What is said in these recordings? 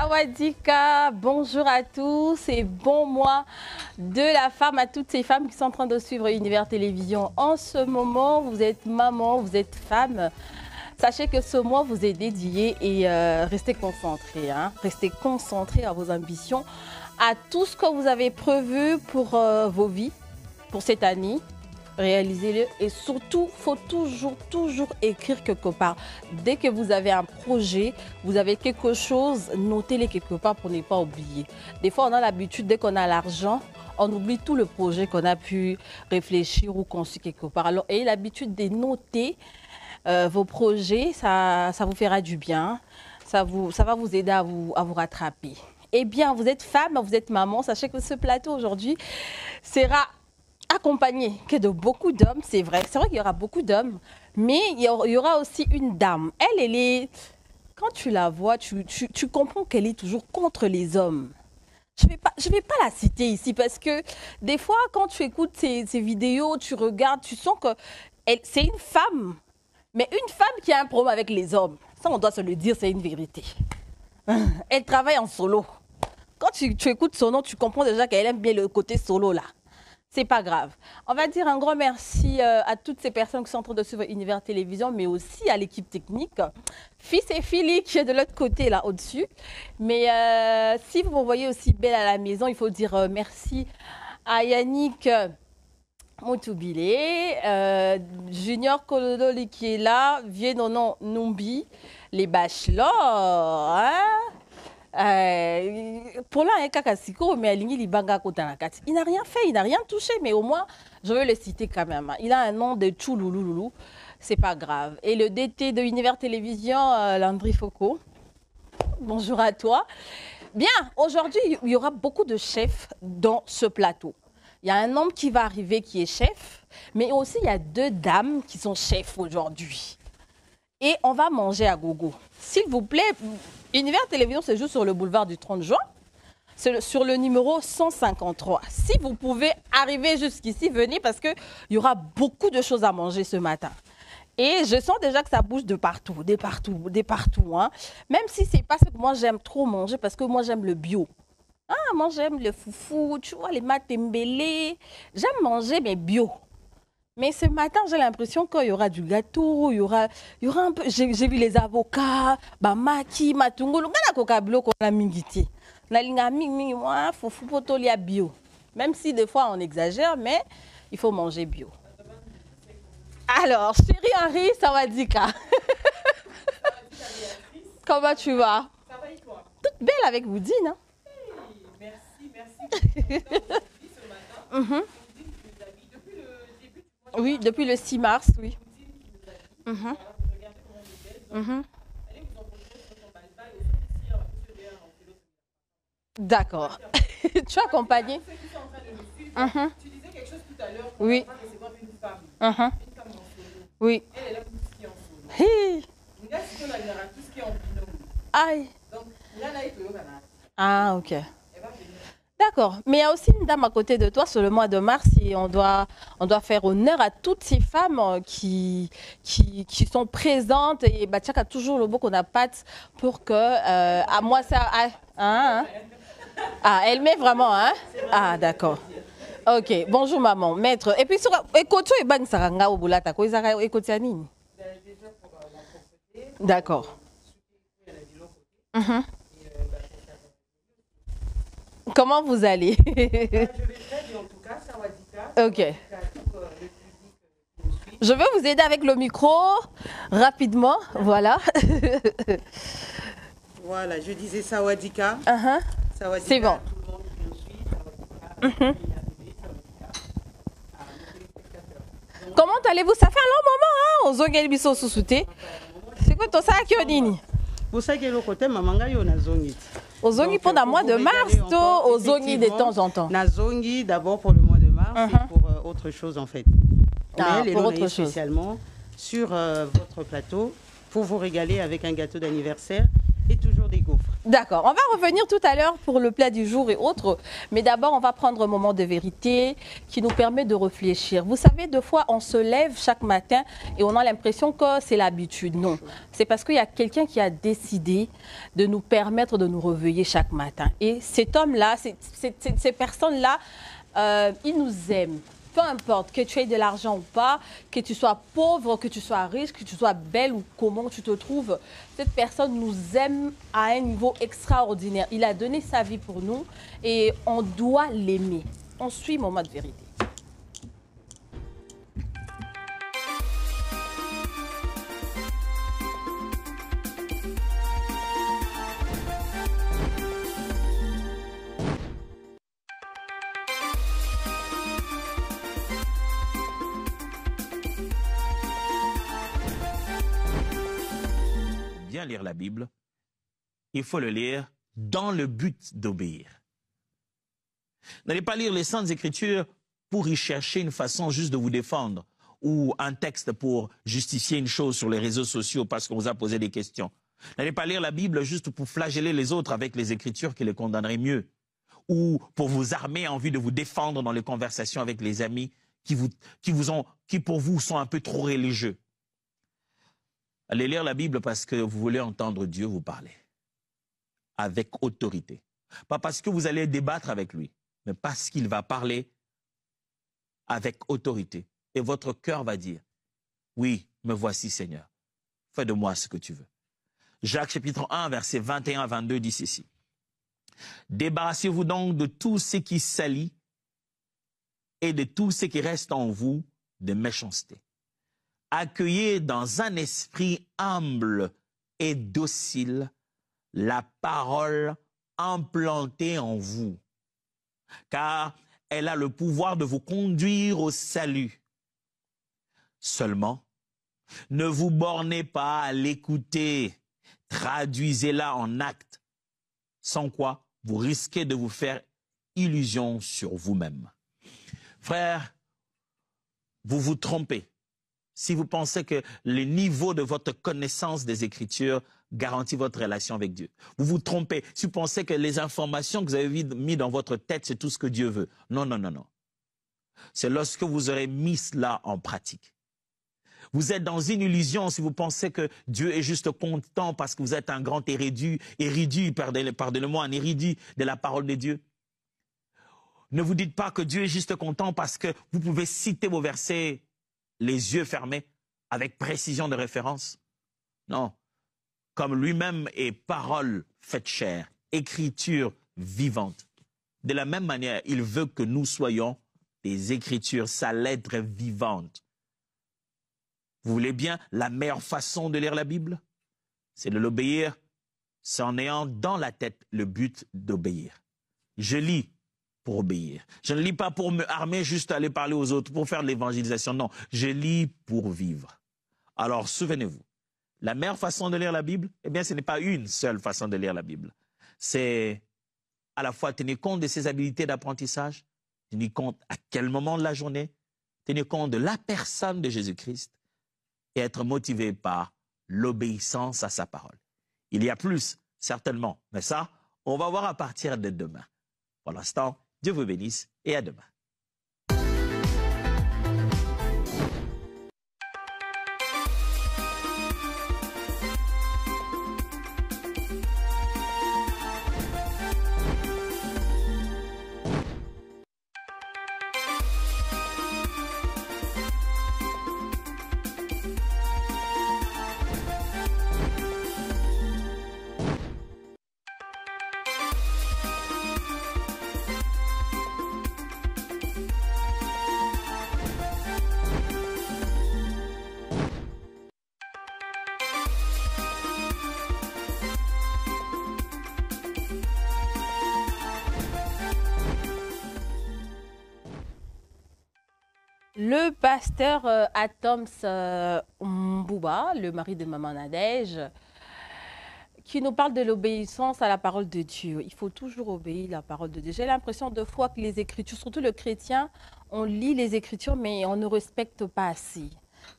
Sawadika, bonjour à tous et bon mois de la femme à toutes ces femmes qui sont en train de suivre Univers Télévision. En ce moment, vous êtes maman, vous êtes femme. Sachez que ce mois vous est dédié et restez concentrés. Restez concentrés à vos ambitions, à tout ce que vous avez prévu pour vos vies, pour cette année. Réalisez-le et surtout, il faut toujours écrire quelque part. Dès que vous avez un projet, vous avez quelque chose, notez-le quelque part pour ne pas oublier. Des fois, on a l'habitude, dès qu'on a l'argent, on oublie tout le projet qu'on a pu réfléchir ou conçu quelque part. Alors, ayez l'habitude de noter vos projets, ça vous fera du bien, ça va vous aider à vous rattraper. Eh bien, vous êtes femme, vous êtes maman, sachez que ce plateau aujourd'hui sera accompagné que de beaucoup d'hommes, c'est vrai qu'il y aura beaucoup d'hommes, mais il y aura aussi une dame. Elle est, quand tu la vois, tu comprends qu'elle est toujours contre les hommes. Je vais pas la citer ici parce que des fois, quand tu écoutes ces vidéos, tu regardes, tu sens que c'est une femme, mais une femme qui a un problème avec les hommes. Ça, on doit se le dire, c'est une vérité. Elle travaille en solo. Quand tu écoutes son nom, tu comprends déjà qu'elle aime bien le côté solo là. C'est pas grave. On va dire un grand merci à toutes ces personnes qui sont en train de suivre Univers Télévision, mais aussi à l'équipe technique. Fils et Philippe qui est de l'autre côté, là, au-dessus. Mais si vous me voyez aussi belle à la maison, il faut dire merci à Yannick Moutoubilé, Junior Kolodoli qui est là, Vieux Nonon Numbi, les bachelors, hein? Pour là, il n'a rien fait, il n'a rien touché, mais au moins, je veux le citer quand même. Il a un nom de Tchoulouloulou, c'est pas grave. Et le DT de Univers Télévision, Landry Foucault, bonjour à toi. Bien, aujourd'hui, il y aura beaucoup de chefs dans ce plateau. Il y a un homme qui va arriver qui est chef, mais aussi il y a deux dames qui sont chefs aujourd'hui. Et on va manger à gogo. S'il vous plaît, Univers Télévision se joue sur le boulevard du 30 juin, sur le numéro 153. Si vous pouvez arriver jusqu'ici, venez parce qu'il y aura beaucoup de choses à manger ce matin. Et je sens déjà que ça bouge de partout. Hein. Même si ce n'est pas ce que moi j'aime trop manger parce que moi j'aime le bio. Ah, moi j'aime le foufou, tu vois, les matembele. J'aime manger mais bio. Mais ce matin, j'ai l'impression qu'il y aura du gâteau, il y aura un peu... J'ai vu les avocats, maki, matungolo, ngana kokablo ko la mingiti. Na linga mingi moi, fofu potolia bio. Même si des fois on exagère, mais il faut manger bio. Alors, chérie Henri, Sawadika. Comment tu vas? Ça va et toi? Toute belle avec Woodine, hein? Hey, merci. Ce matin. Oui, depuis le 6 mars, oui. D'accord. Tu as accompagné? Tu disais quelque chose tout à l'heure. Oui. Une femme en solo. Oui. Elle a tout ce qui est en solo. Hi. Tout ce qui est en binôme. Aïe. Donc, Nana est au Canada. Ah, ok. Elle va venir. D'accord, mais il y a aussi une dame à côté de toi sur le mois de mars et on doit faire honneur à toutes ces femmes qui sont présentes et Bachak a toujours le beau qu'on a patte pour que à moi ça elle met vraiment hein. Ah d'accord. Ok, bonjour maman, maître. Et puis sur ekoto et bang saranga obulata ko izaka ekotianini. D'accord. Comment vous allez? Je vais très bien en tout cas, Sawadika. Ok. Je veux vous aider avec le micro rapidement, voilà. Voilà, je disais Sawadika. Sawadika. C'est bon. Tout le monde qui nous suit, Sawadika. Comment allez-vous? Ça fait un long moment, hein? Aux Ongel Bisso Sousouté. C'est quoi ton sac, Yonini? Vous savez que le côté Mamanga Yona Zongit. Aux Zongi pendant le mois de mars, aux Zongi de temps en temps. Nazongi d'abord pour le mois de mars et pour autre chose en fait. Mais pour autre chose. Spécialement sur votre plateau pour vous régaler avec un gâteau d'anniversaire et toujours des gaufres. D'accord, on va revenir tout à l'heure pour le plat du jour et autres, mais d'abord on va prendre un moment de vérité qui nous permet de réfléchir. Vous savez, deux fois on se lève chaque matin et on a l'impression que c'est l'habitude. Non, c'est parce qu'il y a quelqu'un qui a décidé de nous permettre de nous réveiller chaque matin. Et cet homme-là, ces personnes-là, ils nous aiment. Peu importe que tu aies de l'argent ou pas, que tu sois pauvre, que tu sois riche, que tu sois belle ou comment tu te trouves, cette personne nous aime à un niveau extraordinaire. Il a donné sa vie pour nous et on doit l'aimer. On suit Moment de vérité. Lire la Bible, il faut le lire dans le but d'obéir. N'allez pas lire les Saintes Écritures pour y chercher une façon juste de vous défendre ou un texte pour justifier une chose sur les réseaux sociaux parce qu'on vous a posé des questions. N'allez pas lire la Bible juste pour flageller les autres avec les Écritures qui les condamneraient mieux ou pour vous armer en vue de vous défendre dans les conversations avec les amis qui pour vous sont un peu trop religieux. Allez lire la Bible parce que vous voulez entendre Dieu vous parler avec autorité. Pas parce que vous allez débattre avec lui, mais parce qu'il va parler avec autorité. Et votre cœur va dire, oui, me voici Seigneur, fais de moi ce que tu veux. Jacques chapitre 1, versets 21 à 22 dit ceci. Débarrassez-vous donc de tout ce qui salit et de tout ce qui reste en vous de méchanceté. Accueillez dans un esprit humble et docile la parole implantée en vous, car elle a le pouvoir de vous conduire au salut. Seulement, ne vous bornez pas à l'écouter, traduisez-la en actes, sans quoi vous risquez de vous faire illusion sur vous-même. Frères, vous vous trompez si vous pensez que le niveau de votre connaissance des Écritures garantit votre relation avec Dieu. Vous vous trompez si vous pensez que les informations que vous avez mises dans votre tête, c'est tout ce que Dieu veut. Non, non, non, non. C'est lorsque vous aurez mis cela en pratique. Vous êtes dans une illusion si vous pensez que Dieu est juste content parce que vous êtes un grand érudit, pardonnez-moi, un érudit de la parole de Dieu. Ne vous dites pas que Dieu est juste content parce que vous pouvez citer vos versets les yeux fermés, avec précision de référence. Non, comme lui-même est parole faite chair, écriture vivante. De la même manière, il veut que nous soyons des écritures, sa lettre vivante. Vous voulez bien la meilleure façon de lire la Bible? C'est de l'obéir, c'est en ayant dans la tête le but d'obéir. Je lis pour obéir. Je ne lis pas pour me armer, juste aller parler aux autres, pour faire de l'évangélisation. Non, je lis pour vivre. Alors, souvenez-vous, la meilleure façon de lire la Bible, eh bien, ce n'est pas une seule façon de lire la Bible. C'est à la fois tenir compte de ses habiletés d'apprentissage, tenir compte à quel moment de la journée, tenir compte de la personne de Jésus-Christ et être motivé par l'obéissance à sa parole. Il y a plus, certainement, mais ça, on va voir à partir de demain. Pour l'instant, Dieu vous bénisse et à demain. Le pasteur Atoms Mbouba, le mari de Maman Nadège, qui nous parle de l'obéissance à la parole de Dieu. Il faut toujours obéir à la parole de Dieu. J'ai l'impression de fois que les Écritures, surtout le chrétien, on lit les Écritures, mais on ne respecte pas assez.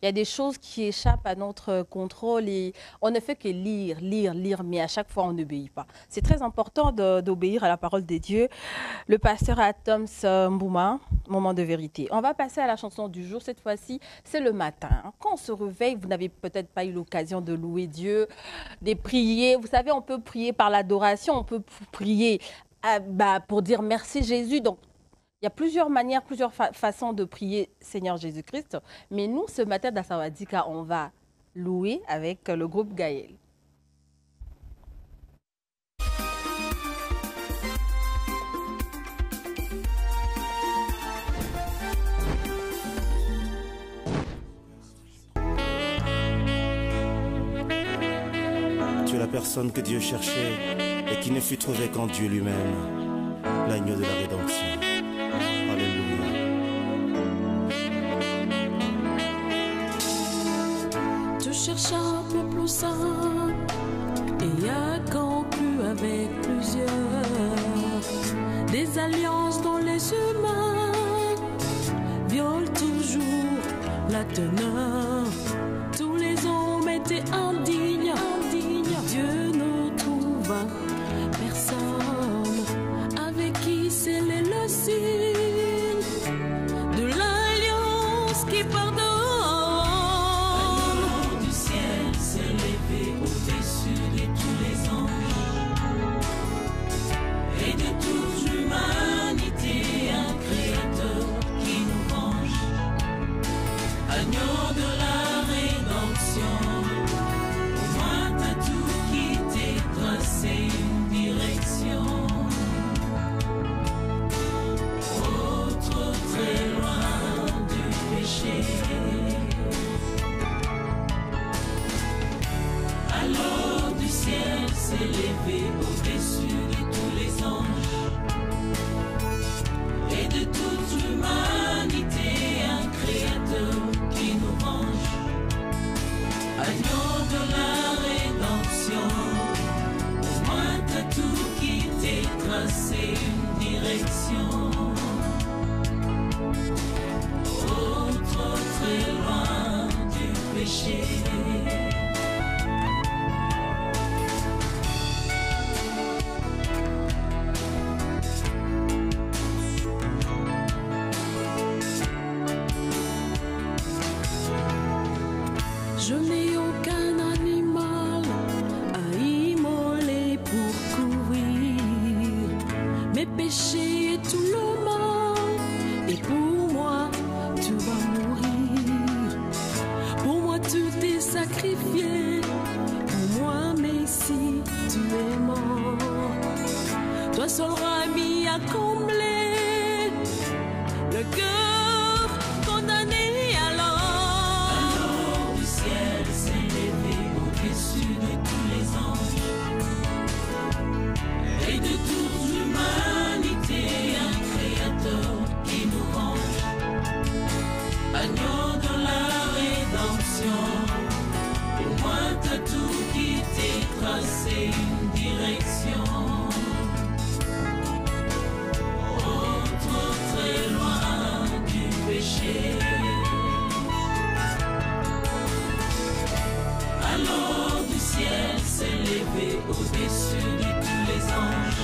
Il y a des choses qui échappent à notre contrôle et on ne fait que lire, mais à chaque fois, on n'obéit pas. C'est très important d'obéir à la parole de Dieu. Le pasteur Atoms Mbouma, moment de vérité. On va passer à la chanson du jour. Cette fois-ci, c'est le matin. Quand on se réveille, vous n'avez peut-être pas eu l'occasion de louer Dieu, de prier. Vous savez, on peut prier par l'adoration, on peut prier pour dire merci Jésus. Donc, il y a plusieurs manières, plusieurs façons de prier Seigneur Jésus-Christ. Mais nous, ce matin, dans Sawadika, on va louer avec le groupe Gaël. Tu es la personne que Dieu cherchait et qui ne fut trouvée qu'en Dieu lui-même, l'agneau de la rédemption. Tu cherches un peuple saint et a conclu avec plusieurs des alliances dont les humains violent toujours la teneur. Tous les hommes étaient indignes. Dieu ne trouva personne avec qui sceller le signe de l'alliance qui pardonne. Je n'ai aucun animal à immoler pour courir mes péchés et tout le mal. Et pour moi, tu vas mourir. Pour moi, tu t'es sacrifié. Pour moi, Messie, tu es mort. Toi seul Rami a comblé le cœur condamné. Au-dessus de tous les anges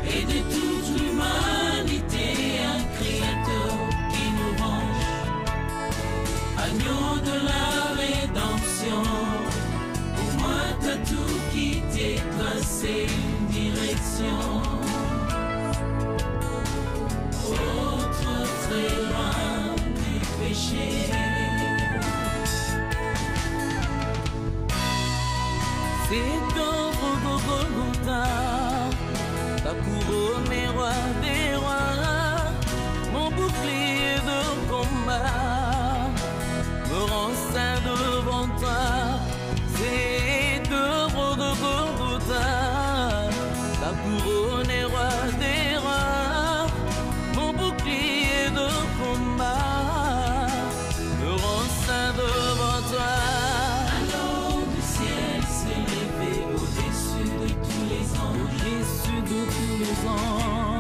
et de toute l'humanité, un créateur qui nous venge, agneau de la rédemption. Pour moi, t'as tout quitté, tracé une direction. Autre très loin du péché. C'est ton Golgotha, ta couronne est roi des rois, mon bouclier de combat me rend saint devant toi. C'est ton Golgotha, ta couronne est roi des rois, mon bouclier de combat me rend saint devant toi.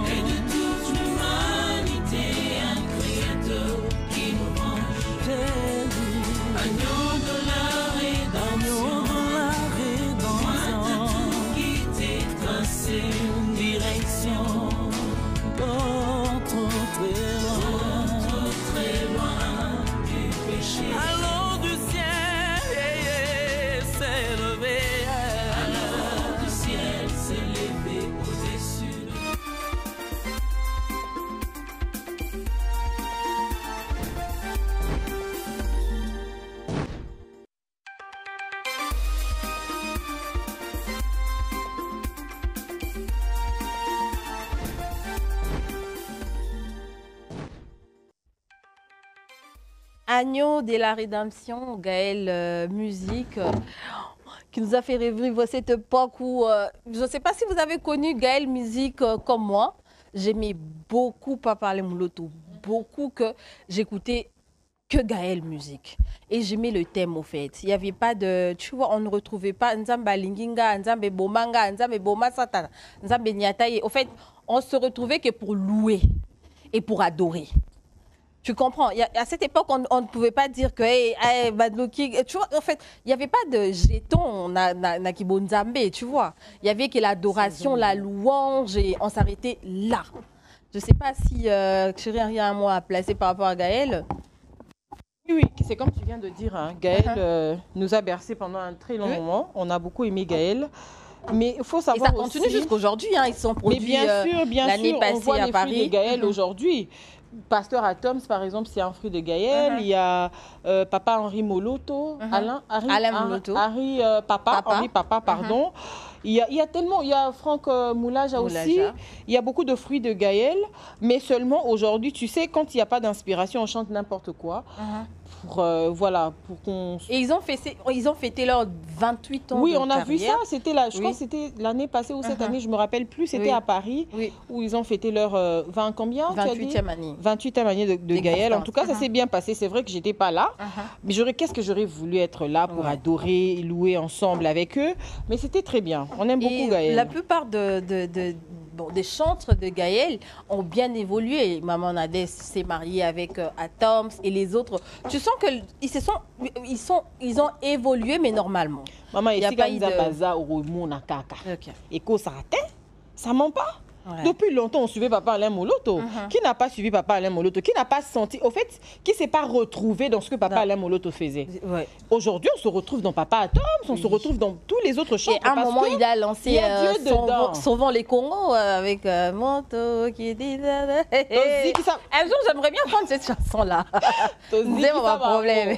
Et de toute l'humanité, un créateur qui nous venge, élevé. Alors du ciel s'est levé au-dessus de Agneau de la Rédemption, Gaël Musique, qui nous a fait revivre cette époque où, je ne sais pas si vous avez connu Gaël Musique comme moi, j'aimais beaucoup Papa Le Mouloto, beaucoup que j'écoutais que Gaël Musique. Et j'aimais le thème au fait. Il n'y avait pas de, tu vois, on ne retrouvait pas Nzamba Linginga, Nzambe Bomanga, Nzambe Boma Satan, Nzambe Nyataye. Au fait, on se retrouvait que pour louer et pour adorer. Tu comprends? À cette époque, on ne pouvait pas dire que hey, Badlouki, tu vois, en fait, il n'y avait pas de jetons na Kibonzambe, tu vois. Il y avait que l'adoration, la louange, et on s'arrêtait là. Je ne sais pas si Chérie a un mot à placer par rapport à Gaël. Oui, c'est comme tu viens de dire, hein. Gaël nous a bercé pendant un très long moment. On a beaucoup aimé Gaël. Mais il faut savoir et ça continue jusqu'aujourd'hui, hein. Ils sont produits l'année passée on voit à les Paris. fruits de Gaël aujourd'hui. Pasteur Atoms, par exemple, c'est un fruit de Gaël. Il y a Papa Henri Moloto, Alain Moloto. Henri Papa, pardon. Il y a tellement, il y a Franck Moulaja aussi. Il y a beaucoup de fruits de Gaël. Mais seulement aujourd'hui, tu sais, quand il n'y a pas d'inspiration, on chante n'importe quoi. Voilà, pour qu'on... Et ils ont fêté leurs 28 ans Oui, de on a carrière. vu ça. C'était là, je crois que c'était l'année passée ou cette année, je ne me rappelle plus. C'était à Paris, où ils ont fêté leur 28e année. 28e année de Gaël. En tout cas, ça s'est bien passé. C'est vrai que je n'étais pas là. Mais qu'est-ce que j'aurais voulu être là pour adorer, louer ensemble avec eux. Mais c'était très bien. On aime beaucoup Gaël. La plupart des chantres de Gaël ont bien évolué. Maman Nadès s'est mariée avec Atoms et les autres. Tu sens qu'ils ont évolué, mais normalement. Maman, il n'y a pas eu de... Ça ment pas. Depuis longtemps, on suivait Papa Alain Moloto. Qui n'a pas suivi Papa Alain Moloto? Qui n'a pas senti, au fait, qui ne s'est pas retrouvé dans ce que Papa Alain Moloto faisait? Aujourd'hui, on se retrouve dans Papa Atoms, on se retrouve dans tous les autres chants. Et à un moment, il a lancé Sauvons les Congos avec Monto qui dit... Un jour, j'aimerais bien prendre cette chanson-là. C'est mon problème.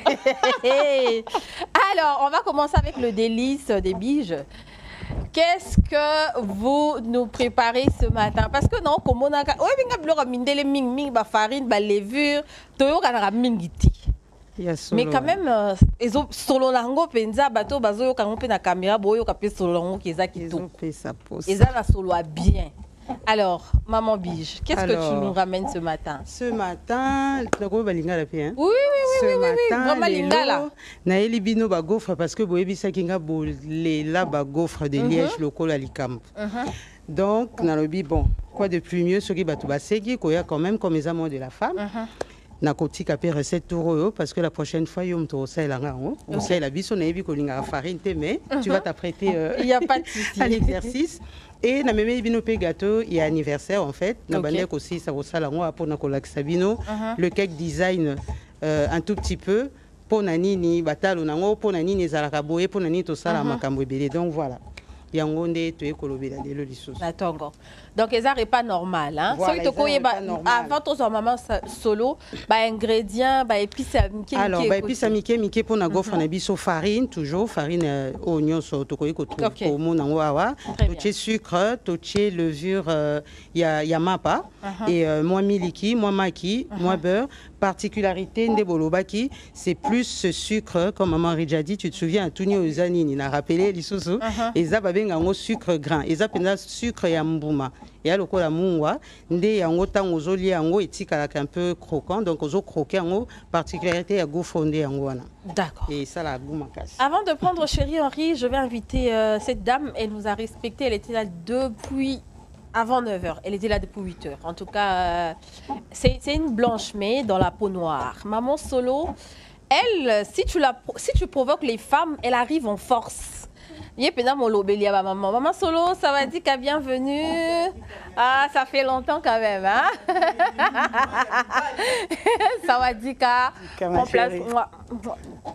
Alors, on va commencer avec le délice des biges. Qu'est-ce que vous nous préparez ce matin? Parce que non, comme on a... farine, levure, mais quand même, solo lango penza bato bazo yo kango pe na caméra boyo kapé solo lango keza kito. Eza la solo bien. Alors, Maman Bige, qu'est-ce que tu nous ramènes ce matin? Ce matin, oui, ce matin, naeli bino ba gaufre parce que boyebi sakinga bolela ba gaufre de liège local à Likamp. Donc, nalobi bon, quoi de plus mieux ce qui bato basegi koya quand même comme les amants de la femme. Nakoti kapé recette touro parce que la prochaine fois yom to ça la ngao on sait la biso na yebi ko linga farine mais tu vas t'apprêter il y a pas de souci à l'exercice. Et na meme bino pe gâteau, il y a anniversaire en fait. Na bandek aussi ça va ça la ngwa pour na kolakisa bino. Le cake design un tout petit peu pour nani batalo nango pour nani ezalaka boye pour nani to sala makambo ebele. Donc voilà. Yangonde to ekolobela lelo lisusu. Donc les arts est pas normal hein. Voilà, avant ton maman solo, ingrédients, épices miké. Alors épices miké pour na gaufre na biso farine toujours farine oignon so to koyiko to ko mona wawa. Toche sucre, toche levure ya mapa et moi miliki, moi maki, moi beurre. Particularité Ndebolobaki, c'est plus ce sucre, comme maman Ridja dit, tu te souviens, Touni Ozanini, n'a rappelé l'issoussou, et ça va bien un sucre grain, et ça peut sucre et ambouma. Et à l'oko la mungwa, ndé yango tang ozoli yango etikalaka un peu croquant, donc ozo croquer yango, particularité ya go fondé yango wana. D'accord. Et ça la goût macasse. Avant de prendre Chérie Henri, je vais inviter cette dame, elle nous a respecté, elle était là depuis... Avant 9h, elle était là depuis 8h. En tout cas, c'est une blanche mais dans la peau noire. Maman Solo, elle, si tu provoques les femmes, elle arrive en force. Maman Solo, ça va dire qu'à bienvenue. Ah, ça fait longtemps quand même, hein? Ça va dire qu'à prendre place.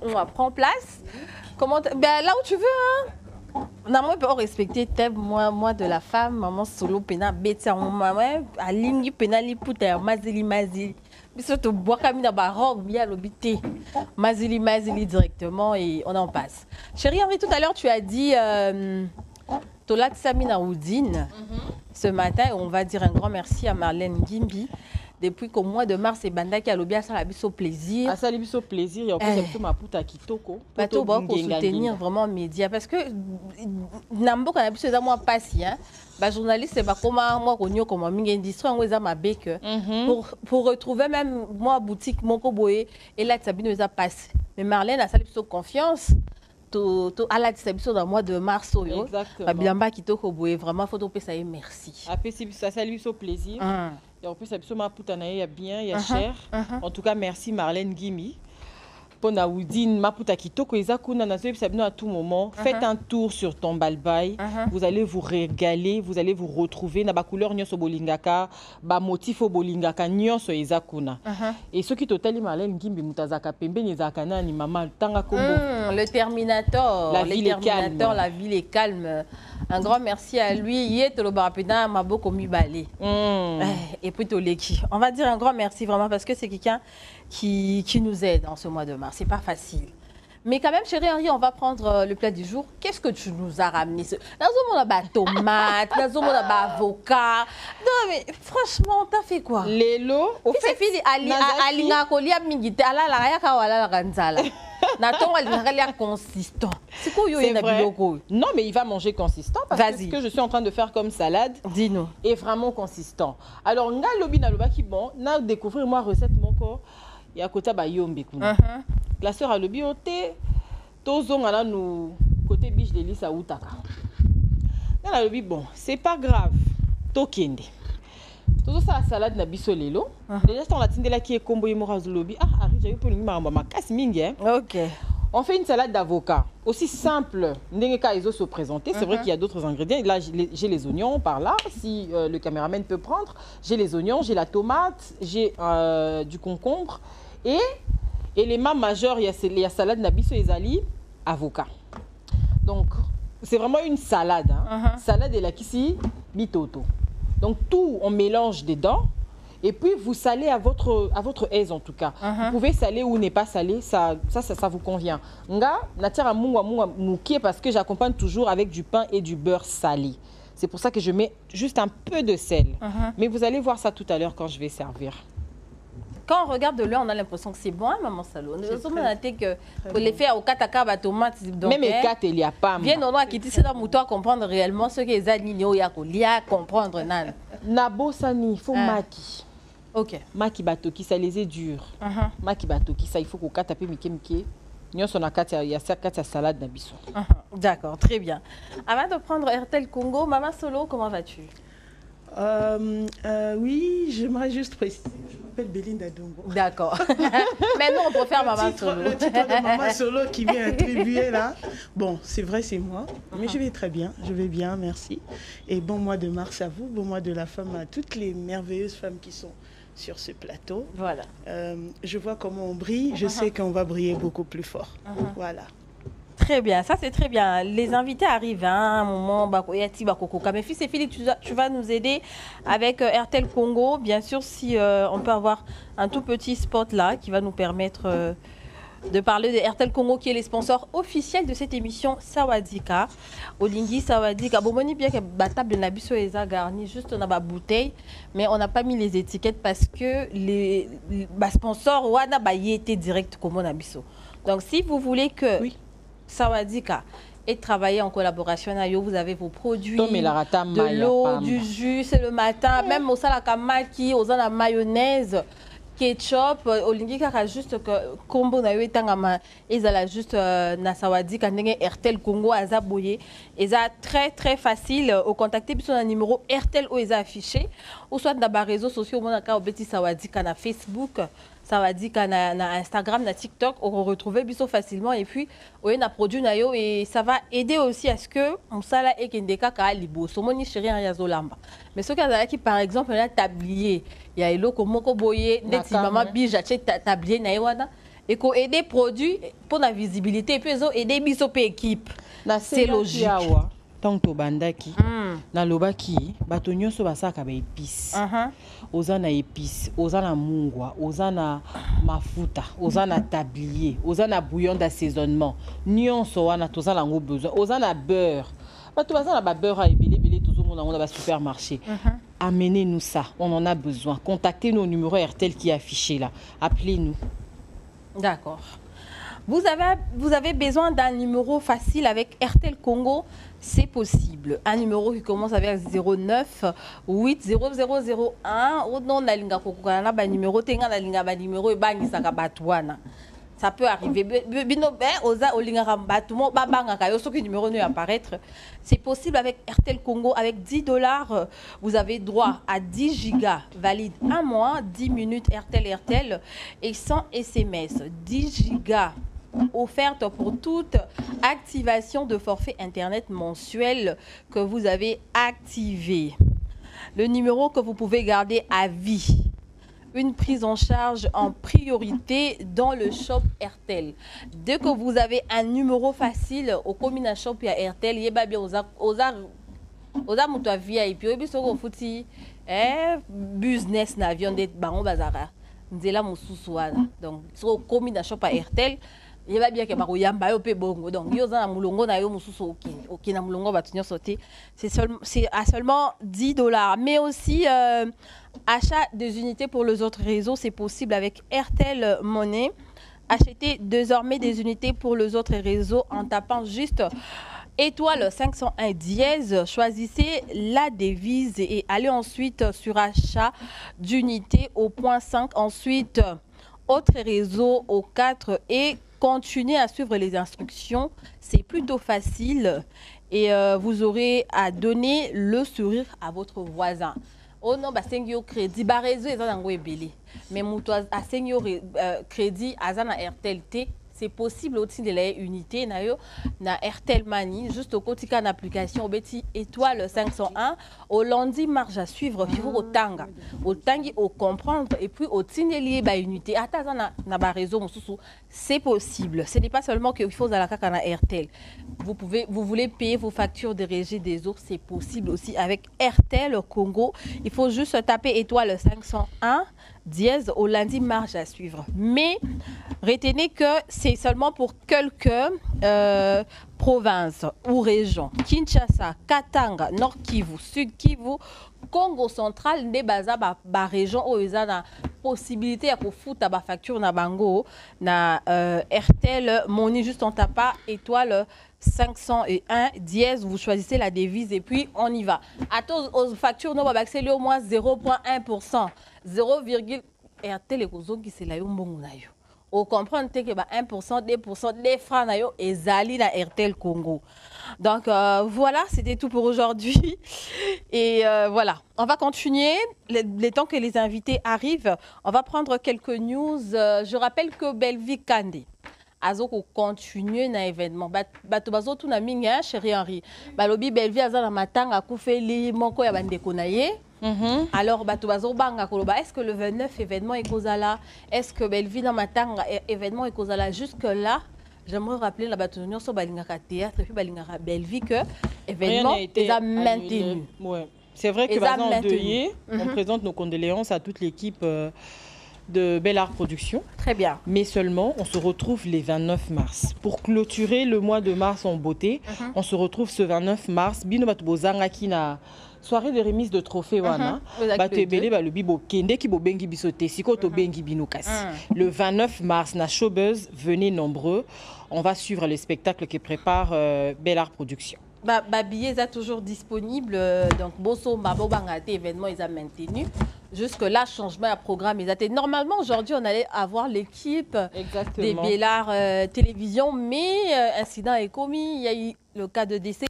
On va prendre place. Comment ben, là où tu veux, hein. Normalement, on peut respecter moi de la femme, maman solo, pena, bêta, maman, à ligne, pena, li puta, mazili. Mais surtout, boire comme une baroque, bien l'obité. Mazili directement et on en passe. Chérie Henri, tout à l'heure, tu as dit, Tolat Samina Oudine, ce matin, on va dire un grand merci à Marlène Gimbi. Depuis qu'au mois de mars, c'est Banda qui a lobby à ça, au plaisir. À ça, au plaisir, il y a aussi ma pouta qui toko. Bateau, pour soutenir vraiment les médias. Parce que, Nambo, quand on a pu se dire, moi, pas si, hein. Bah, journaliste, c'est pas comment moi, on comme un industrie, on a ma bec. Pour retrouver même, moi, boutique, mon coboé, et là, ça nous a passé. Mais Marlène a ça, confiance. À la distribution dans le mois de mars. Exactement. Bien, qui toko boé, vraiment, faut te payer, merci. Après, ça, ça lui fait plaisir. Et en plus, ça il y a bien, il y a cher. En tout cas, merci Marlène Gimi. Pour Naoudine, Maputa Kitoko, Izakuna, à tout moment. Faites un tour sur Tombalbaï. Vous allez vous régaler, vous allez vous retrouver. Na ba couleur nyoso bolingaka, ba motifo bolingaka nyoso Izakuna. Et ce qui total Marlène Gimbi Mutazaka Pembe Nizakana ni maman Tanga Kombo. Le Terminator, la ville est calme. Un grand merci à lui. Et puis Toleki. On va dire un grand merci vraiment parce que c'est quelqu'un qui nous aide en ce mois de mars. C'est pas facile. Mais quand même, chérie Henri, on va prendre le plat du jour. Qu'est-ce que tu nous as ramené? Nous avons des tomates, nous avons des avocats. Non, mais franchement, t'as fait quoi? Lélo. Au fait, consistant. C'est quoi Non, mais il va manger consistant parce que ce que je suis en train de faire comme salade est vraiment consistant. Alors, nga lobi na loba qui bon, na découvrir moi recette mon corps. Il y a côté bayombe kuna. La sœur a lobi oté tozon ala nous côté biche de lisa utaka. Na lobi bon, c'est pas grave. Tokende. Tozo ça la salade na biso lelo. Déjà on la tindela qui est combo yemora lobi. Ah, ari j'ai eu pour ma makasi mingi hein. OK. On fait une salade d'avocat, aussi simple. Ndengeka Iso se présenter. C'est vrai qu'il y a d'autres ingrédients. Là, j'ai les oignons par là, si le caméraman peut prendre. J'ai les oignons, j'ai la tomate, j'ai du concombre. Et l'élément majeur, il y a salade nabiso ezali, avocat. Donc, c'est vraiment une salade. Hein. Salade de la kissi, bitoto. Donc, tout, on mélange dedans. Et puis, vous salez à votre aise, en tout cas. Vous pouvez saler ou ne pas saler, ça vous convient. Nga, natira mouki parce que j'accompagne toujours avec du pain et du beurre salé. C'est pour ça que je mets juste un peu de sel. Mais vous allez voir ça tout à l'heure quand je vais servir. Quand on regarde de l'heure, on a l'impression que c'est bon, hein, maman Salo. Nous avons dit que pour les faire au kataka, tomate, même les quatre, il n'y a pas. Bien, on doit quitter ça dans à comprendre réellement ce que les alignés, il y a comprendre. Nabo Sani, il faut maki. Ok. Maki batoki, ça les est dur. Maki batoki, ça il faut qu'on tape mike. Nous on a il y a cette salade d'abisson. D'accord, très bien. Avant de prendre RTL Congo, maman Solo, comment vas-tu? Oui, j'aimerais juste préciser. Je m'appelle Belinda Dongo. D'accord. Mais nous, on préfère Maman Solo. Le titre de Maman Solo qui vient attribuer là. Bon, c'est vrai, c'est moi. Mais je vais très bien. Je vais bien, merci. Et bon mois de mars à vous. Bon mois de la femme à toutes les merveilleuses femmes qui sont sur ce plateau. Voilà. Je vois comment on brille. Je sais qu'on va briller beaucoup plus fort. Voilà. Très bien, ça c'est très bien. Les invités arrivent à un moment. Mais fils et Philippe, tu vas nous aider avec RTL Congo. Bien sûr, si on peut avoir un tout petit spot là qui va nous permettre de parler de RTL Congo qui est les sponsors officiels de cette émission Sawadika. Olingi Sawadika. Bon, on bien que la table de Nabiso est garnie juste dans la bouteille, mais on n'a pas mis les étiquettes parce que les sponsors wana été direct comme Nabiso. Donc si vous voulez que Sawadika et travailler en collaboration avec vous avez vos produits, de l'eau, du jus, c'est le matin, même au salakamaki, aux la mayonnaise, ketchup, olingi kaka juste que combo na yo etangama ezala juste na Sawadika ndenge RTL Congo azaboye eza très facile au contacter biso na numéro RTL o eza affiché ou soit dans les réseaux sociaux mona ka obeti Sawadika na Facebook, Sawadika na Instagram, na TikTok, on retrouve biso facilement et puis on a produit na yo et ça va aider aussi à ce que on sala ekendeka ka liboso moni chéri ya zolamba. Mais ce cas qui par exemple un tablier, il y a eloko moko boye ndeti mama bija che tablier na wana Et qu'on ait des produits pour la visibilité et puis ils ont aidé biso pe équipe. C'est logique. Tant que bandaki, na lobaki, batonyo so basaka ba épices. Ozana épices, ozana mungwa, ozana mafuta, ozana tablier, ozana bouillon d'assaisonnement. Nyonso wana tozala ngo besoin, ozana beurre. Bato bazana ba beurre a ebele toujours on a ba supermarché. Amenez-nous ça, on en a besoin. Contactez nos numéros RTL qui est affiché là. Appelez-nous. D'accord. Vous avez besoin d'un numéro facile avec RTL Congo, c'est possible. Un numéro qui commence avec 09 8 0001. Ou non, na linga kokana ba numéro tenga na linga ba numéro e bangi saka batwana. Ça peut arriver. Bino ben oza olinga batumo ba banga ka yo soki numéro ne apparaître. C'est possible avec RTL Congo avec $10. Vous avez droit à 10 gigas valide un mois, 10 minutes RTL et 100 SMS. 10 gigas offerte pour toute activation de forfait internet mensuel que vous avez activé. Le numéro que vous pouvez garder à vie. Une prise en charge en priorité dans le shop RTL. Dès que vous avez un numéro facile au commune shop et RTL, yeba bien oza muto via et puis bisoko futi business na avion de bango bazara. Nzela mususu wana. Donc sur commune shop à RTL il va bien que baroyamba yo pe bongo donc yo za na mulongo na yo mususu OK na mulongo batunyo sauter c'est à seulement $10 mais aussi achat des unités pour les autres réseaux c'est possible avec RTL Money. Achetez désormais des unités pour les autres réseaux en tapant juste étoile 501 dièse, choisissez la devise et allez ensuite sur achat d'unités au point 5, ensuite autres réseaux au 4 et continuez à suivre les instructions, c'est plutôt facile et vous aurez à donner le sourire à votre voisin. Oh non, bah c'est un crédit, bah réseau est dans un belé, mais mutual à senior crédit à zana RTLT. C'est possible aussi de la unité na RTL Mani juste au quotidien d'application au bêtis étoile 501 au lundi marge à suivre il faut au tanga au tangi au comprendre et puis au tinelier ba unité attends na ba réseau c'est possible ce n'est pas seulement qu'il faut à la caca na RTL vous voulez payer vos factures de régie des eaux c'est possible aussi avec RTL Congo il faut juste taper étoile 501 dièse au lundi marge à suivre mais retenez que c'est seulement pour quelques provinces ou régions. Kinshasa, Katanga, Nord Kivu, Sud Kivu, Congo central, ne baza ba région où ils ont la possibilité de foutre ba facture na bango na RTL Money juste en tapant étoile 501 dièse, vous choisissez la devise et puis on y va. À tous aux factures nous va accéder au moins 0,1%, 0, RTL et qui c'est là yo mbongo na yo. On comprend que 1%, 2% des francs et Zali la RTL Congo. Donc voilà, c'était tout pour aujourd'hui. Et voilà, on va continuer. Le temps que les invités arrivent, on va prendre quelques news. Je rappelle que Belleville Kandé. Azoko continue na événement bato bazo tout na minga chéri Henri balobi Belleville azala matanga kufeli moko ya bandeko na ye. Alors bato bazo banga koloba est-ce que le 29 événement ekozala est-ce que Belleville na matanga événement ekozala jusque là j'aimerais rappeler la bato nyonso balingaka théâtre puis balingaka Belleville que événement est maintenu. Ouais. C'est vrai que bazan endeuillé on présente nos condoléances à toute l'équipe de Bel Art Production. Très bien. Mais seulement, on se retrouve les 29 mars. Pour clôturer le mois de mars en beauté, on se retrouve ce 29 mars. Bino batubozanga kina soirée de remise de trophées wana. Batubele ba le bibo kende ki bo bengi bisote siko to bengi bino kasi. Le 29 mars na Showbuzz, venez nombreux. On va suivre le spectacle que prépare Bel Art Production. Billets est toujours disponible. Donc, Bosso, Mabobangate, événement, ils ont maintenu. Jusque-là, changement à programme. Normalement, aujourd'hui, on allait avoir l'équipe des Bel Art Télévision, mais incident est commis. Il y a eu le cas de décès.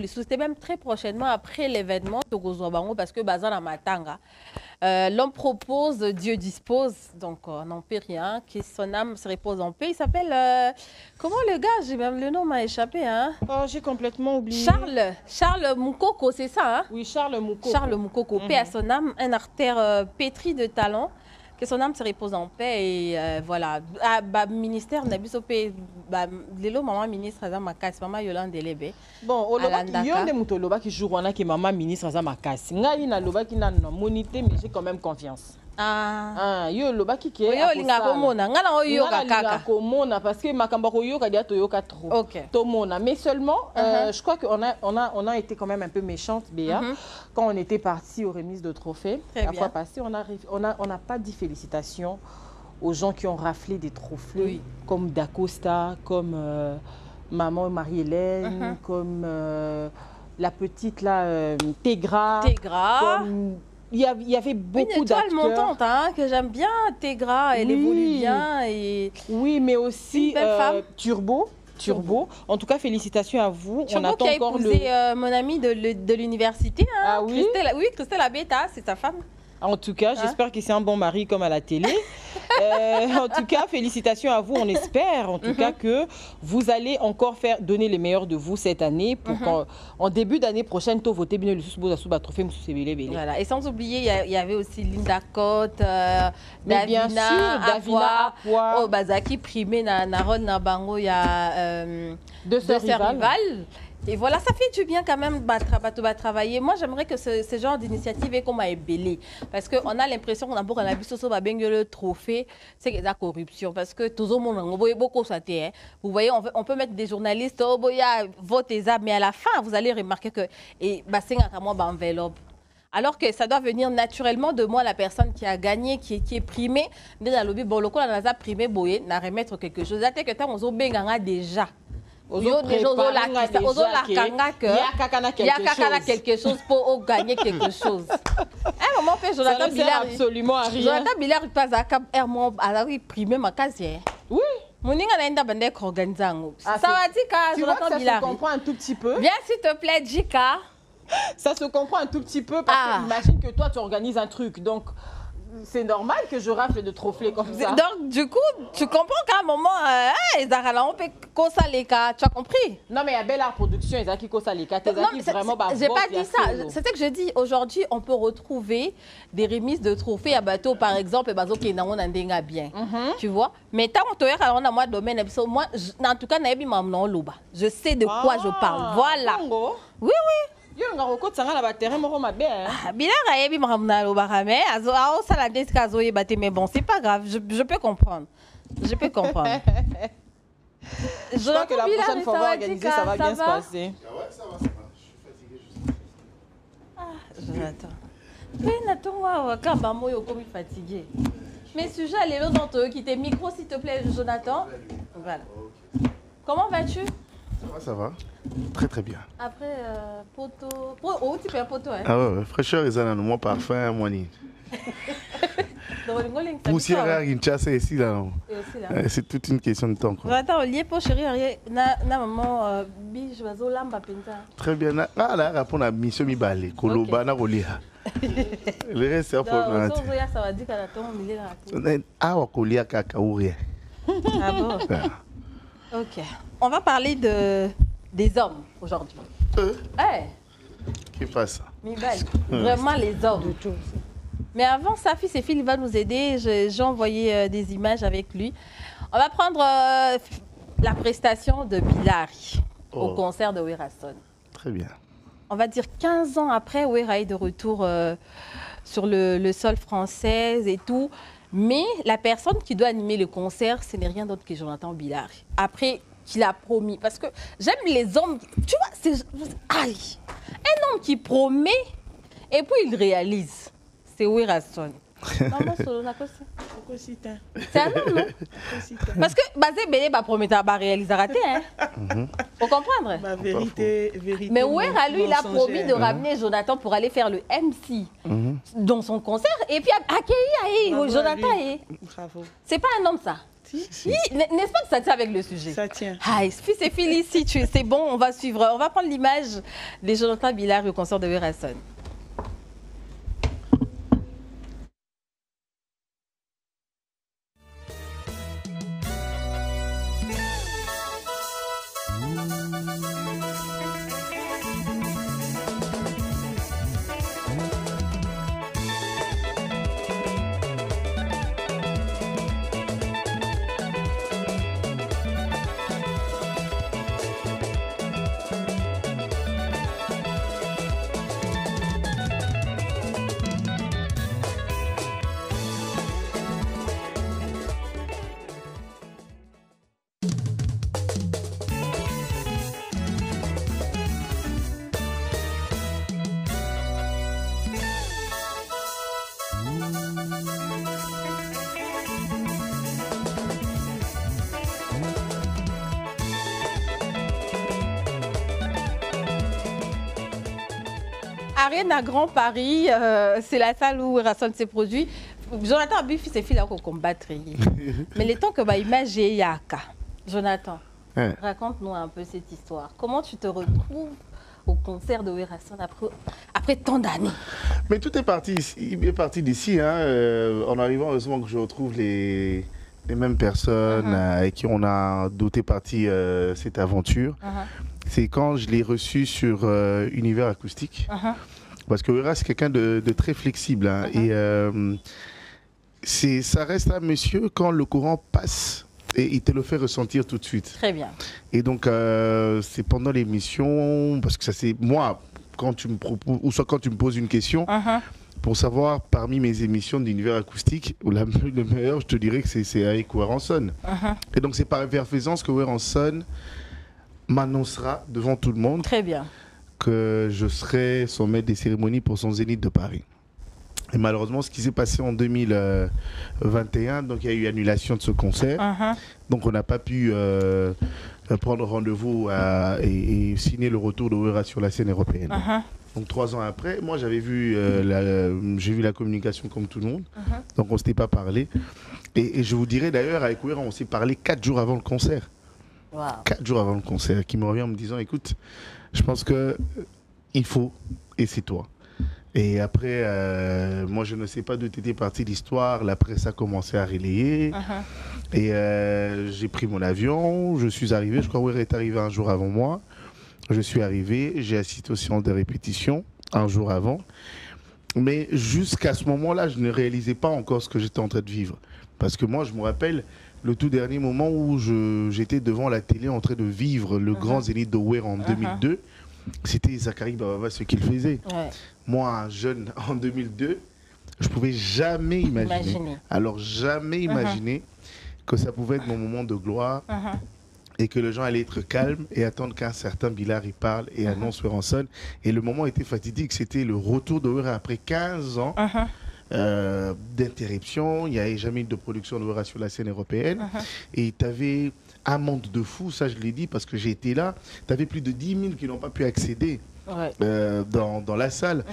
C'était même très prochainement après l'événement parce que Bazan Matanga. L'homme propose, Dieu dispose, donc on n'en peut rien, que son âme se repose en paix. Il s'appelle, comment le gars, même le nom m'a échappé. Hein? Oh, j'ai complètement oublié. Charles Moukoko, c'est ça hein? Oui, Charles Moukoko. Charles Moukoko, paix à son âme, un artère pétri de talent, Que son âme se repose en paix et voilà. Ministère Nabisopé, Lelo maman ministre Azamakasi, maman Yolande Delebe. Bon, au loba qui y a des moutoloba qui jouent qui maman ministre Azamakasi. Ngai na loba qui n'a monité mais j'ai quand même confiance. Yo loba qui est yo linga komona ngala oyo kaka komona parce que makamba ko yo kadia to yo ka trop to mona mais seulement je crois que on a été quand même un peu méchante Béa quand on était parti aux remises de trophées la fois passée on n'a pas dit félicitations aux gens qui ont raflé des trophées comme Dacosta comme maman Marie-Hélène comme la petite là Tegra comme il y avait beaucoup d'acteurs. Une étoile montante, hein, que j'aime bien, Tegra, elle évolue bien. Et... Oui, mais aussi Turbo. En tout cas, félicitations à vous. Turbo on attend qui a encore épousé mon ami de l'université. Hein, ah oui Christelle Abeta, c'est sa femme. En tout cas, j'espère que c'est un bon mari comme à la télé. En tout cas, félicitations à vous. On espère en tout cas que vous allez encore donner les meilleurs de vous cette année pour qu'en début d'année prochaine, tout voter bien le sous-bois trophée. Voilà. Et sans oublier, il y avait aussi Linda Cotte, Davina Apoa, Bazaki primé na rôle na bango, il y a deux sœurs rivales. Et voilà, ça fait du bien quand même de travailler. Moi, j'aimerais que ce genre d'initiative est comme à ébélé. Parce qu'on a l'impression qu'on a beaucoup de trophée, c'est la corruption. Parce que tout le monde a beaucoup de vous voyez, on peut mettre des journalistes, votez ça, mais à la fin, vous allez remarquer que c'est un enveloppe. Alors que ça doit venir naturellement de moi, la personne qui a gagné, qui est primée. Déjà, le bon, on a primé, on a remettre quelque chose. C'est que on a déjà. Il y a quelque chose pour gagner quelque chose. Un moment, Jonathan Billard, absolument rien. Jonathan Billard passe à Cap Hermont à primer ma casier. Oui. Mon ça va dire que Jonathan Billard. Ça se comprend un tout petit peu. Viens s'il te plaît, Jika. Ça se comprend un tout petit peu parce que imagine que toi tu organises un truc donc. C'est normal que je rafle de trophées comme ça. Donc, du coup, tu comprends qu'à un moment, on peut cosa les cas. Tu as compris? Non, mais il y a Belle Art Production, ils ont qui cosa les cas. Vraiment j'ai pas dit ça. C'est ce que je dis. Aujourd'hui, on peut retrouver des remises de trophées à bateau, par exemple, bien. Tu vois? Mais tant que tu as un domaine, moi, en tout cas, je sais de quoi je parle. Voilà. Oui, oui. Mais bon, c'est pas grave, je peux comprendre. Je peux comprendre. Je crois que la prochaine fois, on va organiser, ça va bien se passer. Ouais, ça va. Je suis fatigué. Jonathan. Mais Nathan, je suis fatigué. Mes sujets, les autres d'entre eux, qui t'es micro, s'il te plaît, Jonathan. Voilà. Comment vas-tu? Ça va. Très très bien. Après, poteau. Oh, tu fais un poteau, hein? Ah ouais, fraîcheur et ça, moi parfum, moi ni. Poussière à Kinshasa ici là. C'est toute une question de temps. Attends, lié pour chérie, na maman je vais au lamba pinta. Très bien. Là, répondre à mission mi balé, koloba na kolia. Le reste c'est pour nous. Ça va dire qu'à la tombe il est là. Ah, wa kolia kaka ou rien. Ah bon? Ok. On va parler des hommes aujourd'hui. Qui passe ça? Vraiment les hommes. Mais avant, Safi Sefil va nous aider. J'ai envoyé des images avec lui. On va prendre la prestation de Billari au concert de Werason. Très bien. On va dire 15 ans après, Wera est de retour sur le sol français et tout. Mais la personne qui doit animer le concert, ce n'est rien d'autre que Jonathan Billari. Après qu'il a promis. Parce que j'aime les hommes. Tu vois, c'est... Aïe! Un homme qui promet et puis il réalise. C'est Werason. C'est un homme, non? Parce que Bazé Bélé va promettre à réaliser raté. Faut comprendre. Vérité. Mais Wera, lui, il a promis de ramener Jonathan pour aller faire le MC dans son concert. Et puis accueillir Jonathan. Bravo. C'est pas un homme, ça. Si. N'est-ce pas que ça tient avec le sujet? Ça tient. Fils et filles, ici, c'est bon, on va suivre. On va prendre l'image de Jonathan Billari au concert de Werason. Arena Grand Paris, c'est la salle où Rasson s'est produit. Jonathan a bu ses filles au combattre. Mais les temps que bah image Yaka. Jonathan, raconte-nous un peu cette histoire. Comment tu te retrouves au concert de Werrason après tant d'années? Mais tout est parti d'ici. Hein. En arrivant, heureusement que je retrouve les mêmes personnes avec qui on a doté parti cette aventure. C'est quand je l'ai reçu sur Univers Acoustique. Parce que Wera, c'est quelqu'un de très flexible. Hein, et ça reste un monsieur quand le courant passe. Et il te le fait ressentir tout de suite. Très bien. Et donc, c'est pendant l'émission, parce que ça c'est moi, quand tu me proposes, ou soit quand tu me poses une question, pour savoir parmi mes émissions d'Univers Acoustique, le meilleur, je te dirais que c'est avec Werrason. Et donc, c'est par effervescence que Werrason m'annoncera devant tout le monde. Très bien. Que je serai son maître des cérémonies pour son Zénith de Paris. Et malheureusement, ce qui s'est passé en 2021, donc il y a eu annulation de ce concert. Donc on n'a pas pu prendre rendez-vous et signer le retour de Wera sur la scène européenne. Donc 3 ans après, moi j'avais vu, j'ai vu la communication comme tout le monde. Donc on ne s'était pas parlé. Et je vous dirais d'ailleurs, avec Wera, on s'est parlé 4 jours avant le concert. 4 jours avant le concert, qui me revient en me disant, écoute, je pense qu'il faut, et c'est toi. Et après, moi je ne sais pas d'où était partie l'histoire, la presse a commencé à relayer, et j'ai pris mon avion, je suis arrivé, je crois que Wera est arrivé un jour avant moi, je suis arrivé, j'ai assisté aux séances de répétition un jour avant, mais jusqu'à ce moment-là, je ne réalisais pas encore ce que j'étais en train de vivre, parce que moi je me rappelle le tout dernier moment où j'étais devant la télé en train de vivre le grand Zénith de Wera en 2002, c'était Zachary Bavava ce qu'il faisait. Moi, jeune en 2002, je ne pouvais jamais imaginer, alors jamais imaginer que ça pouvait être mon moment de gloire et que les gens allaient être calmes et attendre qu'un certain Billard y parle et annonce Werrason. Et le moment était fatidique, c'était le retour de Wera après 15 ans d'interruption. Il n'y avait jamais eu de production de Wera sur la scène européenne. Et tu avais un monde de fous, ça je l'ai dit parce que j'ai été là. Tu avais plus de 10 000 qui n'ont pas pu accéder dans la salle.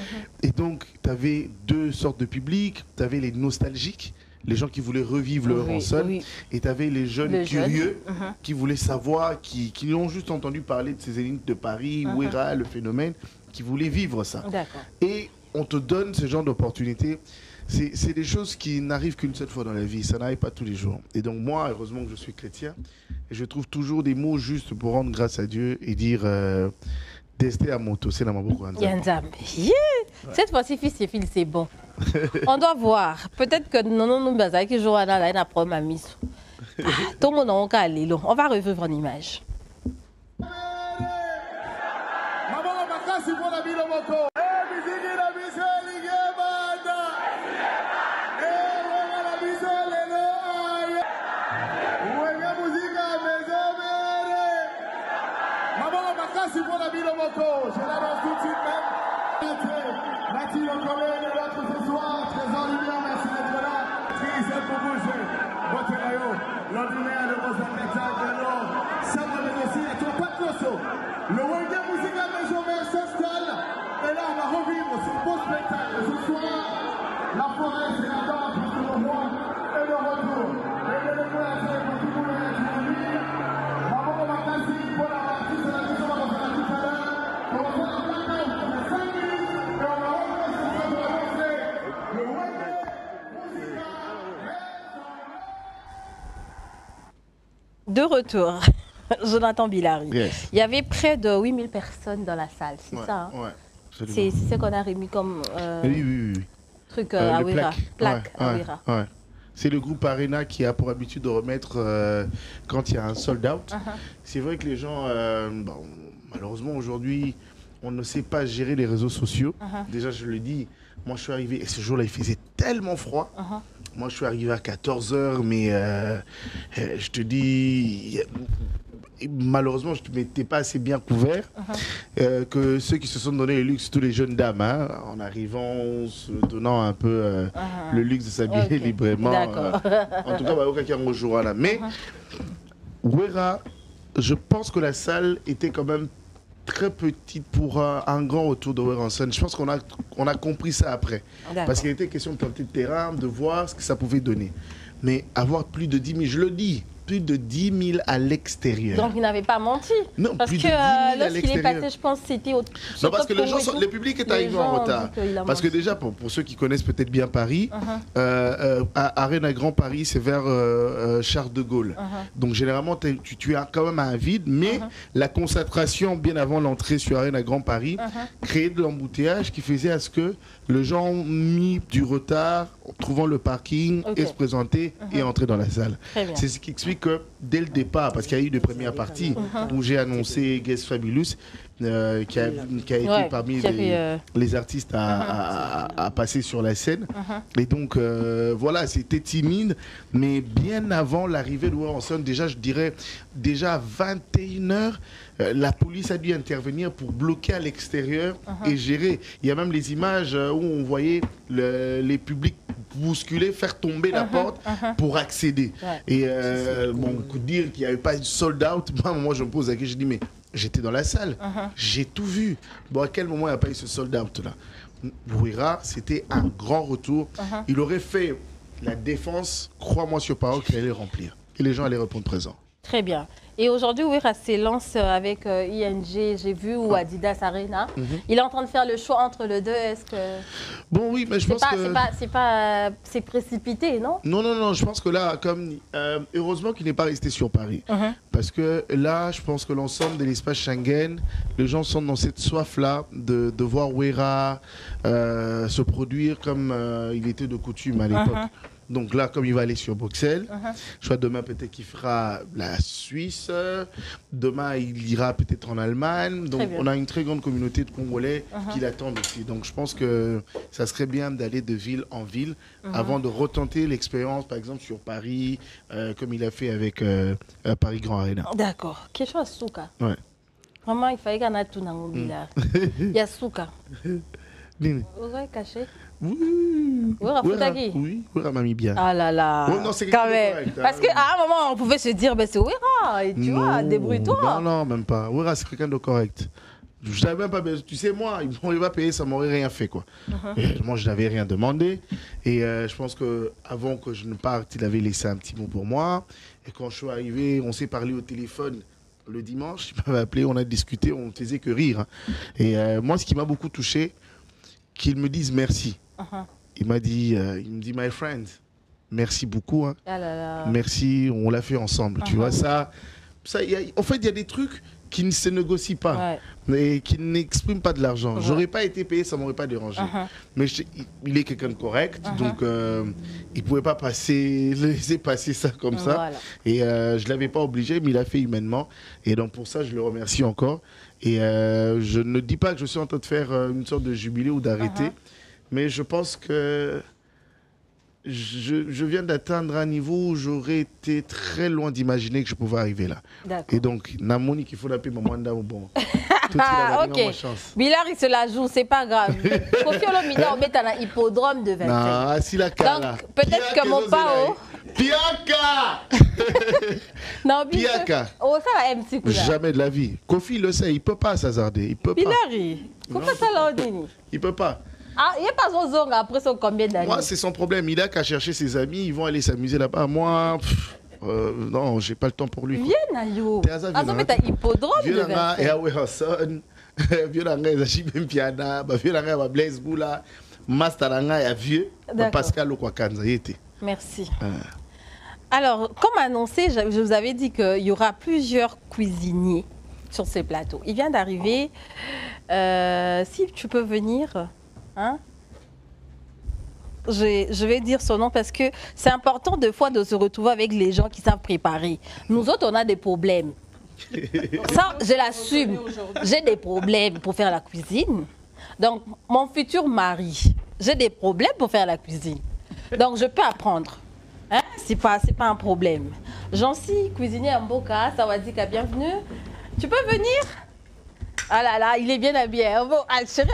Et donc, tu avais 2 sortes de publics. Tu avais les nostalgiques, les gens qui voulaient revivre le Werrason, et tu avais les jeunes curieux qui voulaient savoir, qui ont juste entendu parler de ces Zéniths de Paris, Wera, le phénomène, qui voulaient vivre ça. Et on te donne ce genre d'opportunités. C'est des choses qui n'arrivent qu'une seule fois dans la vie, ça n'arrive pas tous les jours. Et donc moi, heureusement que je suis chrétien, et je trouve toujours des mots justes pour rendre grâce à Dieu et dire Desté à moto, c'est la maboko. Cette fois-ci, fils et fils, c'est bon. On doit voir. Peut-être que non, qui joue à la problème à mise. Tout le monde on va revivre en image. Je l'annonce tout de suite même. Mathilde Okolé est là ce soir. Trésor Lumière, merci d'être là. Trésor pour bouger. Botelayo, l'ordinaire de vos spectacles. Ça va négocier à ton Patloso. Le Wenge Musica Maison s'installe. Et là, on va revivre ce beau spectacle. Ce soir, la forêt, c'est la danse pour le roi et le retour. Et le décoration pour tout le monde est à venir. Maman Makasi, pour la partie, c'est la question qu'on va faire tout à l'heure. On va faire un blackout de 5 minutes et on va revenir sur ce pour avancer. Le Wenge Musica. De retour, Jonathan Billary. Il y avait près de 8000 personnes dans la salle, c'est ça hein? C'est ce qu'on a remis comme truc à Wera. Plaque à Wera. C'est le groupe Arena qui a pour habitude de remettre quand il y a un sold out. C'est vrai que les gens, malheureusement aujourd'hui, on ne sait pas gérer les réseaux sociaux. Déjà, je le dis, moi je suis arrivé, et ce jour-là il faisait tellement froid. Moi je suis arrivé à 14 h, mais je te dis, malheureusement je ne m'étais pas assez bien couvert que ceux qui se sont donné le luxe, tous les jeunes dames, en arrivant, se donnant un peu le luxe de s'habiller librement. En tout cas, aucun qui a jour là. Mais Wera, je pense que la salle était quand même très petite pour un grand retour de Werenson. Je pense qu'on a compris ça après. Parce qu'il était question de planter le terrain, de voir ce que ça pouvait donner. Mais avoir plus de 10 000, je le dis, plus de 10 000 à l'extérieur. Donc il n'avait pas menti. Non, parce plus que de 10 000 à lorsqu'il est l'extérieur. passé, je pense que c'était au... Non, parce que le public est arrivé en retard. Parce que déjà, pour ceux qui connaissent peut-être bien Paris, Arena Grand Paris, c'est vers Charles de Gaulle. Donc généralement, tu as quand même un vide, mais la concentration bien avant l'entrée sur Arena Grand Paris créait de l'embouteillage qui faisait à ce que les gens ont mis du retard en trouvant le parking et se présenter et entrer dans la salle. C'est ce qui explique que dès le départ, parce qu'il y a eu des premières parties où j'ai annoncé Guest Fabulous, qui a été parmi les artistes à passer sur la scène. Et donc, voilà, c'était timide, mais bien avant l'arrivée de Werenson, déjà, je dirais, déjà à 21h, la police a dû intervenir pour bloquer à l'extérieur et gérer. Il y a même les images où on voyait les publics bousculer, faire tomber la porte pour accéder. Et bon, dire qu'il n'y avait pas de sold out, moi je me pose la question, je dis mais j'étais dans la salle, j'ai tout vu. Bon, à quel moment il n'y a pas eu ce sold out là? Wera, c'était un grand retour. Il aurait fait la défense, crois-moi sur parole, qu'il allait remplir. Et les gens allaient répondre présent. Très bien. Et aujourd'hui, Wera s'élance avec ING, j'ai vu, ou Adidas Arena. Il est en train de faire le choix entre les deux. Est-ce que... Bon, oui, mais je pense que... C'est précipité, non? Non, non, non, je pense que là, comme... heureusement qu'il n'est pas resté sur Paris. Parce que là, je pense que l'ensemble de l'espace Schengen, les gens sont dans cette soif-là de voir Wera se produire comme il était de coutume à l'époque. Donc là, comme il va aller sur Bruxelles, je crois demain peut-être qu'il fera la Suisse, demain il ira peut-être en Allemagne. Donc on a une très grande communauté de Congolais qui l'attendent aussi. Donc je pense que ça serait bien d'aller de ville en ville avant de retenter l'expérience, par exemple sur Paris, comme il a fait avec Paris Grand Arena. D'accord. Question à Souka. Ouais. Vraiment, il fallait qu'on ait tout dans le mobilier. Il y a Souka. Vous avez caché? Oui, oui, Wera m'a mis bien. Ah là là, oh, non, c'est quand même. Correct, hein. Parce qu'à un moment, on pouvait se dire, ben, c'est Wera, et tu vois, débrouille-toi. Non, non, même pas. Wera, c'est quelqu'un de correct. Je n'avais même pas besoin. Tu sais, moi, il m'aurait pas payé, ça m'aurait rien fait, quoi. Moi, je n'avais rien demandé. Et je pense qu'avant que je ne parte, il avait laissé un petit mot pour moi. Et quand je suis arrivé, on s'est parlé au téléphone le dimanche. Il m'avait appelé, on a discuté, on ne faisait que rire. Hein. Et moi, ce qui m'a beaucoup touché, qu'il me dise merci. Il me dit, my friend, merci beaucoup. Hein. Ah là là. Merci, on l'a fait ensemble. Tu vois, ça en fait, il y a des trucs qui ne se négocient pas, et qui n'expriment pas de l'argent. J'aurais pas été payé, ça m'aurait pas dérangé. Mais il est quelqu'un de correct, donc il pouvait pas laisser passer ça comme ça. Voilà. Et je l'avais pas obligé, mais il a fait humainement. Et donc pour ça, je le remercie encore. Et je ne dis pas que je suis en train de faire une sorte de jubilé ou d'arrêter, mais je pense que je viens d'atteindre un niveau où j'aurais été très loin d'imaginer que je pouvais arriver là. Et donc, Namoni qu'il faut l'appeler Mamanda ou bon. Ok. Bilar, il se la joue, c'est pas grave. Kofi Olomida, on met un hippodrome de 25. Non, si la cara. Donc, peut-être que mon pao. Piaka. Non, Piaka. Oh, ça va, MC Koula. Jamais de la vie. Kofi le sait, il peut pas s'hasarder. Il peut pas. Bilari, comment ça l'a dit? Il peut pas. Ah, il n'y a pas son zong après son combien d'années? Moi, c'est son problème. Il a qu'à chercher ses amis, ils vont aller s'amuser là-bas. Moi, non, j'ai pas le temps pour lui. Viens, Ayo. Ah, ça met un hippodrome de 25. Et à Werenson, viens, Zachibem Piana, viens, Blaise Goula, Mastaranga et Vieux, Pascal Okwakanza. Merci. Alors, comme annoncé, je vous avais dit qu'il y aura plusieurs cuisiniers sur ces plateaux. Il vient d'arriver. Si tu peux venir... Hein? Je vais dire son nom parce que c'est important de fois de se retrouver avec les gens qui savent préparer. Nous autres, on a des problèmes. Ça, je l'assume. J'ai des problèmes pour faire la cuisine. Donc, mon futur mari, j'ai des problèmes pour faire la cuisine. Donc, je peux apprendre. Hein? C'est pas un problème. Jean-Si, cuisinier à Mboka, ça va dire qu'à bienvenue. Tu peux venir? Ah là là, il est bien habillé. Chérie,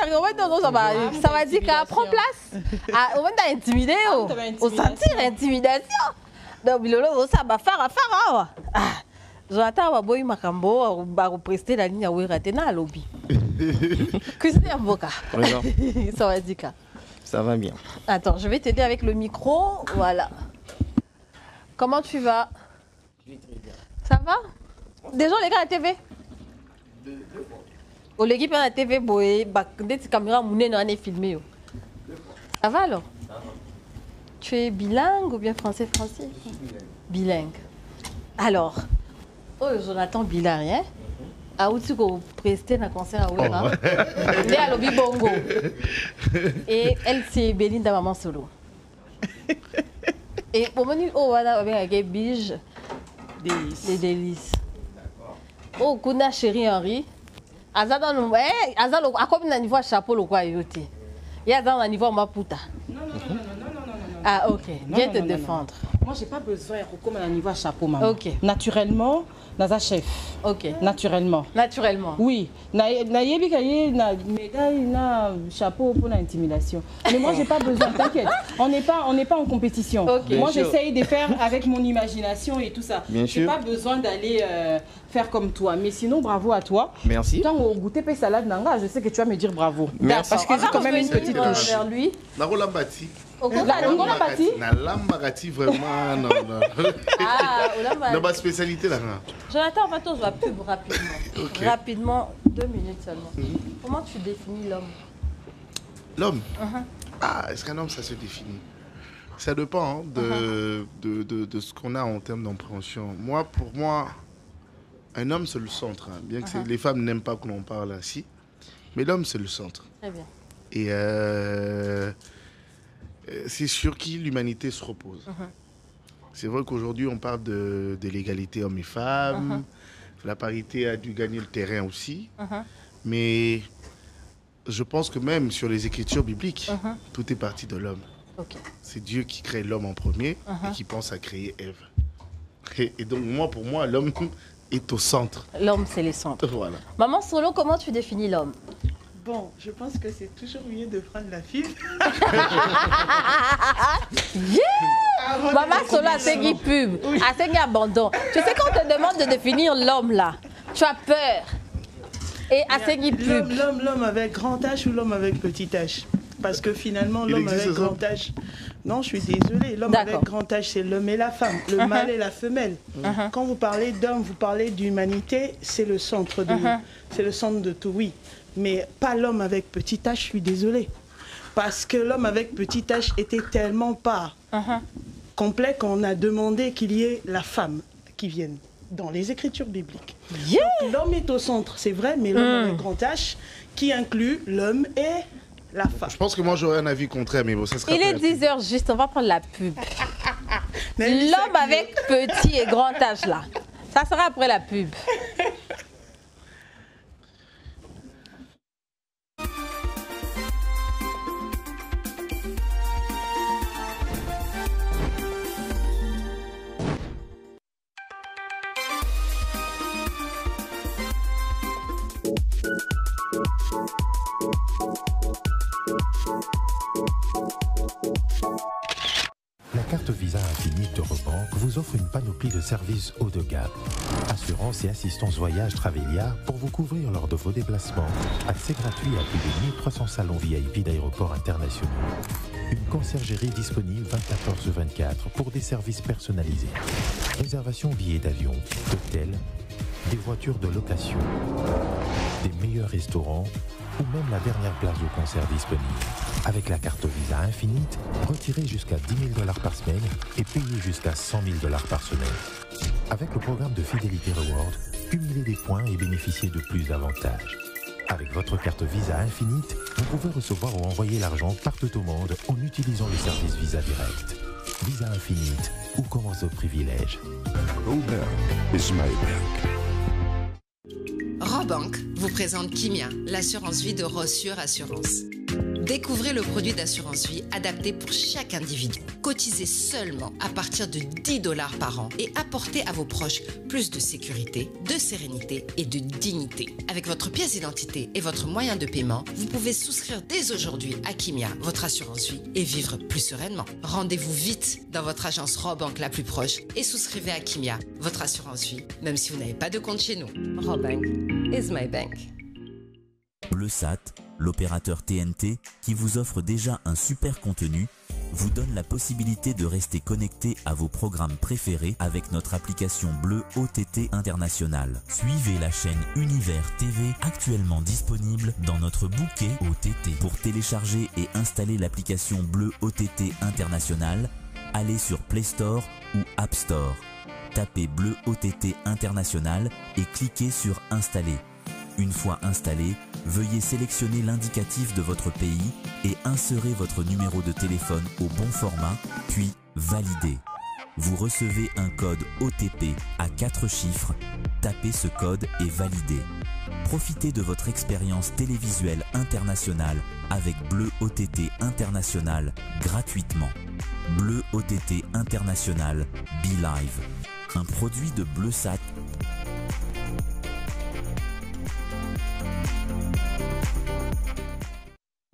ça va dire qu'elle prend place. On va t'intimider. On sentir intimidation. Donc, Bilolo, ça va faire. Jonathan va boy makambo va represter la ligne à Ouiratena à lobby. Christian Boka. Ça va dire. Ça va bien. Attends, je vais t'aider avec le micro. Voilà. Comment tu vas? Je vais très bien. Ça va? Déjà les gars à la TV? Oh, l'équipe à la TV, des caméras mounées on est filmé. Ça va alors? Ça va. Tu es bilingue ou bien français-français? Bilingue. Alors, oh Jonathan bilingue, hein? Ah, où tu vas prester un concert à Ouera? Il est à Lobby Bongo. Et elle, c'est Belinda Maman Solo. Et au moment où on va avec Bige, des délices. Oh, Kuna chérie Henri. Azada no azalo akobi na niveau chapeau le quoi yoté. Il y a dans niveau Maputa. Non. Ah OK, viens te défendre. Moi j'ai pas besoin comme à niveau chapeau maman. OK. Naturellement, naza chef. OK. Naturellement. Oui. Na yebi kaye na médaille na chapeau pour l'intimidation. Mais moi j'ai pas besoin, t'inquiète. On n'est pas en compétition. Okay. Moi j'essaye de faire avec mon imagination et tout ça. J'ai pas besoin d'aller faire comme toi. Mais sinon bravo à toi. Merci. Quand on goûte pas salade nanga, je sais que tu vas me dire bravo. Merci. Parce que c'est quand même une petite touche. Vers lui. Narolambati. Nalambagati vraiment non. Ah, Olambagati. Non, ma spécialité là. Jonathan, on va tous voir pub rapidement. Okay. Rapidement, 2 minutes seulement. Comment tu définis l'homme? L'homme Ah, est-ce qu'un homme, ça se définit? Ça dépend de ce qu'on a en termes d'empréhension. Pour moi, un homme, c'est le centre. Hein. Bien que les femmes n'aiment pas que l'on parle ainsi. Mais l'homme, c'est le centre. Très bien. Et c'est sur qui l'humanité se repose. C'est vrai qu'aujourd'hui, on parle de l'égalité hommes et femmes. La parité a dû gagner le terrain aussi. Mais je pense que même sur les écritures bibliques, tout est parti de l'homme. C'est Dieu qui crée l'homme en premier et qui pense à créer Ève. Et donc, pour moi, l'homme est au centre. L'homme, c'est le centre. Voilà. Maman Solo, comment tu définis l'homme? Bon, je pense que c'est toujours mieux de prendre la fille. Maman Solo a segui pub, a segui abandon. Tu sais quand on te demande de définir l'homme là, tu as peur. Et a segui pub. L'homme avec grand H ou l'homme avec petit H? Parce que finalement, l'homme avec grand H... Non, je suis désolée. L'homme avec grand H, c'est l'homme et la femme, le mâle et la femelle. Quand vous parlez d'homme, vous parlez d'humanité, c'est le centre de c'est le centre de tout, oui. Mais pas l'homme avec petit H, je suis désolée. Parce que l'homme avec petit H était tellement pas complet qu'on a demandé qu'il y ait la femme qui vienne dans les écritures bibliques. L'homme est au centre, c'est vrai, mais l'homme avec grand H qui inclut l'homme et la femme. Je pense que moi j'aurais un avis contraire, mais bon, ça sera. Il est 10h juste, on va prendre la pub. L'homme avec petit et grand H là, ça sera après la pub. La carte Visa Infinite d'Eurobank vous offre une panoplie de services haut de gamme. Assurance et assistance voyage Travelia pour vous couvrir lors de vos déplacements. Accès gratuit à plus de 1300 salons VIP d'aéroports internationaux. Une conciergerie disponible 24h/24 pour des services personnalisés. Réservation billets d'avion, d'hôtels, des voitures de location, des meilleurs restaurants ou même la dernière place au concert disponible. Avec la carte Visa Infinite, retirez jusqu'à $10 000 par semaine et payez jusqu'à $100 000 par semaine. Avec le programme de fidélité Reward, cumulez des points et bénéficiez de plus d'avantages. Avec votre carte Visa Infinite, vous pouvez recevoir ou envoyer l'argent partout au monde en utilisant le service Visa Direct. Visa Infinite, où commence votre privilège? Robank vous présente Kimia, l'assurance vie de Rossure Assurance. Découvrez le produit d'assurance vie adapté pour chaque individu. Cotisez seulement à partir de 10 $ par an et apportez à vos proches plus de sécurité, de sérénité et de dignité. Avec votre pièce d'identité et votre moyen de paiement, vous pouvez souscrire dès aujourd'hui à Kimia, votre assurance vie, et vivre plus sereinement. Rendez-vous vite dans votre agence Robank la plus proche et souscrivez à Kimia, votre assurance vie, même si vous n'avez pas de compte chez nous. Robank is my bank. Bleusat, l'opérateur TNT qui vous offre déjà un super contenu, vous donne la possibilité de rester connecté à vos programmes préférés avec notre application Bleu OTT International. Suivez la chaîne Univers TV actuellement disponible dans notre bouquet OTT. Pour télécharger et installer l'application Bleu OTT International, allez sur Play Store ou App Store. Tapez Bleu OTT International et cliquez sur Installer. Une fois installé, veuillez sélectionner l'indicatif de votre pays et insérer votre numéro de téléphone au bon format, puis valider. Vous recevez un code OTP à 4 chiffres. Tapez ce code et validez. Profitez de votre expérience télévisuelle internationale avec Bleu OTT International gratuitement. Bleu OTT International Be Live. Un produit de Bleusat.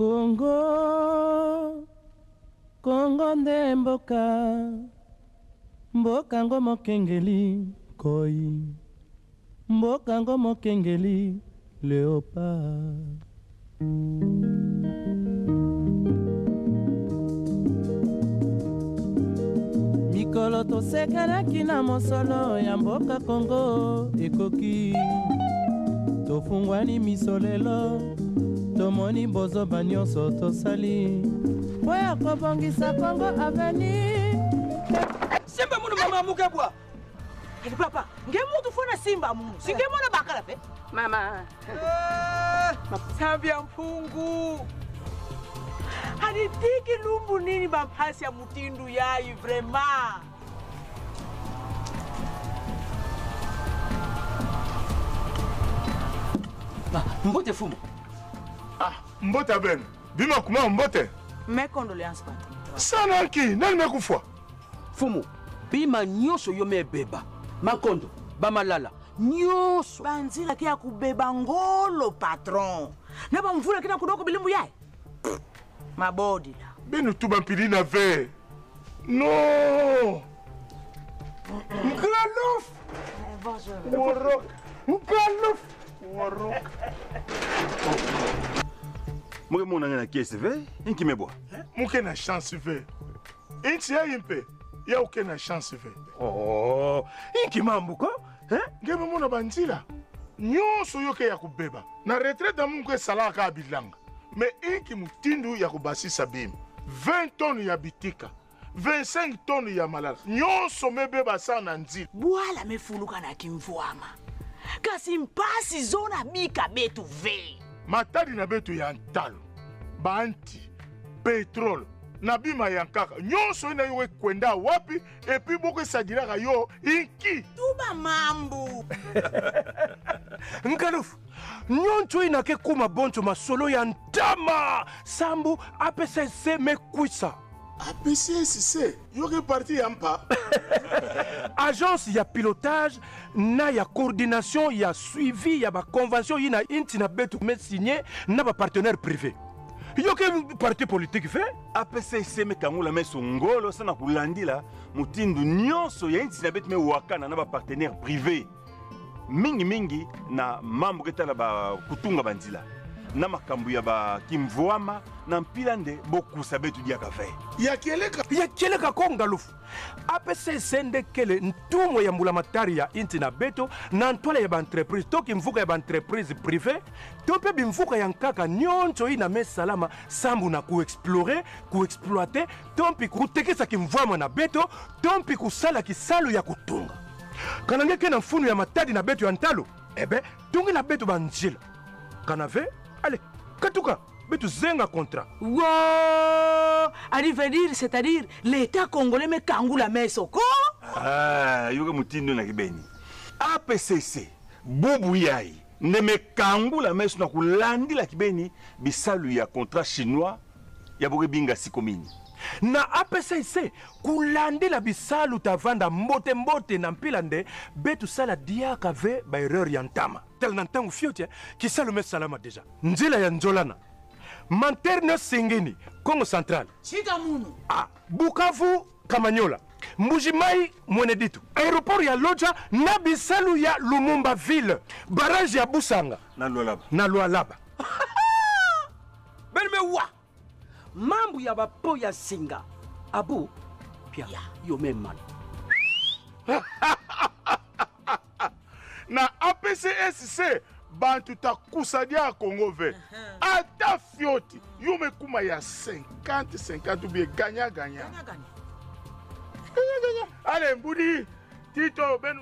Congo, Congo nde mboka, mboka ngo mokengeli koi, mboka ngo mokengeli léopard. Mikolo tosekelaki na mosolo ya mboka Congo ekoki, tofungwani misolelo. Tomoni bozo banyoso tosali Oya kobongisa Congo aveni Simba munu mama mukebwa Kali papa nge mutu fona simba munu Singe mwana bakala pe Mama Sabia mpungu Hanitiki lumbu nini bampasi ya mutindu yayi vrema Mbote fumo Ah, Mbota Ben. Bima kuma Mbote. Mes condoléances, patron. Sana ki, nani mekufwa? Fumu, bima nyoso yo me beba. Makondo, bamalala, nyoso. Banzila kia kubeba ngolo, patron. Naba mvula kina kudoko bilimbu yai. Mabodi la. Benu tuba mpili na ve. No. Mkalouf. Bonjour. Warok. Mkalouf. Warok. Mwe mona ngana kiesi ve, inki meboa. Mke na chance ve. Inti ya impe, ya uke na chance ve. Oh, inki mambuko? Ngeme mona banzila. Nyonso yoke ya kubeba. Na retraite mke salaka abilanga. Me inki mutindu ya kubasi sabim. 20 tonnes ya bitika. 25 tonnes ya malala. Nyonso mebeba sana nzila. Bwala mefuluka na kimvuama. Kasi mpasi zona bika betu ve. Matadi na betu ya ntalo, banti, petrol, na bima ya nkaka. Nyonso ina yowe kwenda wapi, epi boko sajiraka yo inki. Tuba mambu. Nkalouf, nyonso ina ke kuma bonto masolo ya ntama. Sambu APCC mekwisa. APCC, yoke parti yampa. Agence ya pilotage, na ya coordination, ya suivi, ya ba convention, yina inti na betu me signé, na ba partenaire privé. Yoke parti politique fait? APCC me kangula me songolo sana kulandila mutindu nyonso ya inti na betu me wakana na ba partenaire privé. Mingi na mambo ketala ba kutunga banzila. Na makambu ya ba kimvuama na mpilande boku sabetu dia kafe. Ya kieleka Kongalouf. APCC ndekele ntumo ya mbulamatari ya inti na beto na ntwala ya ba entreprise toki mvuka ya ba entreprise privé tope bimvuka ya nkaka nyonso ina me salama sambu na kuexplorer, kuexploiter, tompi kutekesa kimvuama na beto, tompi kusala kisalu ya kutunga. Kanangeke na mfunu ya matadi na beto ya ntalo, ebe tungi na beto banjila. Kanave allez, Katuka, mais tu zenga contrat. Wow! Allez venir, c'est-à-dire l'État congolais me kangou la messe quoi? Ah, yoga mutindo na kibeni. APCC, bubu yai, ne me kangou la messe na kulandi la kibeni bisalu ya contrat chinois ya boke binga sikomini. na APCC kulandela bisalu tavanda mbote mbote na mpila nde betu sala diaka ve ba erreur ya ntama tel na ntango fiote kisalu me salama deja nzela ya njolana Manterne Sengeni Congo Central Bukavu Kamanyola Mbujimai Mweneditu aéroport ya Loja na bisalu ya Lumumba ville barrage ya Busanga na Lualaba Benmewa mambu ya bapo ya singa abu pia yomeman na APCSC bantu takusadia Congo ve ata fioti yume kuma ya 50-50 ou bien gagnant. Allez Mboudi Tito Ben.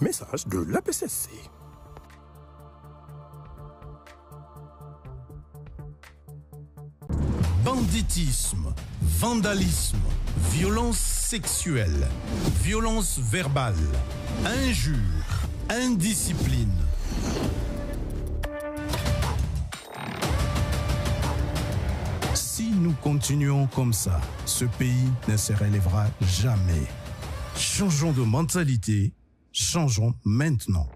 Message de l'APCC. Banditisme, vandalisme, violence sexuelle, violence verbale, injure, indiscipline. Si nous continuons comme ça, ce pays ne se relèvera jamais. Changeons de mentalité, changeons maintenant.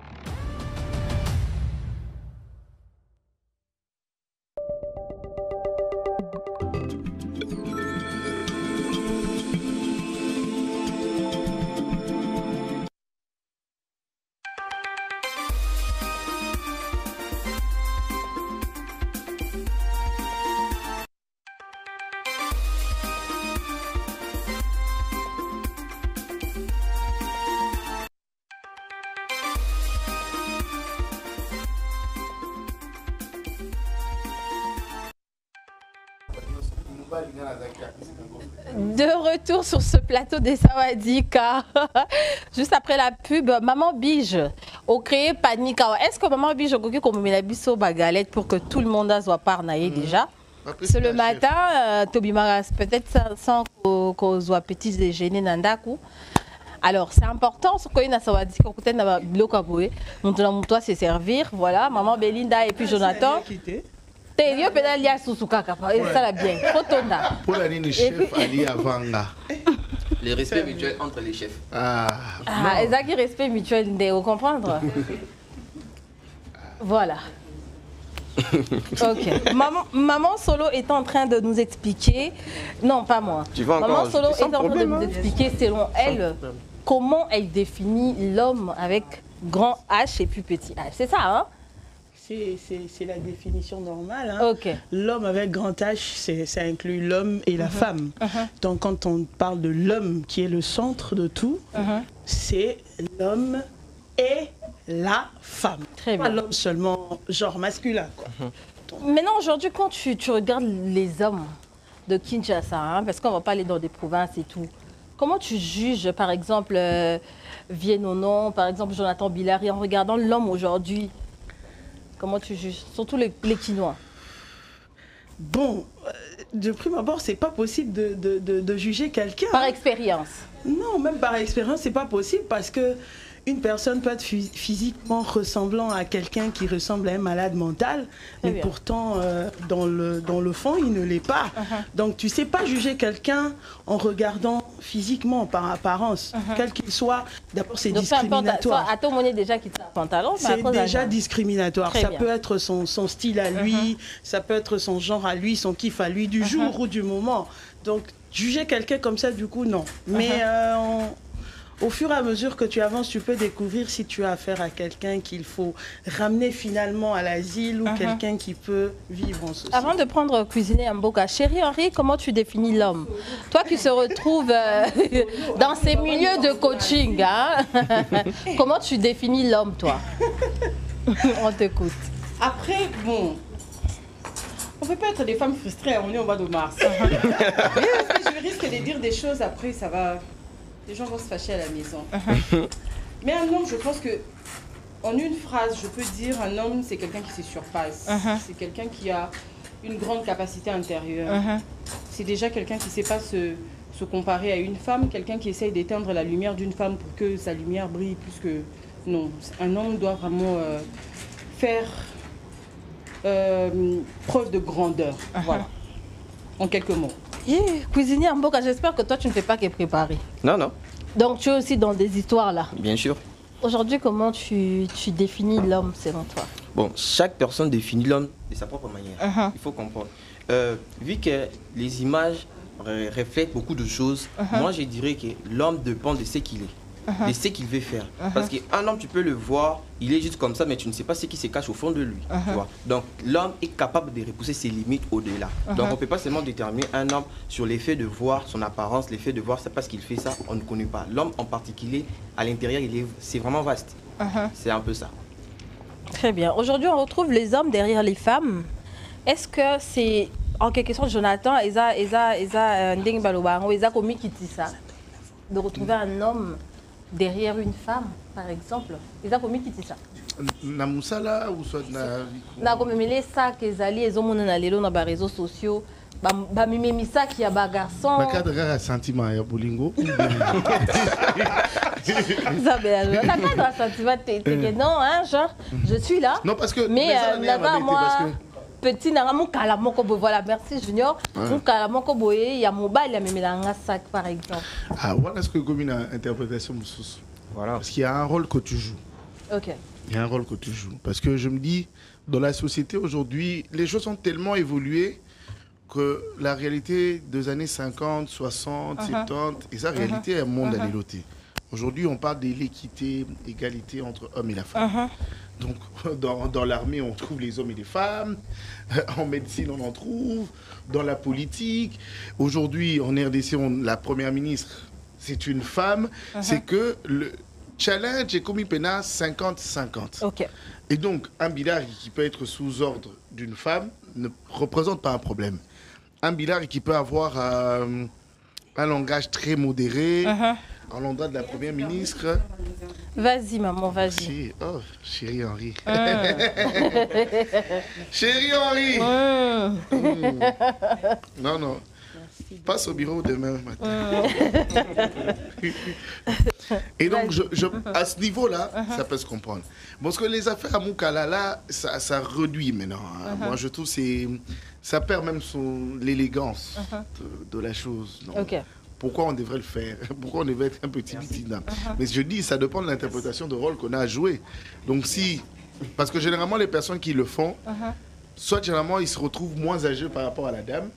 De retour sur ce plateau des Sawadika, juste après la pub, Maman Bige, au créé Panika. Est-ce que Maman Bige, au comme la biso bagalette pour que tout le monde soit parnaillé déjà? C'est le matin, Toby Maras, peut-être sans qu'on soit petit déjeuner nandaku. Alors, c'est important, ce qu'on a Sawadika, qu'on a bloqué, maintenant, toi, c'est servir. Voilà, Maman Belinda et puis Jonathan. Yo pedal ya susukaka ça la bien fotonda pour la ligne chef ali avanga le respect mutuel entre les chefs exact respect mutuel vous comprendre voilà. Ok, maman Solo est en train de nous expliquer, non pas moi, Maman Solo est en train de nous expliquer selon elle comment elle définit l'homme avec grand H et puis petit H, c'est ça hein? C'est la définition normale. Hein. Okay. L'homme avec grand H, ça inclut l'homme et la femme. Donc quand on parle de l'homme qui est le centre de tout, c'est l'homme et la femme. Très bien. Pas l'homme seulement genre masculin. Quoi. Maintenant aujourd'hui quand tu regardes les hommes de Kinshasa, hein, parce qu'on va pas aller dans des provinces et tout, comment tu juges par exemple Vienonon, par exemple Jonathan Billari, en regardant l'homme aujourd'hui? Comment tu juges? Surtout les Quinois. Bon, de prime abord, c'est pas possible de juger quelqu'un. Par expérience? Non, même par expérience, c'est pas possible parce que une personne peut être physiquement ressemblant à quelqu'un qui ressemble à un malade mental, mais pourtant, dans le fond, il ne l'est pas. Donc, tu sais pas juger quelqu'un en regardant physiquement, par apparence, quel qu'il soit. D'abord, c'est discriminatoire. À ton monnaie déjà qui pantalon, c'est déjà discriminatoire. Ça peut être son style à lui, ça peut être son genre à lui, son kiff à lui, du jour ou du moment. Donc, juger quelqu'un comme ça, du coup, non. Mais au fur et à mesure que tu avances, tu peux découvrir si tu as affaire à quelqu'un qu'il faut ramener finalement à l'asile ou quelqu'un qui peut vivre en société. Avant de prendre cuisiner un boca, chérie Henri, comment tu définis l'homme? Toi qui se retrouves dans ces milieux de coaching, hein? Comment tu définis l'homme, toi? On t'écoute. Après, bon, on ne peut pas être des femmes frustrées, on est au mois de mars. Je risque de dire des choses, après ça va... Les gens vont se fâcher à la maison. Mais un homme, je pense que, en une phrase, je peux dire un homme, c'est quelqu'un qui se surpasse. C'est quelqu'un qui a une grande capacité intérieure. C'est déjà quelqu'un qui ne sait pas se comparer à une femme, quelqu'un qui essaye d'éteindre la lumière d'une femme pour que sa lumière brille plus que... Non, un homme doit vraiment faire preuve de grandeur. Voilà, en quelques mots. Cuisinier Mboka, j'espère que toi tu ne fais pas que préparer. Non, non. Donc tu es aussi dans des histoires là. Bien sûr. Aujourd'hui, comment tu définis l'homme selon toi? Bon, chaque personne définit l'homme de sa propre manière. Il faut comprendre. Vu que les images reflètent beaucoup de choses, moi je dirais que l'homme dépend de ce qu'il est. De ce qu'il veut faire. Parce qu'un homme, tu peux le voir, il est juste comme ça, mais tu ne sais pas ce qui se cache au fond de lui. Tu vois? Donc, l'homme est capable de repousser ses limites au-delà. Donc, on ne peut pas seulement déterminer un homme sur l'effet de voir son apparence, l'effet de voir, c'est parce qu'il fait ça, on ne connaît pas. L'homme en particulier, à l'intérieur, c'est vraiment vaste. C'est un peu ça. Très bien. Aujourd'hui, on retrouve les hommes derrière les femmes. Est-ce que c'est, en quelque sorte, Jonathan, de retrouver un homme derrière une femme, par exemple? Ils ont commis qui ça? Na musala ou soit na comme les sacs ezali ezomona na lelo na ba réseaux sociaux ba mimemisa qui a ba garçon. Na cadre un sentiment ya bolingo. Ça ben na cadre sentiment que non hein genre je suis là. Non parce que mais là moi petit na mon kala moko voilà merci Junior mon kala moko boye ya mobile ya memelanga sac par exemple. Ah voilà ce que comme une interprétation mususu. Voilà parce qu'il y a un rôle que tu joues. OK. Il y a un rôle que tu joues parce que je me dis dans la société aujourd'hui, les choses ont tellement évolué que la réalité des années 50, 60, 70 et sa réalité est un monde à l'éloté. Aujourd'hui, on parle de l'équité, égalité entre hommes et la femme. Donc, dans l'armée, on trouve les hommes et les femmes. En médecine, on en trouve. Dans la politique. Aujourd'hui, en RDC, la première ministre, c'est une femme. C'est que le challenge est commis pena 50-50. Et donc, un Bilari qui peut être sous ordre d'une femme ne représente pas un problème. Un Bilari qui peut avoir un langage très modéré. À l'endroit de la première ministre. Vas-y, maman, vas-y. Oh, chérie Henri. Chérie Henri. Non, non. Passe au bureau demain matin. Et donc, à ce niveau-là, ça peut se comprendre. Parce que les affaires à Moukala, là, ça réduit maintenant. Moi, je trouve que ça perd même l'élégance de la chose. Non. Pourquoi on devrait le faire? Pourquoi on devrait être un petit bitinam? Mais je dis, ça dépend de l'interprétation de rôle qu'on a à jouer. Donc si... Parce que généralement, les personnes qui le font, soit généralement, ils se retrouvent moins âgés par rapport à la dame,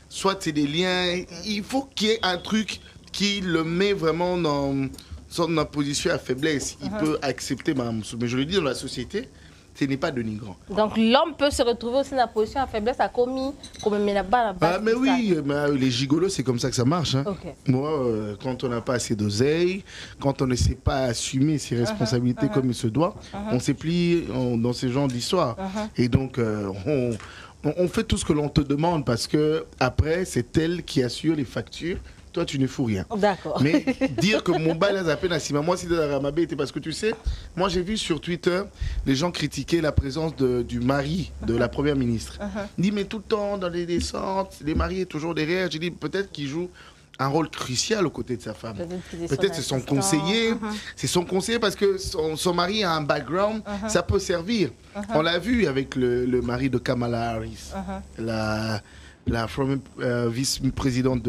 soit c'est des liens... Il faut qu'il y ait un truc qui le met vraiment dans une position à faiblesse. Il peut accepter, mais je le dis dans la société, ce n'est pas dénigrant. Donc l'homme peut se retrouver aussi dans la position à faiblesse à commis comme mais oui, mais les gigolos c'est comme ça que ça marche. Hein. Moi, quand on n'a pas assez d'oseille, quand on ne sait pas assumer ses responsabilités comme il se doit, on s'est plié dans ces genres d'histoires. Et donc on fait tout ce que l'on te demande parce que après c'est elle qui assure les factures. Toi, tu ne fous rien. D'accord. Mais dire que mon bail a zappé Nassima, moi, c'est de la Ramabé, parce que tu sais, moi, j'ai vu sur Twitter, les gens critiquer la présence du mari de la première ministre. Ils disent, mais tout le temps, dans les descentes, les maris sont toujours derrière. J'ai dit, peut-être qu'il joue un rôle crucial aux côtés de sa femme. Peut-être c'est son conseiller. C'est son conseiller parce que son mari a un background, ça peut servir. On l'a vu avec le mari de Kamala Harris, la vice-présidente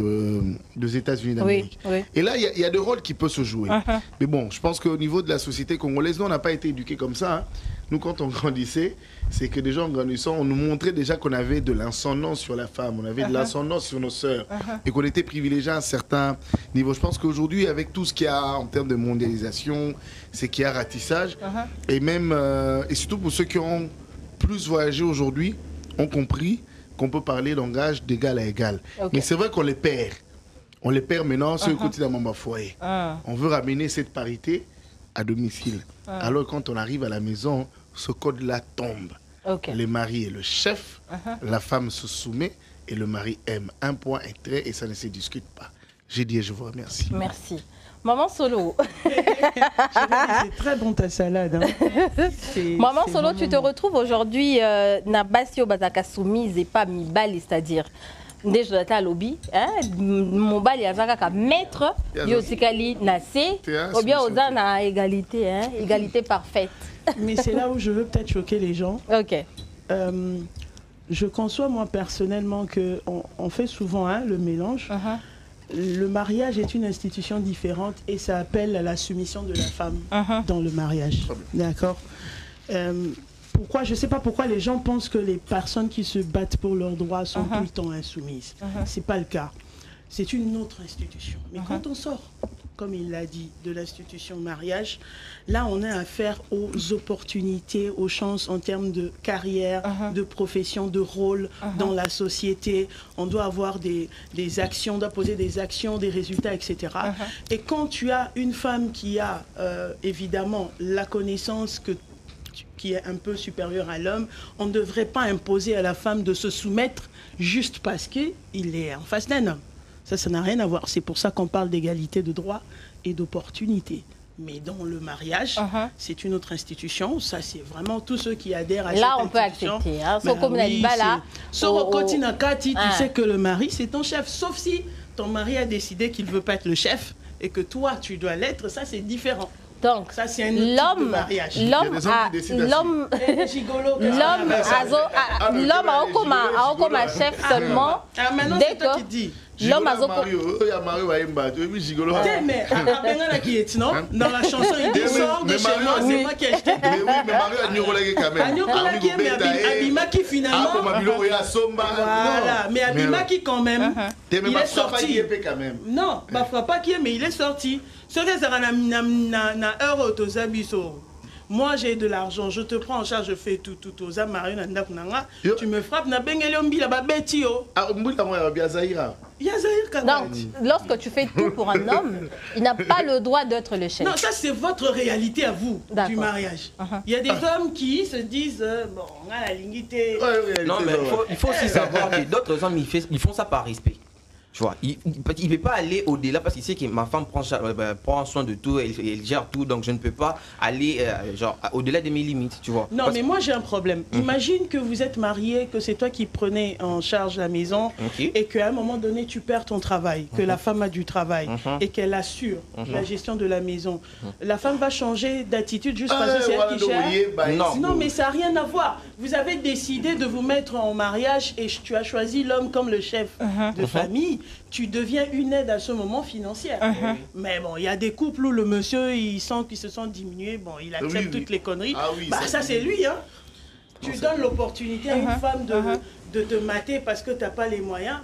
des États-Unis d'Amérique. Et là, il y a des rôles qui peuvent se jouer. Mais bon, je pense qu'au niveau de la société congolaise, nous, on n'a pas été éduqués comme ça. Hein. Nous, quand on grandissait, c'est que déjà en grandissant, on nous montrait déjà qu'on avait de l'ascendance sur la femme, on avait de l'ascendance sur nos sœurs, et qu'on était privilégiés à un certain niveau. Je pense qu'aujourd'hui, avec tout ce qu'il y a en termes de mondialisation, c'est qu'il y a ratissage, et même, et surtout pour ceux qui ont plus voyagé aujourd'hui, ont compris qu'on peut parler langage d'égal à égal. Mais c'est vrai qu'on les perd. On les perd maintenant sur le côté d'un membre foyer. On veut ramener cette parité à domicile. Alors quand on arrive à la maison, ce code-là tombe. Le mari est le chef, la femme se soumet et le mari aime. Un point est trait et ça ne se discute pas. J'ai dit et je vous remercie. Merci. Maman Solo. C'est très bon ta salade. Hein. Maman Solo, tu te retrouves aujourd'hui na Basio Bazaka soumise et pas Mibali, c'est-à-dire déjà ta lobby, mon bal y a zaka maître yotikali nase ou bien aux na égalité, égalité parfaite. Mais c'est là où je veux peut-être choquer les gens. je conçois moi personnellement qu'on fait souvent le mélange. Le mariage est une institution différente et ça appelle à la soumission de la femme dans le mariage. D'accord. Pourquoi, je ne sais pas pourquoi les gens pensent que les personnes qui se battent pour leurs droits sont tout le temps insoumises. Ce n'est pas le cas. C'est une autre institution. Mais quand on sort, comme il l'a dit, de l'institution mariage, là on a affaire aux opportunités, aux chances en termes de carrière, de profession, de rôle dans la société. On doit avoir des actions, on doit poser des actions, des résultats, etc. Et quand tu as une femme qui a évidemment la connaissance qui est un peu supérieure à l'homme, on ne devrait pas imposer à la femme de se soumettre juste parce qu'il est en face d'un homme. Ça n'a rien à voir. C'est pour ça qu'on parle d'égalité de droits et d'opportunités. Mais dans le mariage, c'est une autre institution. Ça, c'est vraiment tous ceux qui adhèrent à cette institution. Là, on peut accepter. Tu sais que le mari, c'est ton chef. Sauf si ton mari a décidé qu'il ne veut pas être le chef et que toi, tu dois l'être. Ça, c'est différent. Donc, ça, c'est un autre type de mariage. L'homme a comme chef seulement. Maintenant, c'est toi qui dis. L'homme a dans la chanson, il dit sors de chez moi, c'est moi qui ai acheté. Mais oui, mais Mario a Nyorolaki quand même. Abimaki finalement. Voilà, mais Abimaki quand même. Il est sorti. Non, mais il est sorti. Ce que ça na euro to zabiso. Moi j'ai de l'argent, je te prends en charge, je fais tout aux Mario na ndakunanga. Tu me frappes na bengeli ombila ba betio. Ah ombila moi ya biazaira. Donc, lorsque tu fais tout pour un homme, il n'a pas le droit d'être le chef. Non, ça c'est votre réalité à vous du mariage. Il y a des hommes qui se disent bon, on a la lignité. Non, mais il faut aussi savoir que d'autres hommes ils font ça par respect. Tu vois, il ne peut pas aller au-delà parce qu'il sait que ma femme prend soin de tout, elle gère tout, donc je ne peux pas aller au-delà de mes limites, tu vois. Non, mais moi j'ai un problème. Imagine que vous êtes marié, que c'est toi qui prenais en charge la maison et qu'à un moment donné tu perds ton travail, que la femme a du travail et qu'elle assure la gestion de la maison. La femme va changer d'attitude juste parce que c'est elle qui gère. Non, mais ça n'a rien à voir. Vous avez décidé de vous mettre en mariage et tu as choisi l'homme comme le chef de famille. Tu deviens une aide à ce moment financière. Mais bon, il y a des couples où le monsieur, il sent qu'ils se sont diminués, bon, il accepte toutes les conneries. Ça c'est lui, hein. Tu donnes l'opportunité à une femme de te mater parce que tu n'as pas les moyens.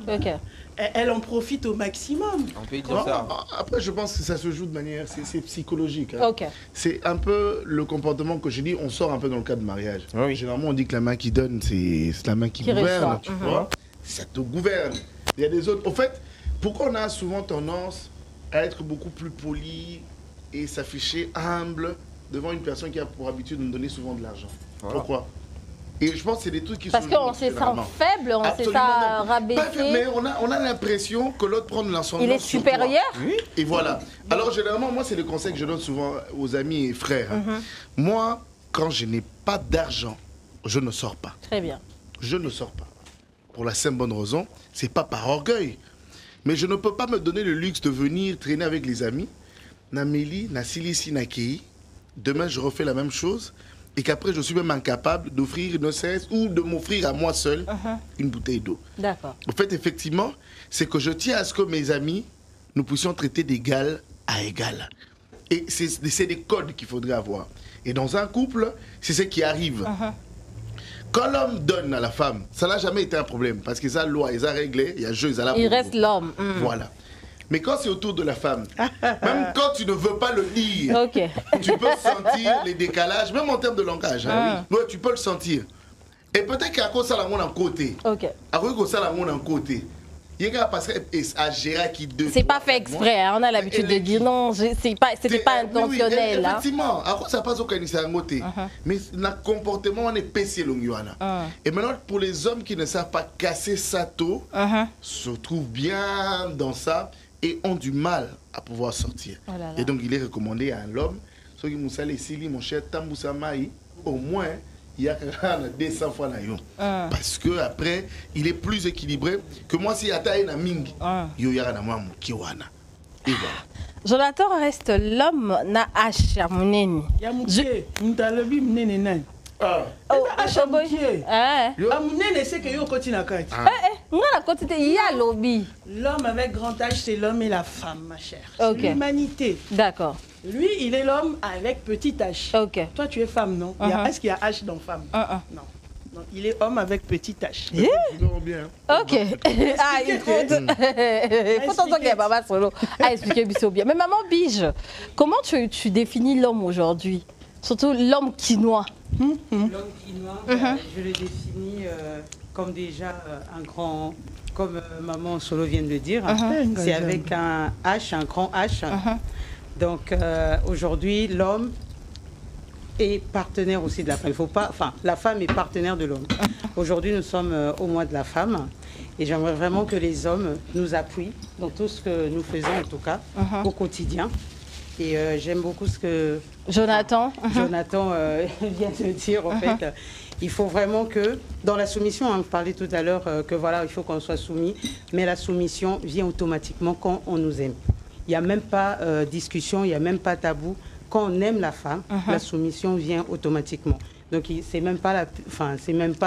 Elle en profite au maximum. On peut dire ça. Après, je pense que ça se joue de manière, c'est psychologique. Hein. C'est un peu le comportement que je dis, on sort un peu dans le cadre de mariage. Généralement, on dit que la main qui donne, c'est la main qui gouverne, tu vois. Ça te gouverne. Il y a des autres. En fait, pourquoi on a souvent tendance à être beaucoup plus poli et s'afficher humble devant une personne qui a pour habitude de nous donner souvent de l'argent? Pourquoi? Et je pense que c'est des trucs qui sont... Parce qu'on se sent faible, on se sent rabaissé. Mais on a l'impression que l'autre prend de l'ascendance. Il est supérieur. Et voilà. Alors généralement, moi, c'est le conseil que je donne souvent aux amis et frères. Moi, quand je n'ai pas d'argent, je ne sors pas. Très bien. Je ne sors pas. Pour la simple bonne raison, c'est pas par orgueil. Mais je ne peux pas me donner le luxe de venir traîner avec les amis. Nameli, Nasilisi, Nakei. Demain, je refais la même chose. Et qu'après, je suis même incapable d'offrir une cesse ou de m'offrir à moi seul une bouteille d'eau. D'accord. En fait, effectivement, c'est que je tiens à ce que mes amis, nous puissions traiter d'égal à égal. Et c'est des codes qu'il faudrait avoir. Et dans un couple, c'est ce qui arrive. Quand l'homme donne à la femme, ça n'a jamais été un problème. Parce que ça, loi, ils ont réglé, il y a jeu, ils ont la il reste l'homme. Voilà. Mais quand c'est autour de la femme, même quand tu ne veux pas le dire, tu peux sentir les décalages, même en termes de langage. Ouais, tu peux le sentir. Et peut-être qu'à cause de ça, on a un côté. À cause de ça, on a un côté. C'est pas fait exprès, hein. On a l'habitude de dire non, c'était pas intentionnel. Oui, effectivement, après ça passe au côté. Mais le comportement, on est pécé. Et maintenant, pour les hommes qui ne savent pas casser sa taux, se trouvent bien dans ça et ont du mal à pouvoir sortir. Et donc, il est recommandé à un homme, ceux qui mon cher Tambousamaï, au moins, il y a 200 fois parce que après il est plus équilibré que moi si ataye na mingi yo yara na mwa kiwana. Et voilà. Jonathan reste l'homme na asha muneni. Ya muke mtalobi mnene nani. L'homme avec grand H, c'est l'homme et la femme, ma chère. Okay. L'humanité. D'accord. Lui, il est l'homme avec petit H. Okay. Toi, tu es femme, non? Est-ce qu'il y a H dans femme? Non. Non, il est homme avec petit H. Yeah. Bien. Ok. Ah, il faut t'entendre qu'il y a Baba Solo. Ah, expliquez bien. Mais maman Bige, comment tu définis l'homme aujourd'hui? Surtout l'homme quinois. L'homme quinois, je le définis comme déjà un grand, comme maman Solo vient de le dire. C'est avec un H, un grand H. Donc aujourd'hui, l'homme est partenaire aussi de la femme. Il faut pas, enfin, la femme est partenaire de l'homme. Aujourd'hui, nous sommes au mois de la femme et j'aimerais vraiment que les hommes nous appuient dans tout ce que nous faisons, en tout cas, au quotidien. Et j'aime beaucoup ce que Jonathan vient de dire, en fait. Il faut vraiment que, dans la soumission, on parlait tout à l'heure que voilà, il faut qu'on soit soumis, mais la soumission vient automatiquement quand on nous aime. Il n'y a même pas discussion, il n'y a même pas tabou. Quand on aime la femme, la soumission vient automatiquement. Donc c'est même pas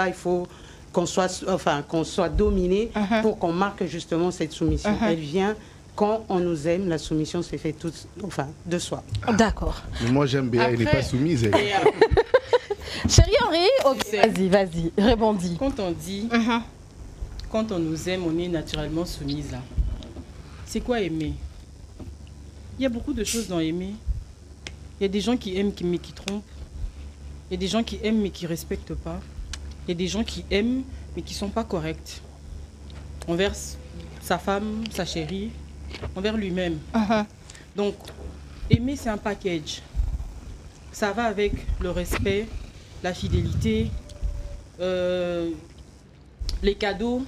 il faut qu'on soit dominé pour qu'on marque justement cette soumission. Elle vient quand on nous aime, la soumission s'est faite de soi. D'accord. Moi j'aime bien, elle n'est pas soumise. Chérie Henri, vas-y, répondis. Quand on dit, quand on nous aime, on est naturellement soumise. C'est quoi aimer? Il y a beaucoup de choses dans aimer. Il y a des gens qui aiment mais qui trompent. Il y a des gens qui aiment mais qui ne respectent pas. Il y a des gens qui aiment mais qui ne sont pas corrects. Envers sa femme, sa chérie, envers lui-même. Donc, aimer, c'est un package. Ça va avec le respect, la fidélité, les cadeaux,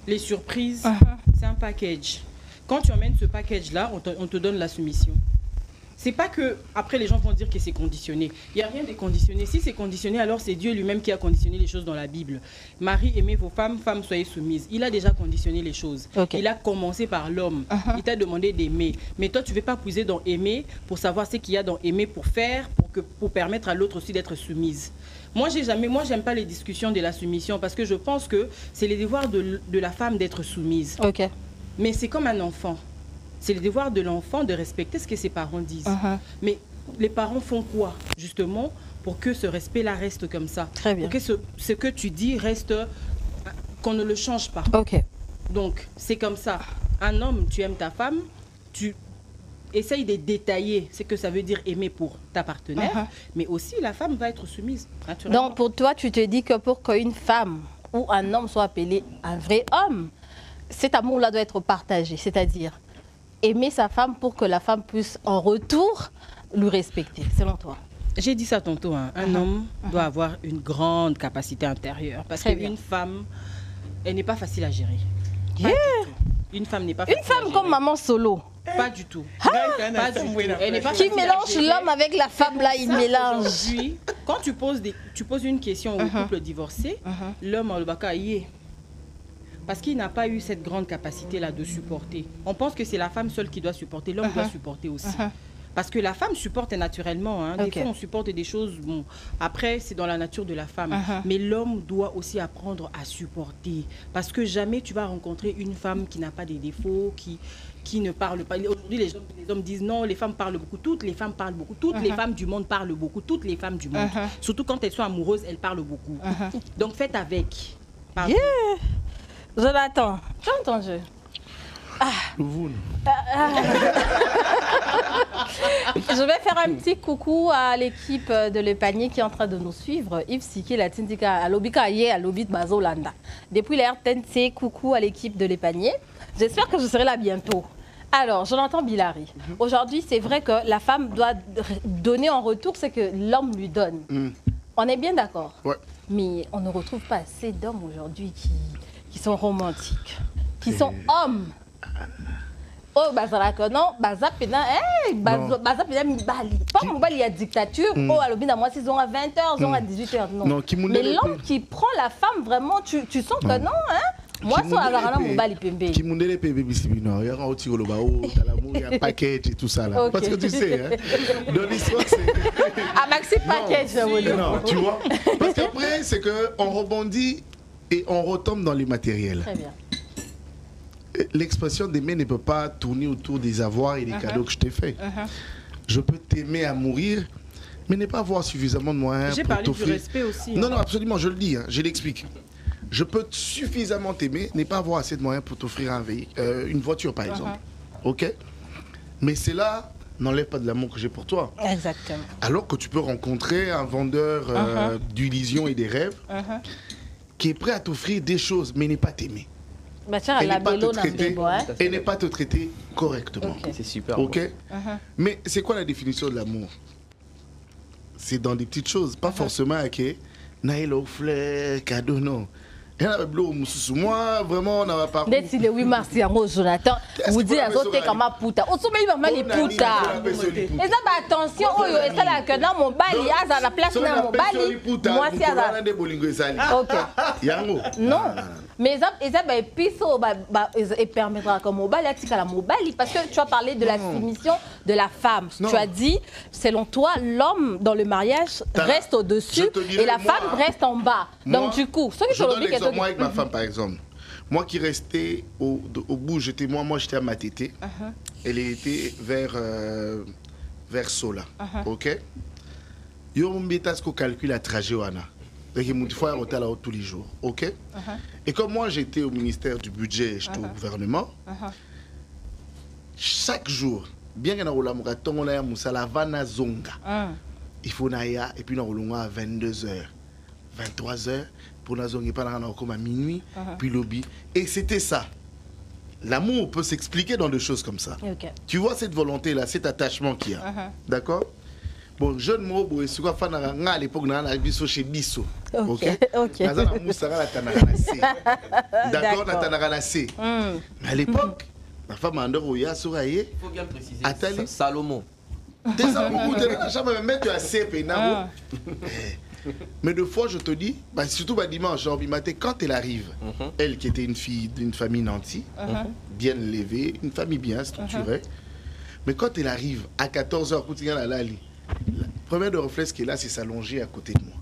les surprises. C'est un package. Quand tu emmènes ce package-là, on te donne la soumission. C'est pas que après les gens vont dire que c'est conditionné. Il n'y a rien de conditionné. Si c'est conditionné, alors c'est Dieu lui-même qui a conditionné les choses dans la Bible. Marie, aimez vos femmes, femmes, soyez soumises. Il a déjà conditionné les choses. Il a commencé par l'homme. Il t'a demandé d'aimer. Mais toi, tu ne veux pas puiser dans aimer pour savoir ce qu'il y a dans aimer pour faire, pour permettre à l'autre aussi d'être soumise. Moi, j'aime pas les discussions de la soumission parce que je pense que c'est le devoir de la femme d'être soumise. Mais c'est comme un enfant. C'est le devoir de l'enfant de respecter ce que ses parents disent. Mais les parents font quoi, justement, pour que ce respect-là reste comme ça? Très bien. Pour que ce que tu dis reste... qu'on ne le change pas. Donc, c'est comme ça. Un homme, tu aimes ta femme, tu essayes de détailler ce que ça veut dire aimer pour ta partenaire, mais aussi la femme va être soumise, naturellement. Donc, pour toi, tu te dis que pour qu'une femme ou un homme soit appelé un vrai homme, cet amour-là doit être partagé, c'est-à-dire aimer sa femme pour que la femme puisse en retour lui respecter, selon toi? J'ai dit ça tantôt, un homme doit avoir une grande capacité intérieure parce qu'une femme, elle n'est pas facile à gérer. Une femme n'est pas facile à gérer. Une femme comme maman Solo? Pas du tout. Pas du tout. Elle n'est pas qui mélange l'homme avec la femme, là, il mélange. Aujourd'hui, quand tu poses une question au couple divorcé, l'homme en le baka y parce qu'il n'a pas eu cette grande capacité-là de supporter. On pense que c'est la femme seule qui doit supporter, l'homme doit supporter aussi. Parce que la femme supporte naturellement. Des fois, on supporte des choses. Bon, après, c'est dans la nature de la femme. Mais l'homme doit aussi apprendre à supporter. Parce que jamais tu vas rencontrer une femme qui n'a pas des défauts, qui ne parle pas. Aujourd'hui, les hommes disent non, les femmes parlent beaucoup. Toutes les femmes parlent beaucoup. Toutes les femmes du monde parlent beaucoup. Toutes les femmes du monde. Surtout quand elles sont amoureuses, elles parlent beaucoup. Donc, faites avec. Jonathan, tu as entendu? Je vais faire un petit coucou à l'équipe de Le Panier qui est en train de nous suivre. Yves Siki, la Tindika, à l'Obika, à l'Obit Bazolanda. Depuis la RTNC, coucou à l'équipe de Le Panier. J'espère que je serai là bientôt. Alors, Jonathan Bilari, aujourd'hui, c'est vrai que la femme doit donner en retour ce que l'homme lui donne. On est bien d'accord? Mais on ne retrouve pas assez d'hommes aujourd'hui qui sont romantiques, qui sont hommes. Oh, bazalaka, non, bazapena, bazapena mibali. Pas mibali, il y a dictature. Oh, alobina, moi, ils ont à 20h, ils ont à 18h. Non. Mais l'homme qui prend la femme, vraiment, tu sens que non, hein? Moi, sur la garana, mibali pembe. Qui mundele pembe bisibino, il y a un outil au bas, il y a package et tout ça là. Parce que tu sais, hein, dans l'histoire, c'est. À Maxi Package. Non, tu vois. Parce qu'après, c'est qu'on rebondit et on retombe dans les matériels. Très bien. L'expression d'aimer ne peut pas tourner autour des avoirs et des cadeaux que je t'ai fait. Je peux t'aimer à mourir, mais ne pas avoir suffisamment de moyens pour t'offrir. J'ai parlé du respect aussi. Non, non, absolument, je le dis, hein, je l'explique. Je peux suffisamment t'aimer, ne pas avoir assez de moyens pour t'offrir une voiture, par exemple. Ok? Mais c'est là, n'enlève pas de l'amour que j'ai pour toi. Exactement. Alors que tu peux rencontrer un vendeur d'illusions et des rêves qui est prêt à t'offrir des choses, mais n'est pas t'aimer. Et n'est pas te traiter correctement. C'est super. Ok. Mais c'est quoi la définition de l'amour? C'est dans des petites choses, pas forcément ok. Naïlo fleur, cadeau, non. Et là, moi, vraiment, on n'a pas. Dès le 8 mars, Jonathan, vous dites à Zoté comme un puta. Au sommet, il va mal les puta. Et ça, attention, et ça, là, que dans mon bali, à la place de mon bali, moi, c'est à ok. Non. Mais ça, et permettra comme mobile, la mobile, parce que tu as parlé de la définition de la femme. Tu as dit, selon toi, l'homme dans le mariage reste au-dessus et la femme reste en bas. Donc, du coup, ce que je donne l'exemple, moi, avec ma femme, par exemple. Moi qui restais au bout, moi j'étais à Matete. Elle était vers Sola. Ok? Yo, on calcule la trajet. Donc, il faut arrêter là tous les jours. Ok? Et comme moi, j'étais au ministère du budget, j'étais au gouvernement, chaque jour, bien que nous avons Salavana Zonga, il faut naya et puis nous avons à 22h, 23h, pour nous avons comme à minuit, puis lobby. Et c'était ça. L'amour peut s'expliquer dans des choses comme ça. Tu vois cette volonté-là, cet attachement qu'il y a. D'accord? Bon, jeune mot, c'est quoi à l'époque, on a vu chez Bisso. Ok. D'accord, mais à l'époque, la femme a un il faut bien préciser. Salomon. Mais deux fois, je te dis, surtout dimanche, matin, quand elle arrive, elle qui était une fille d'une famille nantie, bien élevée, une famille bien structurée, mais quand elle arrive à 14h, la première de réflexe qui est là, c'est s'allonger à côté de moi.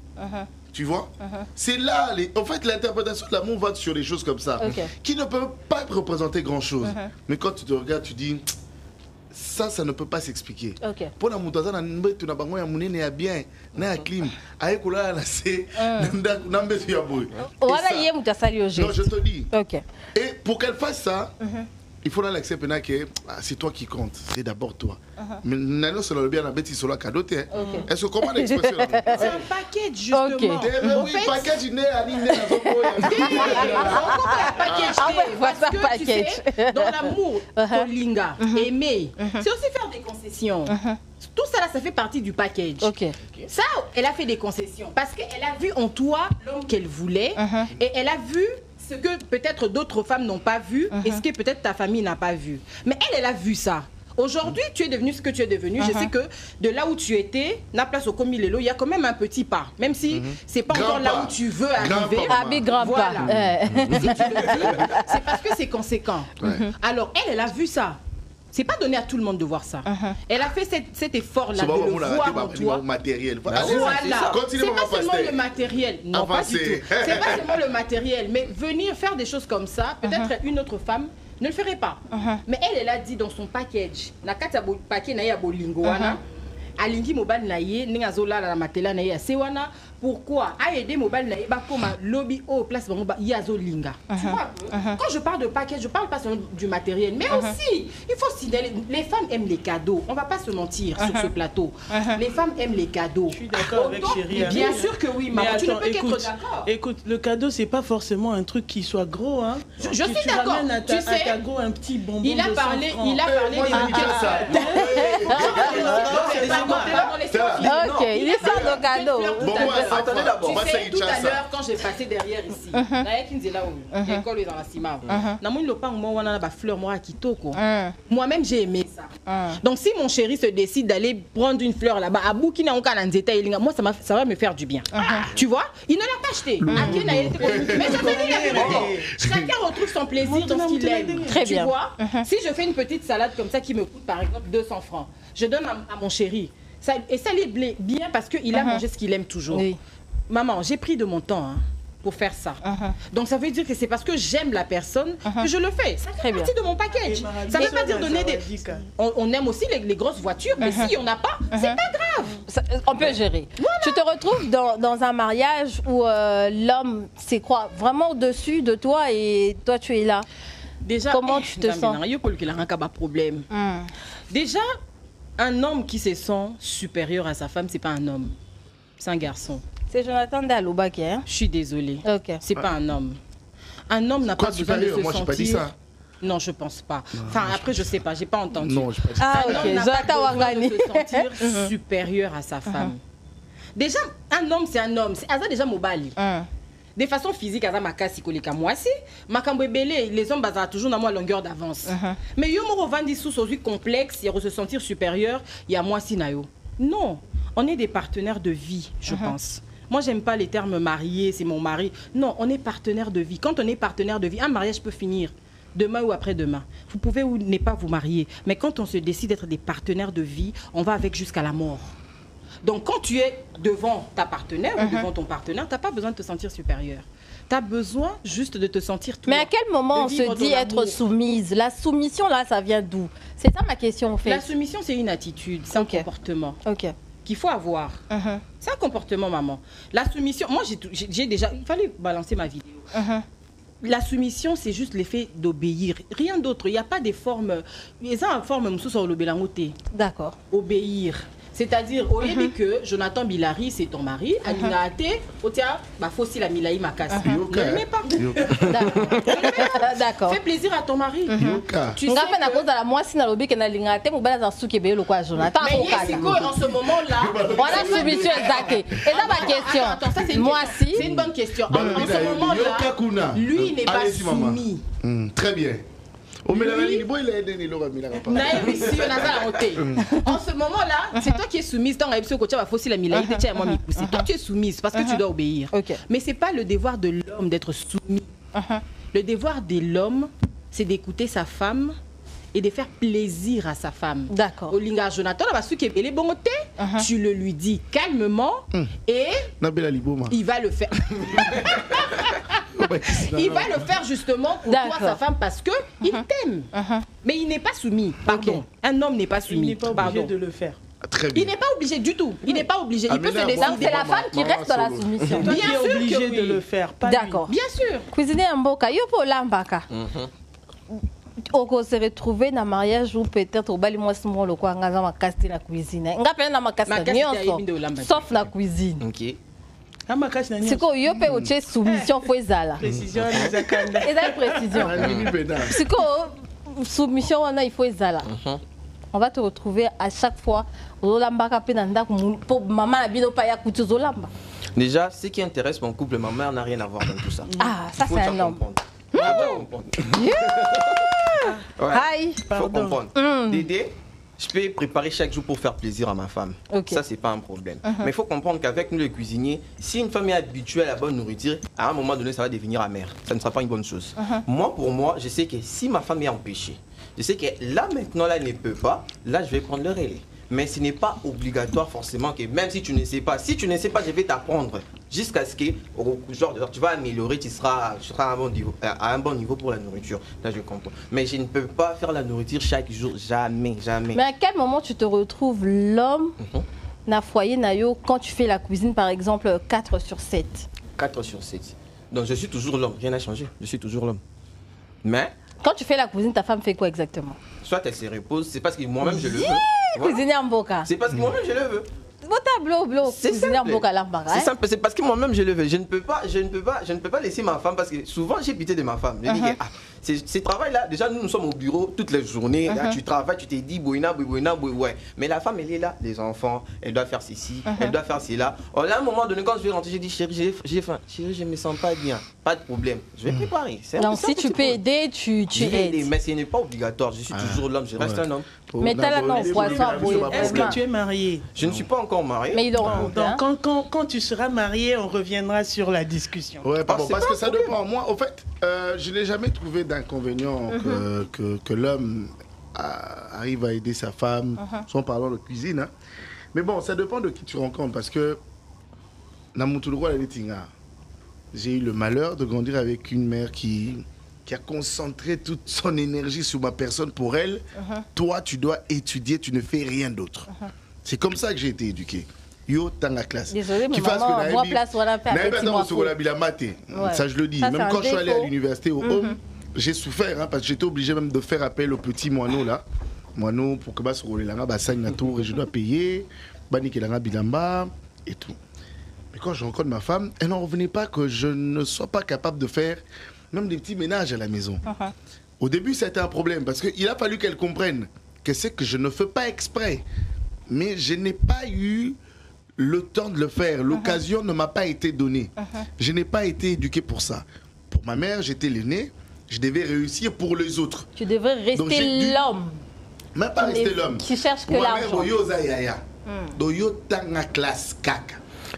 Tu vois? C'est là, en fait, l'interprétation de l'amour va sur des choses comme ça, qui ne peuvent pas représenter grand-chose. Mais quand tu te regardes, tu dis, ça ne peut pas s'expliquer. Pour la moutaza, tu n'as pas bien, na clim, avec la non, je te dis. Et pour qu'elle fasse ça, il faut l'accepter que c'est toi qui compte, c'est d'abord toi. Mais non, c'est le bien la bête, c'est le cadeau. Est-ce que comment l'expression? C'est un package, justement. Oui, package, il est à parce que tu sais, dans l'amour, Kolinga, aimer, c'est aussi faire des concessions. Tout ça, là, ça fait partie du package. Ça, elle a fait des concessions parce qu'elle a vu en toi l'homme qu'elle voulait et elle a vu ce que peut-être d'autres femmes n'ont pas vu et ce que peut-être ta famille n'a pas vu. Mais elle a vu ça. Aujourd'hui, tu es devenu ce que tu es devenu. Je sais que de là où tu étais, la place au Comilelo, il y a quand même un petit pas. Même si c'est pas encore là où tu veux arriver. Grand pas. Si tu le dis, c'est parce que c'est conséquent. Alors, elle a vu ça. C'est pas donné à tout le monde de voir ça. Elle a fait cet effort-là de le voir en toi. Matériel. Voilà. C'est pas seulement le matériel. Non, pas du tout. C'est pas seulement le matériel. Mais venir faire des choses comme ça, peut-être une autre femme ne le ferait pas. Mais elle a dit dans son package, nakata paquet na ya bolingo wana, alingi mobile na ye, ningazola la matela na ye sewana. Pourquoi a aidé mobile na ye ba comme lobby au place ba yazo linga. Tu vois? Quand je parle de package, je parle pas seulement du matériel, mais aussi il faut signaler, les femmes aiment les cadeaux. On va pas se mentir sur ce plateau. Les femmes aiment les cadeaux. Je suis d'accord avec Chérie. Bien sûr que oui, maman. Tu ne peux qu'être d'accord. Écoute, le cadeau c'est pas forcément un truc qui soit gros, hein. Je suis d'accord. Tu sais, un petit bonbon. Il a parlé des ok, il est sans le cadeau. Attendez d'abord. Tu sais, tout à l'heure, quand j'ai passé derrière ici, l'école est dans la cima. Moi-même, j'ai aimé ça. Donc, si mon chéri se décide d'aller prendre une fleur là-bas, à Boukina, moi, ça va me faire du bien. Tu vois? Il ne l'a pas acheté. Mais je te dis la vérité. Chacun retrouve son plaisir dans ce qu'il aime. Très bien. Tu vois? Si je fais une petite salade comme ça qui me coûte, par exemple, 200 francs, je donne à mon chéri. Et ça lui bien parce qu'il a mangé ce qu'il aime toujours. Oui. Maman, j'ai pris de mon temps pour faire ça. Donc ça veut dire que c'est parce que j'aime la personne que je le fais. Ça fait partie de mon package. Ça ne veut pas dire donner des... On aime aussi les grosses voitures, mais si on n'a pas, c'est pas grave. On peut gérer. Voilà. Tu te retrouves dans un mariage où l'homme, c'est quoi, vraiment au-dessus de toi et toi tu es là. Déjà, comment tu te sens? Problème. Déjà, un homme qui se sent supérieur à sa femme, c'est pas un homme, c'est un garçon. C'est Jonathan Dalobaki, hein? Je suis désolée. C'est pas un homme. Un homme n'a pas besoin de se sentir... Moi, j'ai pas dit ça. Non, je pense pas. Enfin, après, je sais pas, j'ai pas entendu. Non, j'ai pas dit ça. Un homme n'a pas besoin de se sentir supérieur à sa femme. Déjà, un homme, c'est un homme. C'est déjà mobile. De façon physique, à ma casse, moi aussi, les hommes basent toujours dans moi longueur d'avance. Mais yo mo revandi sous complexe, il se sentir supérieur, il y a moi si nayo. Non, on est des partenaires de vie, je pense. Moi, j'aime pas les termes mariés, c'est mon mari. Non, on est partenaires de vie. Quand on est partenaire de vie, un mariage peut finir demain ou après-demain. Vous pouvez ou ne pas vous marier, mais quand on se décide d'être des partenaires de vie, on va avec jusqu'à la mort. Donc, quand tu es devant ta partenaire ou devant ton partenaire, tu n'as pas besoin de te sentir supérieur. Tu as besoin juste de te sentir toi. Mais à quel moment on se dit être soumise? La soumission, là, ça vient d'où? C'est ça ma question, en fait. La soumission, c'est une attitude, c'est un comportement qu'il faut avoir. C'est un comportement, maman. La soumission, moi, j'ai déjà... Il fallait balancer ma vidéo. La soumission, c'est juste l'effet d'obéir. Rien d'autre. Il n'y a pas des formes... Il y a une forme sur le bélangoté. D'accord. Obéir. C'est-à-dire, au lieu que Jonathan Bilari, c'est ton mari, Alina Ate, Otia, faut aussi la Milaï Makas. Ne l'aimez pas. D'accord. Fais plaisir à ton mari. Tu sais que... cause de la moi, si na lobby que na Alina Ate, mon bel dans sous Québec, le quoi, Jonathan. Mais en ce moment-là, voilà soumission exacte. Et là, ma question. Attends, ça, c'est une bonne question. En ce moment-là, lui, il n'est pas soumis. Très bien. En ce moment-là, c'est toi qui es soumise. Toi, tu es soumise parce que tu dois obéir. Mais ce n'est pas le devoir de l'homme d'être soumis. Le devoir de l'homme, c'est d'écouter sa femme et de faire plaisir à sa femme. D'accord. Olinga Jonathan, tu le lui dis calmement et il va le faire. Il va le faire justement pour toi, sa femme, parce que il t'aime. Mais il n'est pas soumis. Pardon. Un homme n'est pas soumis. Il n'est pas obligé de le faire. Très bien. Il n'est pas obligé du tout. Il n'est pas obligé. Il peut se décider. C'est la femme qui reste dans la soumission. Toi, bien sûr obligé de le faire. D'accord. Bien sûr. Cuisiner un boka, yo pour lambaka. On se retrouver dans le mariage ou peut-être au bal moi souvent le quoi ngaza ma casse la cuisine. Nga pe na ma casse sauf la cuisine. OK. C'est quoi yo pe oche soumission faut ezala. Précision les akanda. Ezala précision. C'est quoi soumission on a il faut ezala. On va te retrouver à chaque fois au lambaka pe na ndako pour maman na bino pa ya kutuzo lamba. Déjà, ce qui intéresse mon couple, ma mère n'a rien à voir dans tout ça. Ah, ça c'est un homme. Il faut comprendre. Dédé, je peux préparer chaque jour pour faire plaisir à ma femme. Ça, c'est pas un problème. Mais il faut comprendre qu'avec nous, les cuisiniers, si une femme est habituée à la bonne nourriture, à un moment donné, ça va devenir amer. Ça ne sera pas une bonne chose. Moi, pour moi, je sais que si ma femme est empêchée, je sais que là, maintenant, là, elle ne peut pas, là, je vais prendre le relais. Mais ce n'est pas obligatoire forcément que même si tu ne sais pas, je vais t'apprendre jusqu'à ce que genre, tu vas améliorer, tu seras à un bon niveau pour la nourriture. Là, je comprends. Mais je ne peux pas faire la nourriture chaque jour, jamais. Mais à quel moment tu te retrouves l'homme na foyer nayo quand tu fais la cuisine par exemple 4 sur 7? 4 sur 7. Donc je suis toujours l'homme, rien n'a changé, je suis toujours l'homme. Mais quand tu fais la cuisine, ta femme fait quoi exactement? Soit elle se repose, c'est parce que moi-même je le veux. Cuisiner en boca. C'est parce que moi-même je le veux. C'est simple, c'est parce que moi-même je le veux. Je ne peux pas laisser ma femme parce que souvent j'ai pitié de ma femme. Je dis que ce travail-là, déjà nous sommes au bureau toutes les journées. Là, tu travailles, tu te dis boina, ouais. Mais la femme elle est là, les enfants, elle doit faire ceci, elle doit faire cela. Alors, à un moment donné, quand je vais rentrer, je dis chérie, j'ai faim, chérie, je me sens pas bien. Pas de problème, je vais préparer. Donc si tu peux aider, tu aides. Mais ce n'est pas obligatoire. Je suis toujours l'homme, je reste un homme. Mais t'as la non poisson. Est-ce que tu es marié? Je ne suis pas encore marié. Mais il donc quand tu seras marié, on reviendra sur la discussion. Ouais, parce que ça dépend. Moi, en fait, je n'ai jamais trouvé d'inconvénient que l'homme arrive à aider sa femme, sans parler de cuisine. Mais bon, ça dépend de qui tu rencontres parce que j'ai eu le malheur de grandir avec une mère qui a concentré toute son énergie sur ma personne. Pour elle, toi, tu dois étudier, tu ne fais rien d'autre. C'est comme ça que j'ai été éduqué. Yo, dans la classe. Désolé, mais maman, moi, place, on a fait ça, je le dis. Ça, même quand je suis allé à l'université au Home, j'ai souffert, parce que j'étais obligé même de faire appel au petit moineau, là. Moineau, pour que je dois payer, bilamba, et tout. Mais quand je rencontre ma femme, elle n'en revenait pas que je ne sois pas capable de faire même des petits ménages à la maison. Au début, ça a été un problème, parce qu'il a fallu qu'elle comprenne que c'est que je ne fais pas exprès. Mais je n'ai pas eu le temps de le faire. L'occasion ne m'a pas été donnée. Je n'ai pas été éduqué pour ça. Pour ma mère, j'étais l'aîné. Je devais réussir pour les autres. Tu devrais rester l'homme. Même pas rester l'homme. Tu cherches que l'argent.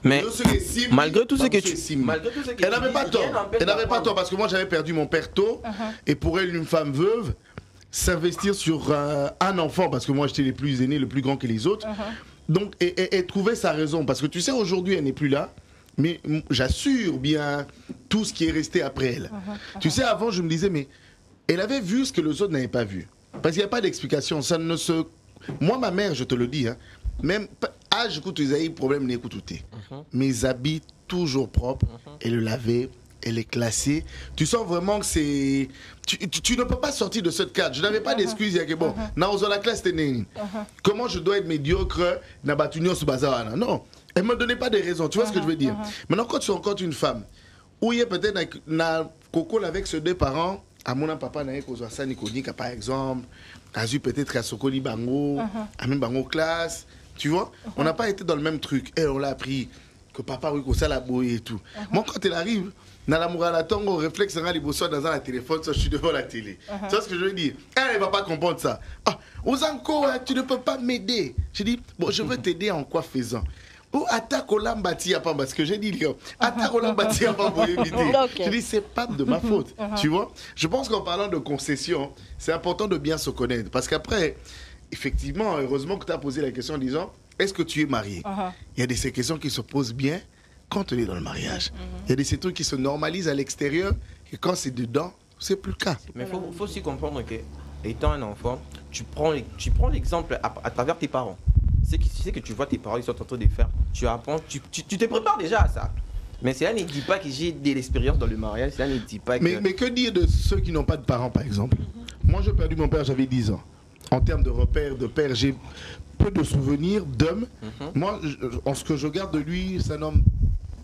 Mais malgré tout ce que tu... Elle n'avait pas tort. Elle n'avait pas tort parce que moi j'avais perdu mon père tôt. Et pour elle, une femme veuve, s'investir sur un enfant, parce que moi j'étais le plus aîné, le plus grand que les autres. Donc, et trouver sa raison. Parce que tu sais, aujourd'hui, elle n'est plus là. Mais j'assure bien tout ce qui est resté après elle. Tu sais, avant, je me disais, mais elle avait vu ce que les autres n'avaient pas vu. Parce qu'il n'y a pas d'explication. Ça ne se... Moi, ma mère, je te le dis, même... j'écoute les problème n'écoute tout. Mes habits, toujours propres. Elle le lavait. Elle est classée. Tu sens vraiment que c'est... Tu ne peux pas sortir de cette cadre. Je n'avais pas d'excuses. Bon, la classe, comment je dois être médiocre non, elle ne me donnait pas de raisons. Tu vois ce que je veux dire? Maintenant, quand tu rencontres une femme, où il y a peut-être un coco avec ses deux parents, à mon papa, par exemple, a eu peut-être à Sokoli Bango, à même Bango classe. Tu vois, on n'a pas été dans le même truc. Et on l'a appris que papa, oui, ça la bouille et tout. Moi, quand elle arrive, dans la mouralaton, on réflexe, on a les bossoirs dans un téléphone, je suis devant la télé. Tu vois ce que je veux dire? Elle ne va pas comprendre ça. Ah, Ozanko, tu ne peux pas m'aider. Je dis, bon, je veux t'aider en quoi faisant? Ou attaque au lambati à pas, parce que j'ai dit, attaque au lambati à pas pour éviter. Je dis, c'est pas de ma faute. Tu vois? Je pense qu'en parlant de concession, c'est important de bien se connaître. Parce qu'après, effectivement, heureusement que tu as posé la question en disant, est-ce que tu es marié? Il y a de ces questions qui se posent bien quand on est dans le mariage. Il y a de ces trucs qui se normalisent à l'extérieur et quand c'est dedans, c'est plus le cas. Mais il faut aussi comprendre que, étant un enfant, tu prends l'exemple à travers tes parents. C'est que tu vois tes parents, ils sont en train de faire. Tu apprends, tu te prépares déjà à ça. Mais cela ne dit pas que j'ai de l'expérience dans le mariage. Cela ne dit pas que... Mais que dire de ceux qui n'ont pas de parents, par exemple? Moi, j'ai perdu mon père, j'avais 10 ans. En termes de repères, de père, j'ai peu de souvenirs d'homme. Moi, en ce que je garde de lui, c'est un homme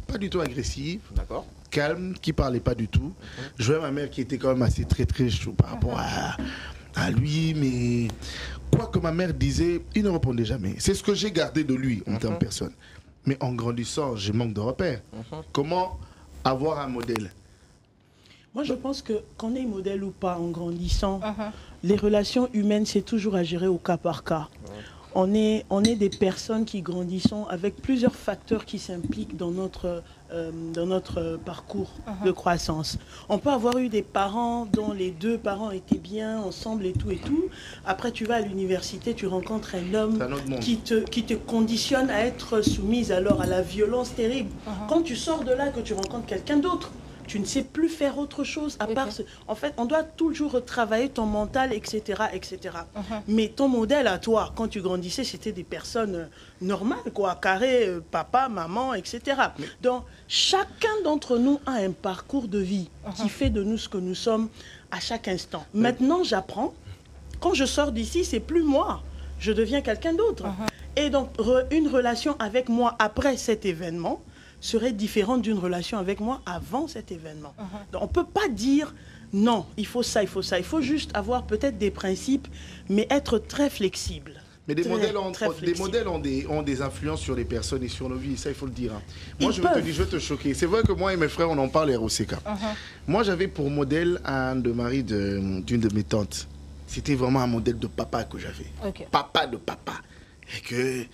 pas du tout agressif, calme, qui parlait pas du tout. Je vois ma mère qui était quand même assez très chaud par rapport à lui, mais quoi que ma mère disait, il ne répondait jamais. C'est ce que j'ai gardé de lui en termes de personne. Mais en grandissant, je manque de repères. Comment avoir un modèle? Moi, je pense que qu'on est modèle ou pas en grandissant, les relations humaines, c'est toujours à gérer au cas par cas. On est des personnes qui grandissons avec plusieurs facteurs qui s'impliquent dans notre parcours de croissance. On peut avoir eu des parents dont les deux parents étaient bien ensemble et tout. Après, tu vas à l'université, tu rencontres un homme qui te conditionne à être soumise alors à la violence terrible. Quand tu sors de là, que tu rencontres quelqu'un d'autre, tu ne sais plus faire autre chose à part... En fait, on doit toujours travailler ton mental, etc. etc. Mais ton modèle à toi, quand tu grandissais, c'était des personnes normales, quoi, carré, papa, maman, etc. Donc, chacun d'entre nous a un parcours de vie qui fait de nous ce que nous sommes à chaque instant. Maintenant, j'apprends. Quand je sors d'ici, c'est plus moi. Je deviens quelqu'un d'autre. Et donc, une relation avec moi après cet événement serait différente d'une relation avec moi avant cet événement. Donc, on ne peut pas dire non, il faut ça, il faut ça. Il faut juste avoir peut-être des principes, mais être très flexible. Mais des modèles ont des influences sur les personnes et sur nos vies, ça il faut le dire. Moi je vais te choquer. C'est vrai que moi et mes frères on en parle à ROCK. Moi j'avais pour modèle un de mari d'une de mes tantes. C'était vraiment un modèle de papa que j'avais. Papa de papa. Et que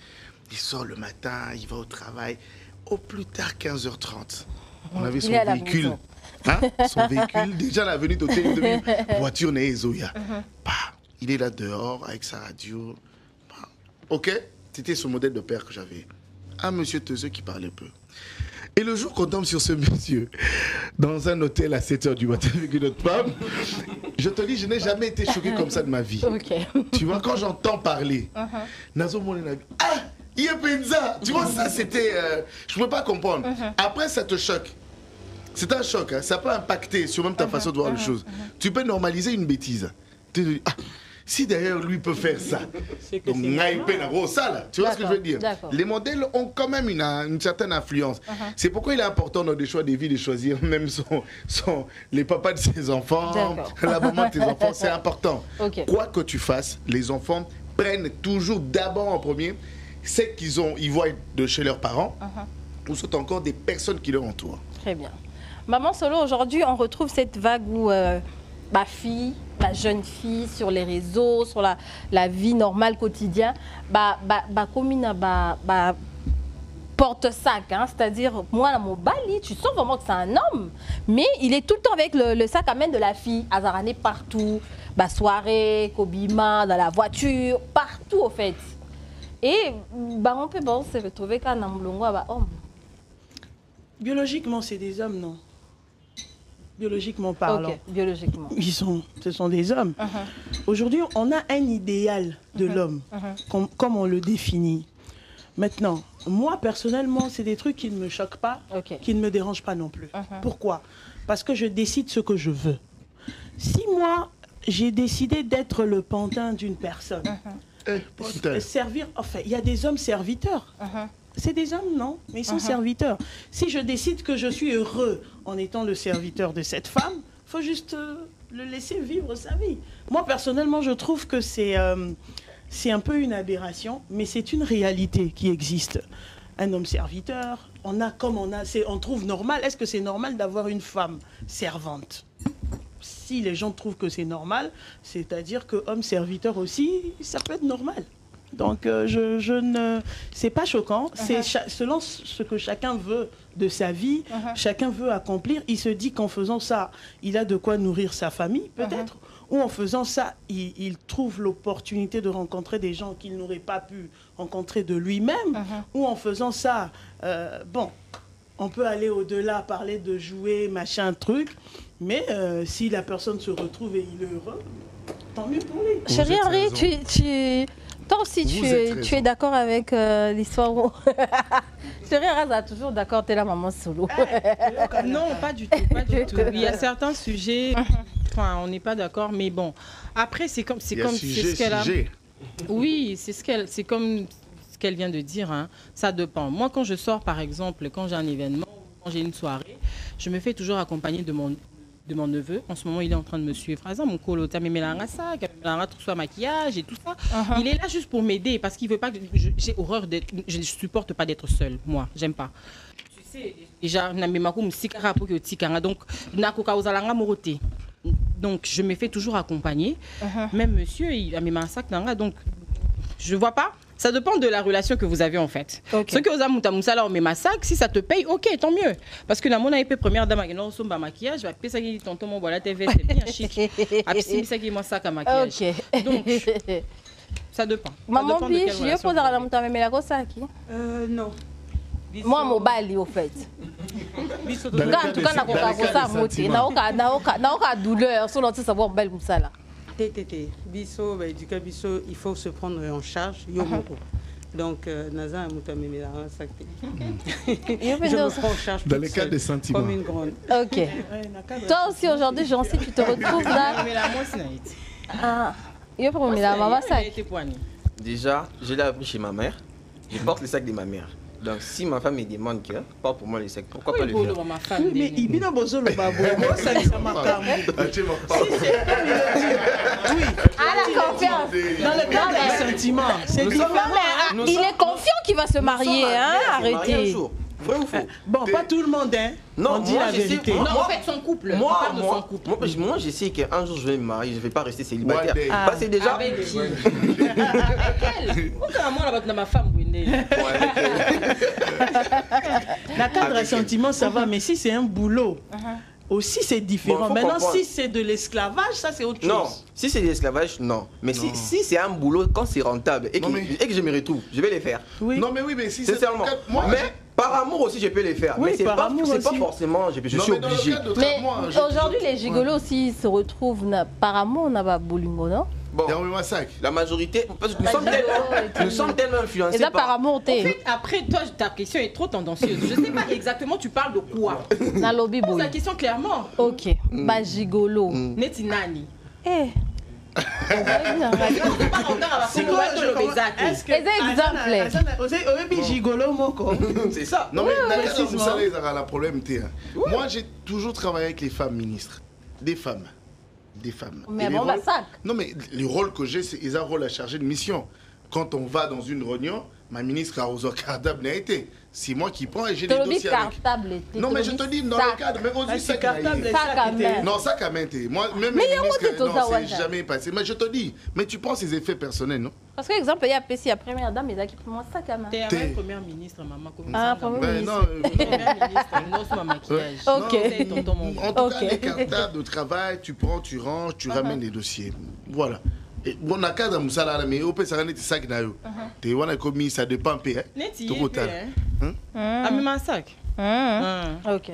il sort le matin, il va au travail. Au plus tard 15h30. On avait son véhicule. Son véhicule, déjà la venue d'hôtel de voiture n'est Zoya. Il est là dehors avec sa radio. Ok, C'était ce modèle de père que j'avais. Un monsieur teuseux qui parlait peu. Et le jour qu'on tombe sur ce monsieur, dans un hôtel à 7h du matin avec une autre femme, je te dis, je n'ai jamais été choqué comme ça de ma vie. Tu vois, quand j'entends parler, Nazo Molenabi, ah, Yepenza, tu vois, ça c'était... je ne peux pas comprendre. Après, ça te choque. C'est un choc, hein. Ça peut impacter sur même ta façon de voir les choses. Tu peux normaliser une bêtise. Tu te dis, ah, si d'ailleurs lui peut faire ça, donc tu vois ce que je veux dire? Les modèles ont quand même une certaine influence. C'est pourquoi il est important dans des choix de vie de choisir même les papas de ses enfants, la maman de tes enfants, c'est important. Quoi que tu fasses, les enfants prennent toujours d'abord en premier ce qu'ils voient de chez leurs parents ou sont encore des personnes qui leur entourent. Très bien. Maman Solo, aujourd'hui, on retrouve cette vague où ma fille, ma jeune fille, sur les réseaux, sur la vie normale, quotidienne, porte-sac, hein, c'est-à-dire, moi, mon bali, tu sens vraiment que c'est un homme, mais il est tout le temps avec le sac à main de la fille, Azarané partout, soirée, Kobima, dans la voiture, partout, au fait. Et on peut se retrouver qu'un homme. Biologiquement, c'est des hommes, non? Biologiquement parlant. Biologiquement. Ce sont des hommes. Aujourd'hui, on a un idéal de l'homme, comme on le définit. Maintenant, moi, personnellement, c'est des trucs qui ne me choquent pas, qui ne me dérangent pas non plus. Pourquoi? Parce que je décide ce que je veux. Si moi, j'ai décidé d'être le pantin d'une personne, servir, enfin, il y a des hommes serviteurs. C'est des hommes, non? Mais ils sont serviteurs. Si je décide que je suis heureux en étant le serviteur de cette femme, il faut juste le laisser vivre sa vie. Moi, personnellement, je trouve que c'est un peu une aberration, mais c'est une réalité qui existe. Un homme serviteur, on trouve normal. Est-ce que c'est normal d'avoir une femme servante? Si les gens trouvent que c'est normal, c'est-à-dire que homme serviteur aussi, ça peut être normal. Donc, c'est pas choquant. C'est selon ce que chacun veut de sa vie, chacun veut accomplir. Il se dit qu'en faisant ça, il a de quoi nourrir sa famille, peut-être. Ou en faisant ça, il trouve l'opportunité de rencontrer des gens qu'il n'aurait pas pu rencontrer de lui-même. Ou en faisant ça, on peut aller au-delà, parler de jouer, machin, truc. Mais si la personne se retrouve et il est heureux, tant mieux pour lui. Chérie Henri, toi aussi, tu es d'accord avec l'histoire où... Chérie Henri a toujours d'accord, t'es la maman Solo. Non, pas du tout. Il y a certains sujets, on n'est pas d'accord, mais bon. Après, c'est ce qu'elle a... Oui, c'est comme ce qu'elle vient de dire, hein. Ça dépend. Moi, quand je sors, par exemple, quand j'ai un événement, quand j'ai une soirée, je me fais toujours accompagner de mon neveu. En ce moment, il est en train de me suivre. Par exemple, mon colo, tu as mis ça, tout ça, maquillage et tout ça. Il est là juste pour m'aider parce qu'il veut pas que j'ai horreur d'être. Je ne supporte pas d'être seule. Moi, j'aime pas. Tu sais, déjà, donc, je me fais toujours accompagner. Même monsieur, il a mis un sac. Donc, je vois pas. Ça dépend de la relation que vous avez en fait. Ce que vous avez là, on met ma sac, si ça te paye, ok, tant mieux. Parce que la mon épée première dame qui non somba maquillage, va payer ça qui tonton mon voilà TV, c'est bien chic. Après ça qui moi sac à maquillage. Donc ça dépend. Maman bi, je pose à la montagne mais la grosse sac. Non. Moi mon bali au fait. En tout cas na ko ça monter. Na oka douleur, sur l'autre ça va belle comme ça là. Biso, il faut se prendre en charge. Donc, Naza je me prends en charge dans les cas des sentiments. Comme une grande. Ok. Toi aussi, aujourd'hui, j'en sais, tu te retrouves là. Déjà, je l'ai appris chez ma mère. Je porte le sac de ma mère. Donc, si ma femme me demande que pas pour moi le sac, pourquoi pas le faire? Oui, mais il vient bozo le babo. Moi, ça dit ça m'a calmé. Oui. À la confiance. Dans le cadre des sentiments. C'est différent. Il est confiant qu'il va se marier, hein? Arrêtez. Bon, pas tout le monde, hein? Non, on dit la vérité. Non, en fait, son couple. Moi, je sais qu'un jour je vais me marier, je ne vais pas rester célibataire. Parce que déjà. Avec qui? Moi, là, ma femme, la cadre de sentiment, ça va, mais si c'est un boulot Aussi, c'est différent. Bon, maintenant, comprendre. si c'est de l'esclavage, ça, c'est autre chose. Non, si c'est de l'esclavage, non. Mais si c'est un boulot, quand c'est rentable et que je me retrouve, je vais les faire. Oui. Non, mais oui, mais si c'est seulement. Mais par amour aussi, je peux les faire. Oui, mais c'est par pas, amour pas aussi. forcément, je suis obligé. Mais aujourd'hui, les gigolos aussi se retrouvent par amour, on n'a pas bolingo, non? Bon, la majorité, parce que nous sommes tellement influencés par amour. En fait, après, toi, ta question est trop tendancieuse. Je ne sais pas exactement, tu parles de quoi. Pose la question clairement. Ok. Bah, gigolo. Neti nani. Eh. C'est quoi est-ce que gigolo moko? C'est ça. Non, mais dans vous savez, le problème, moi, j'ai toujours travaillé avec les femmes ministres. Des femmes. Mais bon, bah, ça. Non, mais le rôle que j'ai, c'est qu'ils ont un rôle à charger de mission. Quand on va dans une réunion, ma ministre a aux cartable n'a été. C'est moi qui prends et j'ai des dossiers avec. Non, mais je te dis, dans le cadre, mais aussi ça cartable. Non, ça quand même. Moi, même les ministres, non, c'est jamais passé. Mais je te dis, mais tu prends ces effets personnels, non? Parce que, exemple, il y a PC, la première dame, il a qui prend ça quand même. T'es la première ministre, maman. Ah, première ministre. Première ministre, non, c'est ma maquillage. Ok. En tout cas, les cartables de travail, tu prends, tu ranges, tu ramènes les dossiers. Voilà. On a qu'à dans ça mais au peut ça rendre sac na yo. Tu vois commis ça dépend peu hein. Tout total. Ah même un sac. OK.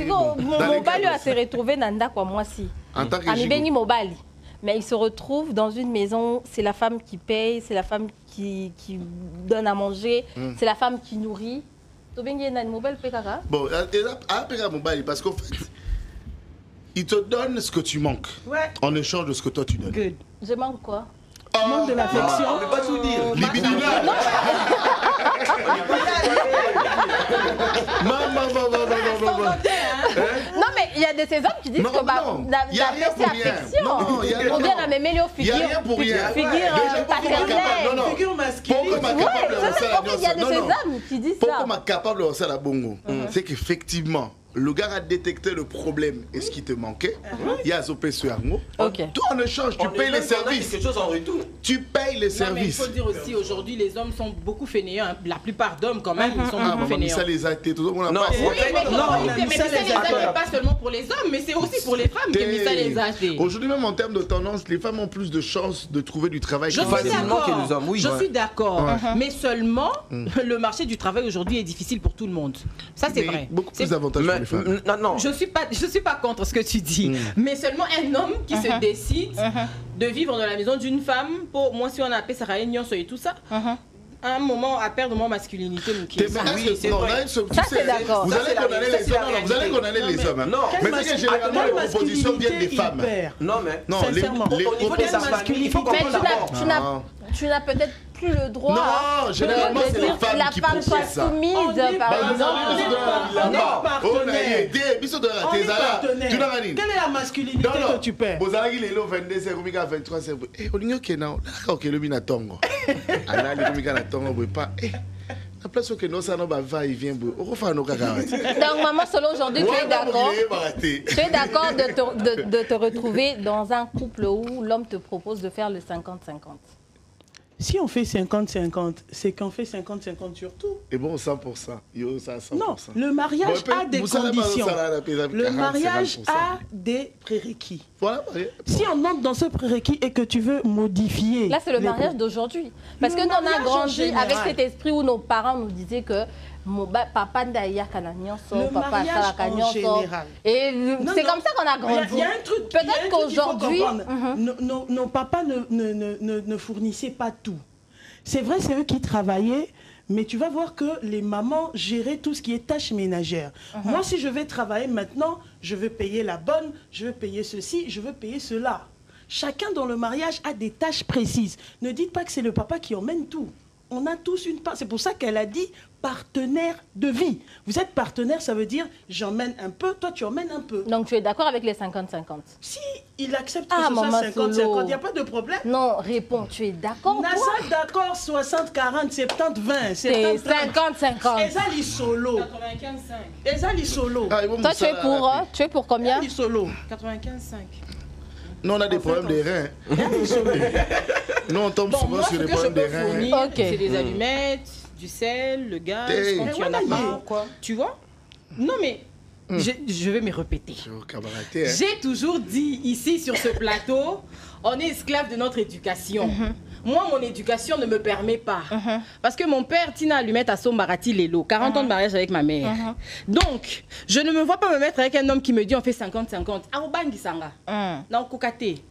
Mobali a se retrouvé dans ndako moi si. Ami Bengi Mobali. Mais il se retrouve dans une maison, c'est la femme qui paye, c'est la femme qui donne à manger, c'est la femme qui nourrit. To bengi na mobile pekaka. Bon, à pekaka mobile parce qu'en fait il te donne ce que tu manques en échange de ce que toi tu donnes. Good. Je manque quoi? Tu manques de l'affection. On ne peut pas tout dire. Libidinal. Non mais il y a de ces hommes qui disent que d'apprécier affection. Ou bien la même figure. Il n'y a rien pour rien. Figure paternelle. Figure masculine. Il y a de ces hommes qui disent ça. Pourquoi ma capable de faire la bongo? C'est qu'effectivement le gars a détecté le problème et ce qui te manquait. Il y a Zopé Suarmo. Toi, en échange, tu payes les services. Quelque chose en retour. Tu payes les services. Il faut dire aussi, aujourd'hui, les hommes sont beaucoup fainéants. La plupart d'hommes, quand même, ils sont beaucoup fainéants. Ça les a été tout le monde. Non, mais ça les a pas seulement pour les hommes, mais c'est aussi pour les femmes que ça les a achetés. Aujourd'hui, même en termes de tendance, les femmes ont plus de chances de trouver du travail facilement que les hommes. Oui, je suis d'accord. Mais seulement, le marché du travail aujourd'hui est difficile pour tout le monde. Ça, c'est vrai. Beaucoup plus d'avantages. Non. Je suis pas contre ce que tu dis, mais seulement un homme qui se décide de vivre dans la maison d'une femme, pour moi si on appelle ça réunion et tout ça, à un moment à perdre mon masculinité. Oui, c'est vrai. Ça c'est d'accord. Vous allez condamner les hommes. Non, mais c'est que généralement les propositions viennent des femmes. Non mais au niveau de sa masculinité, il faut comprendre d'abord. Tu n'as peut-être plus le droit de dire que la femme soit soumise, par exemple. Quelle est la masculinité que tu perds? Vous avez dit 22 c'est 23 c'est la place que nous ça va il vient donc maman Solo aujourd'hui tu es d'accord de te retrouver dans un couple où l'homme te propose de faire le 50-50? Si on fait 50-50, c'est qu'on fait 50-50 sur tout. Et bon, 100%. Yo, ça 100%. Non, le mariage a des conditions. Le mariage a des prérequis. Voilà. Si on entre dans ce prérequis et que tu veux modifier... Là, c'est le mariage d'aujourd'hui. Parce que nous, on a grandi avec cet esprit où nos parents nous disaient que papa d'ailleurs papa ça en général. Et c'est comme ça qu'on a grandi. Il y a un truc. Peut-être qu'aujourd'hui, nos papas ne fournissaient pas tout. C'est vrai, c'est eux qui travaillaient, mais tu vas voir que les mamans géraient tout ce qui est tâches ménagères. Moi, si je vais travailler maintenant, je veux payer la bonne, je veux payer ceci, je veux payer cela. Chacun dans le mariage a des tâches précises. Ne dites pas que c'est le papa qui emmène tout. On a tous une part. C'est pour ça qu'elle a dit partenaire de vie. Vous êtes partenaire, ça veut dire j'emmène un peu, toi tu emmènes un peu. Donc tu es d'accord avec les 50-50? Si il accepte que ce soit 50-50, il n'y a pas de problème. Non, réponds, tu es d'accord? On est d'accord 60-40, 70-20. C'est 50-50. Et ça, les solo. 95-5. Et ça, les solo. Toi, tu es pour combien? Les solo. 95-5. Nous, on a des problèmes des reins. Nous, on tombe souvent sur des problèmes des reins. C'est des allumettes, du sel, le gaz, quand tu en as pas. Tu vois? Non, mais Je vais me répéter. Hein. J'ai toujours dit ici sur ce plateau, on est esclave de notre éducation. Moi, mon éducation ne me permet pas. Parce que mon père, Tina Allumette à Sombarati Lelo, 40 ans de mariage avec ma mère. Donc, je ne me vois pas me mettre avec un homme qui me dit on fait 50-50. Aobangi Sanga. Non, Kokate.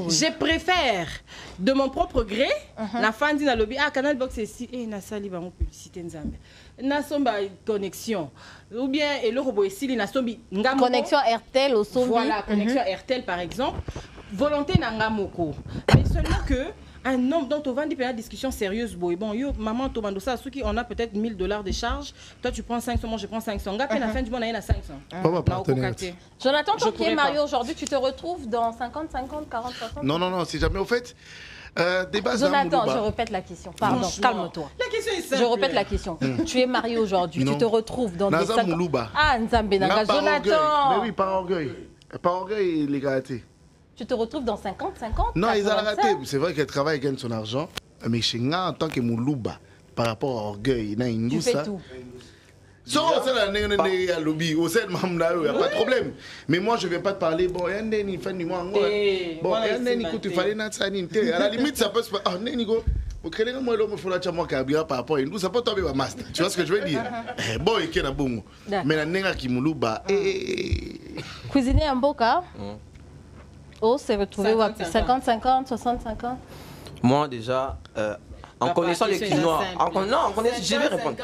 Je préfère, de mon propre gré, la fan dit na lobby, Canal Box est ici, et na sali ba publicité nzambe. Na somba connexion. Ou bien, et le robot est ici, na sombi connexion RTL au sombi. Voilà, connexion RTL par exemple. Volonté Nangamoko. Mais seulement que un homme dont on va dire une discussion sérieuse, bon, yo, maman, ça, ceux qui on a peut-être $1000 de charge, toi tu prends 500, moi je prends 500. Gap, la fin du mois, on a 500. Jonathan, toi qui es marié aujourd'hui, tu te retrouves dans 50-50, 40-60? Non, c'est jamais au fait. Jonathan, je répète la question. Pardon, calme-toi. La question est simple. Je répète la question. Tu es marié aujourd'hui, tu te retrouves dans des 50... Ah, Nzambe Nanga, Jonathan. Mais oui, par orgueil. Par orgueil, l'égalité. Tu te retrouves dans 50-50? Non, ils ont raté. C'est vrai qu'elle travaille et gagne son argent. Mais chez moi, en tant que Moulouba, par rapport à orgueil, tu fais tout. Il n'y a pas de problème. Mais moi, je ne vais pas te parler. Bon, il y a fin du mois. Bon, il y a à la limite, ça peut se faire. Ah, Nénigo. Tu vois ce que je veux dire? Bon, il y a un bon. Mais la nenga qui Moulouba. Cuisiner un boca. Oh, c'est retrouvé 50-50, 60-50. Moi, déjà, en connaissant les cuisinois, je vais répondre.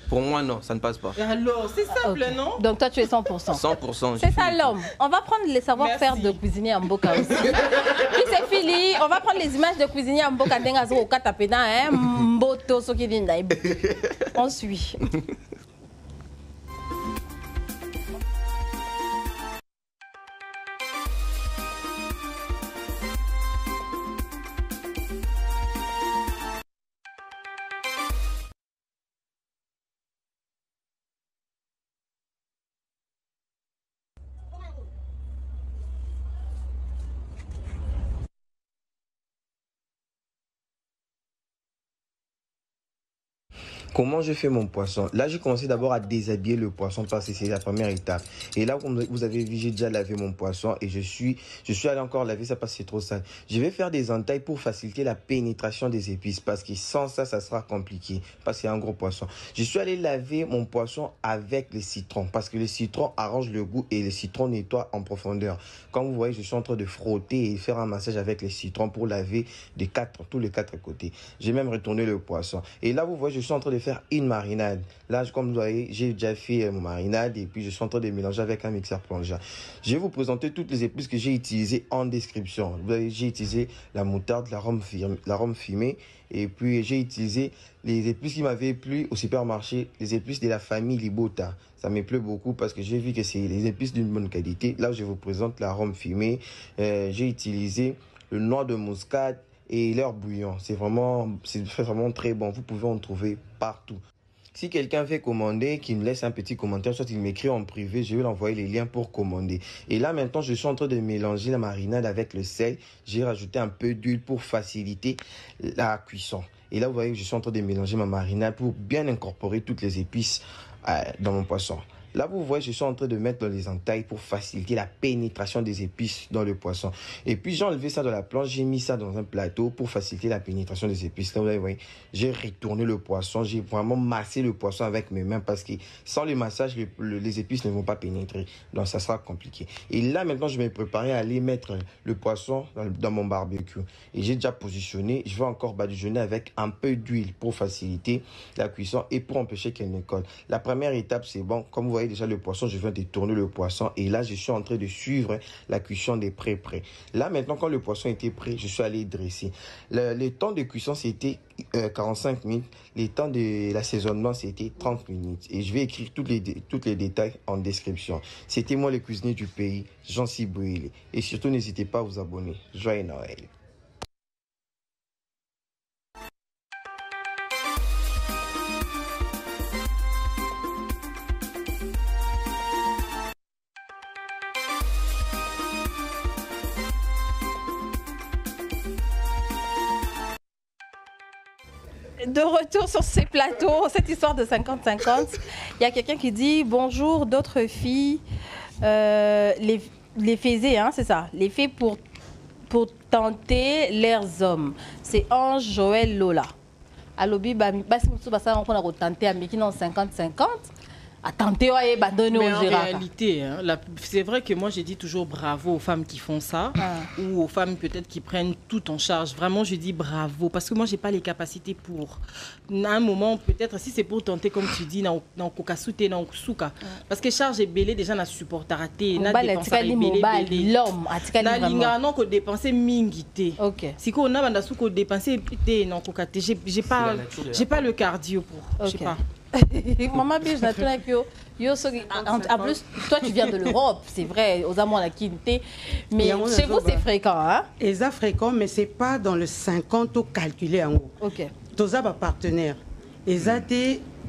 Pour moi, non, ça ne passe pas. Alors, c'est simple, non? Donc toi, tu es 100%. 100%. C'est ça l'homme. On va prendre les savoir-faire de cuisinier en boca aussi. Puis c'est fini. On va prendre les images de cuisinier en boca. On suit. Comment je fais mon poisson? Là, j'ai commencé d'abord à déshabiller le poisson parce que c'est la première étape. Et là, comme vous avez vu, j'ai déjà lavé mon poisson et je suis allé encore laver ça parce que c'est trop sale. Je vais faire des entailles pour faciliter la pénétration des épices parce que sans ça, ça sera compliqué parce que c'est un gros poisson. Je suis allé laver mon poisson avec le citron parce que le citron arrange le goût et le citron nettoie en profondeur. Comme vous voyez, je suis en train de frotter et faire un massage avec le citron pour laver tous les quatre côtés. J'ai même retourné le poisson. Et là, vous voyez, je suis en train de faire une marinade. Là, comme vous voyez, j'ai déjà fait mon marinade et puis je suis en train de mélanger avec un mixeur plongeur. Je vais vous présenter toutes les épices que j'ai utilisées en description. J'ai utilisé la moutarde, l'arôme fumé et puis j'ai utilisé les épices qui m'avaient plu au supermarché, les épices de la famille Libota. Ça me plaît beaucoup parce que j'ai vu que c'est les épices d'une bonne qualité. Là, je vous présente l'arôme fumé. J'ai utilisé le noix de muscade et leur bouillon. C'est vraiment très bon. Vous pouvez en trouver partout. Si quelqu'un veut commander, qu'il me laisse un petit commentaire, soit il m'écrit en privé, je vais l'envoyer les liens pour commander. Et là, maintenant, je suis en train de mélanger la marinade avec le sel. J'ai rajouté un peu d'huile pour faciliter la cuisson. Et là, vous voyez, je suis en train de mélanger ma marinade pour bien incorporer toutes les épices dans mon poisson. Là, vous voyez, je suis en train de mettre dans les entailles pour faciliter la pénétration des épices dans le poisson. Et puis, j'ai enlevé ça de la planche, j'ai mis ça dans un plateau pour faciliter la pénétration des épices. Là, vous voyez, j'ai retourné le poisson, j'ai vraiment massé le poisson avec mes mains parce que sans le massage, les épices ne vont pas pénétrer. Donc, ça sera compliqué. Et là, maintenant, je vais me préparer à aller mettre le poisson dans mon barbecue. Et j'ai déjà positionné, je vais encore badigeonner avec un peu d'huile pour faciliter la cuisson et pour empêcher qu'elle ne colle. La première étape, c'est bon. Comme vous voyez déjà le poisson, je viens de tourner le poisson et là je suis en train de suivre la cuisson des prêts. Là maintenant, quand le poisson était prêt, je suis allé dresser. Le temps de cuisson c'était 45 minutes, le temps de l'assaisonnement c'était 30 minutes et je vais écrire tous les détails en description. C'était moi le cuisinier du pays, Jean-C Bouilly, et surtout n'hésitez pas à vous abonner. Joyeux Noël. de retour sur ces plateaux, cette histoire de 50-50. Il y a quelqu'un qui dit bonjour, d'autres filles, les faisaient, hein, c'est ça, les filles pour tenter leurs hommes. C'est Ange Joël Lola. Alobi, basi musu basa on a tenté à Meki dans 50-50. À tenter, ouais, bah donner mais aux en Gérard. réalité, hein, c'est vrai que moi, j'ai dit toujours bravo aux femmes qui font ça, ou aux femmes peut-être qui prennent tout en charge. Vraiment, je dis bravo, parce que moi, j'ai pas les capacités pour. À un moment, peut-être, si c'est pour tenter, comme tu dis, dans Kokasute, dans Kusuka. Parce que charge est belé, déjà, n'a support à rater, n'a dépensé à belé. L'homme, à n'a linga non ko dépenser mingité. Ok. Si qu'on a banda sou ko dépenser non kokate, j'ai pas le cardio pour. Je sais pas. Maman, en plus, toi tu viens de l'Europe, c'est vrai, aux amours la qualité, mais chez vous c'est fréquent, hein? C'est fréquent, mais c'est pas dans le 50 au calculé en haut. Ok. Tous les partenaires, ils ont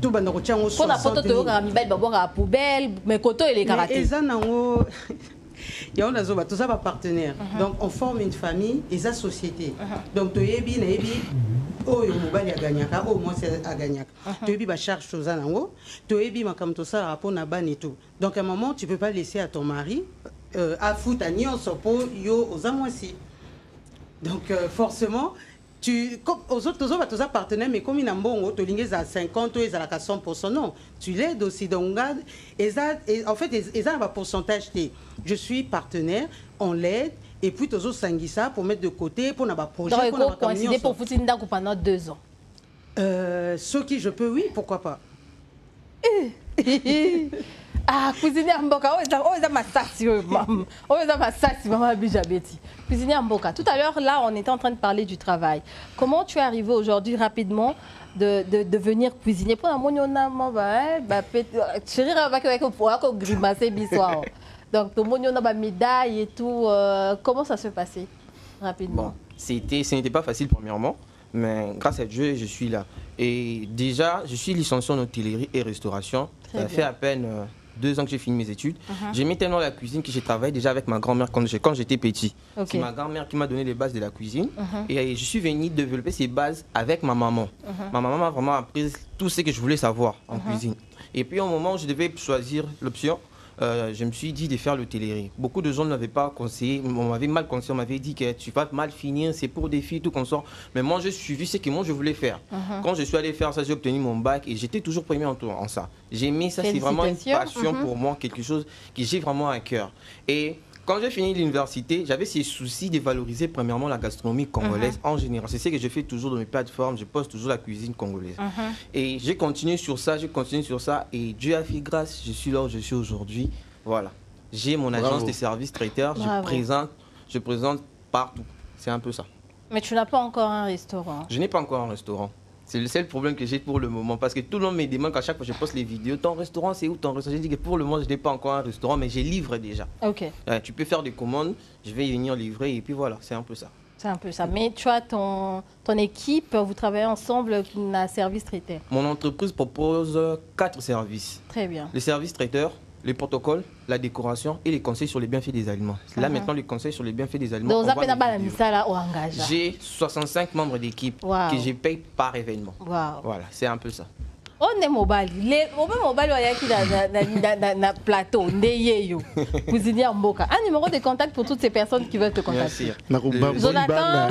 tout bande routier en haut. Pour la photo de la poubelle, mais koto et les karatés. Ils ont en haut. Il y a tous les partenaires. Donc on forme une famille, ils ont société. Donc tu es bien, oh yo mobali aganyaka oh moi c'est aganyaka tu es charge chose là haut tu es comme tout ça rapport na ban et tout donc à un moment tu peux pas laisser à ton mari à foutre à nion sopo yo aux amoisi donc forcément tu comme aux autres partenaires mais comme il a bon tu lingues à 50 ou à 100% non tu l'aides aussi donc en fait ils ont un pourcentage je suis partenaire on l'aide. Et puis, tous ça pour mettre de côté, pour avoir un projet. Donc, coïncider pour foutre pendant 2 ans. Ce qui je peux, oui, pourquoi pas. Ah, cuisiner en boca, cuisiner en boca. Tout à l'heure, là, on était en train de parler du travail. Comment tu es arrivé aujourd'hui rapidement de venir cuisiner pour la donc, tout le monde a une médaille et tout. Comment ça se passait rapidement? Bon, ce n'était pas facile premièrement, mais grâce à Dieu, je suis là. Et déjà, je suis licencié en hôtellerie et restauration. Ça fait à peine 2 ans que j'ai fini mes études. J'aimais tellement la cuisine que j'ai travaillé déjà avec ma grand-mère quand j'étais petit. C'est ma grand-mère qui m'a donné les bases de la cuisine. Et je suis venu développer ces bases avec ma maman. Ma maman m'a vraiment appris tout ce que je voulais savoir en cuisine. Et puis au moment où je devais choisir l'option, je me suis dit de faire l'hôtellerie. Beaucoup de gens ne m'avaient pas conseillé, on m'avait mal conseillé, on m'avait dit que tu vas mal finir, c'est pour des filles, tout comme ça. Mais moi, je suis vu ce que moi je voulais faire. Quand je suis allé faire ça, j'ai obtenu mon bac et j'étais toujours premier en ça. J'ai aimé ça, c'est vraiment une passion pour moi, quelque chose que j'ai vraiment à cœur. Et quand j'ai fini l'université, j'avais ces soucis de valoriser premièrement la gastronomie congolaise en général. C'est ce que je fais toujours dans mes plateformes, je poste toujours la cuisine congolaise. Et j'ai continué sur ça, et Dieu a fait grâce, je suis là où je suis aujourd'hui. Voilà. J'ai mon agence de services traiteurs, je présente partout. C'est un peu ça. Mais tu n'as pas encore un restaurant? Je n'ai pas encore un restaurant. C'est le seul problème que j'ai pour le moment. Parce que tout le monde me demande qu'à chaque fois que je poste les vidéos, ton restaurant, c'est où ton restaurant? J'ai dit que pour le moment, je n'ai pas encore un restaurant, mais j'ai livré déjà. Ok. Tu peux faire des commandes, je vais y venir livrer et puis voilà, c'est un peu ça. C'est un peu ça. Mais tu as ton équipe, vous travaillez ensemble dans service traiteur. Mon entreprise propose 4 services. Très bien. Les services traiteurs, les protocoles, la décoration et les conseils sur les bienfaits des aliments. Là maintenant, les conseils sur les bienfaits des aliments. Donc, j'ai 65 membres d'équipe que je paye par événement. Voilà, c'est un peu ça. On est mobile. On est mobile dans le plateau. Cuisinier en boca. Un numéro de contact pour toutes ces personnes qui veulent te contacter. Jonathan.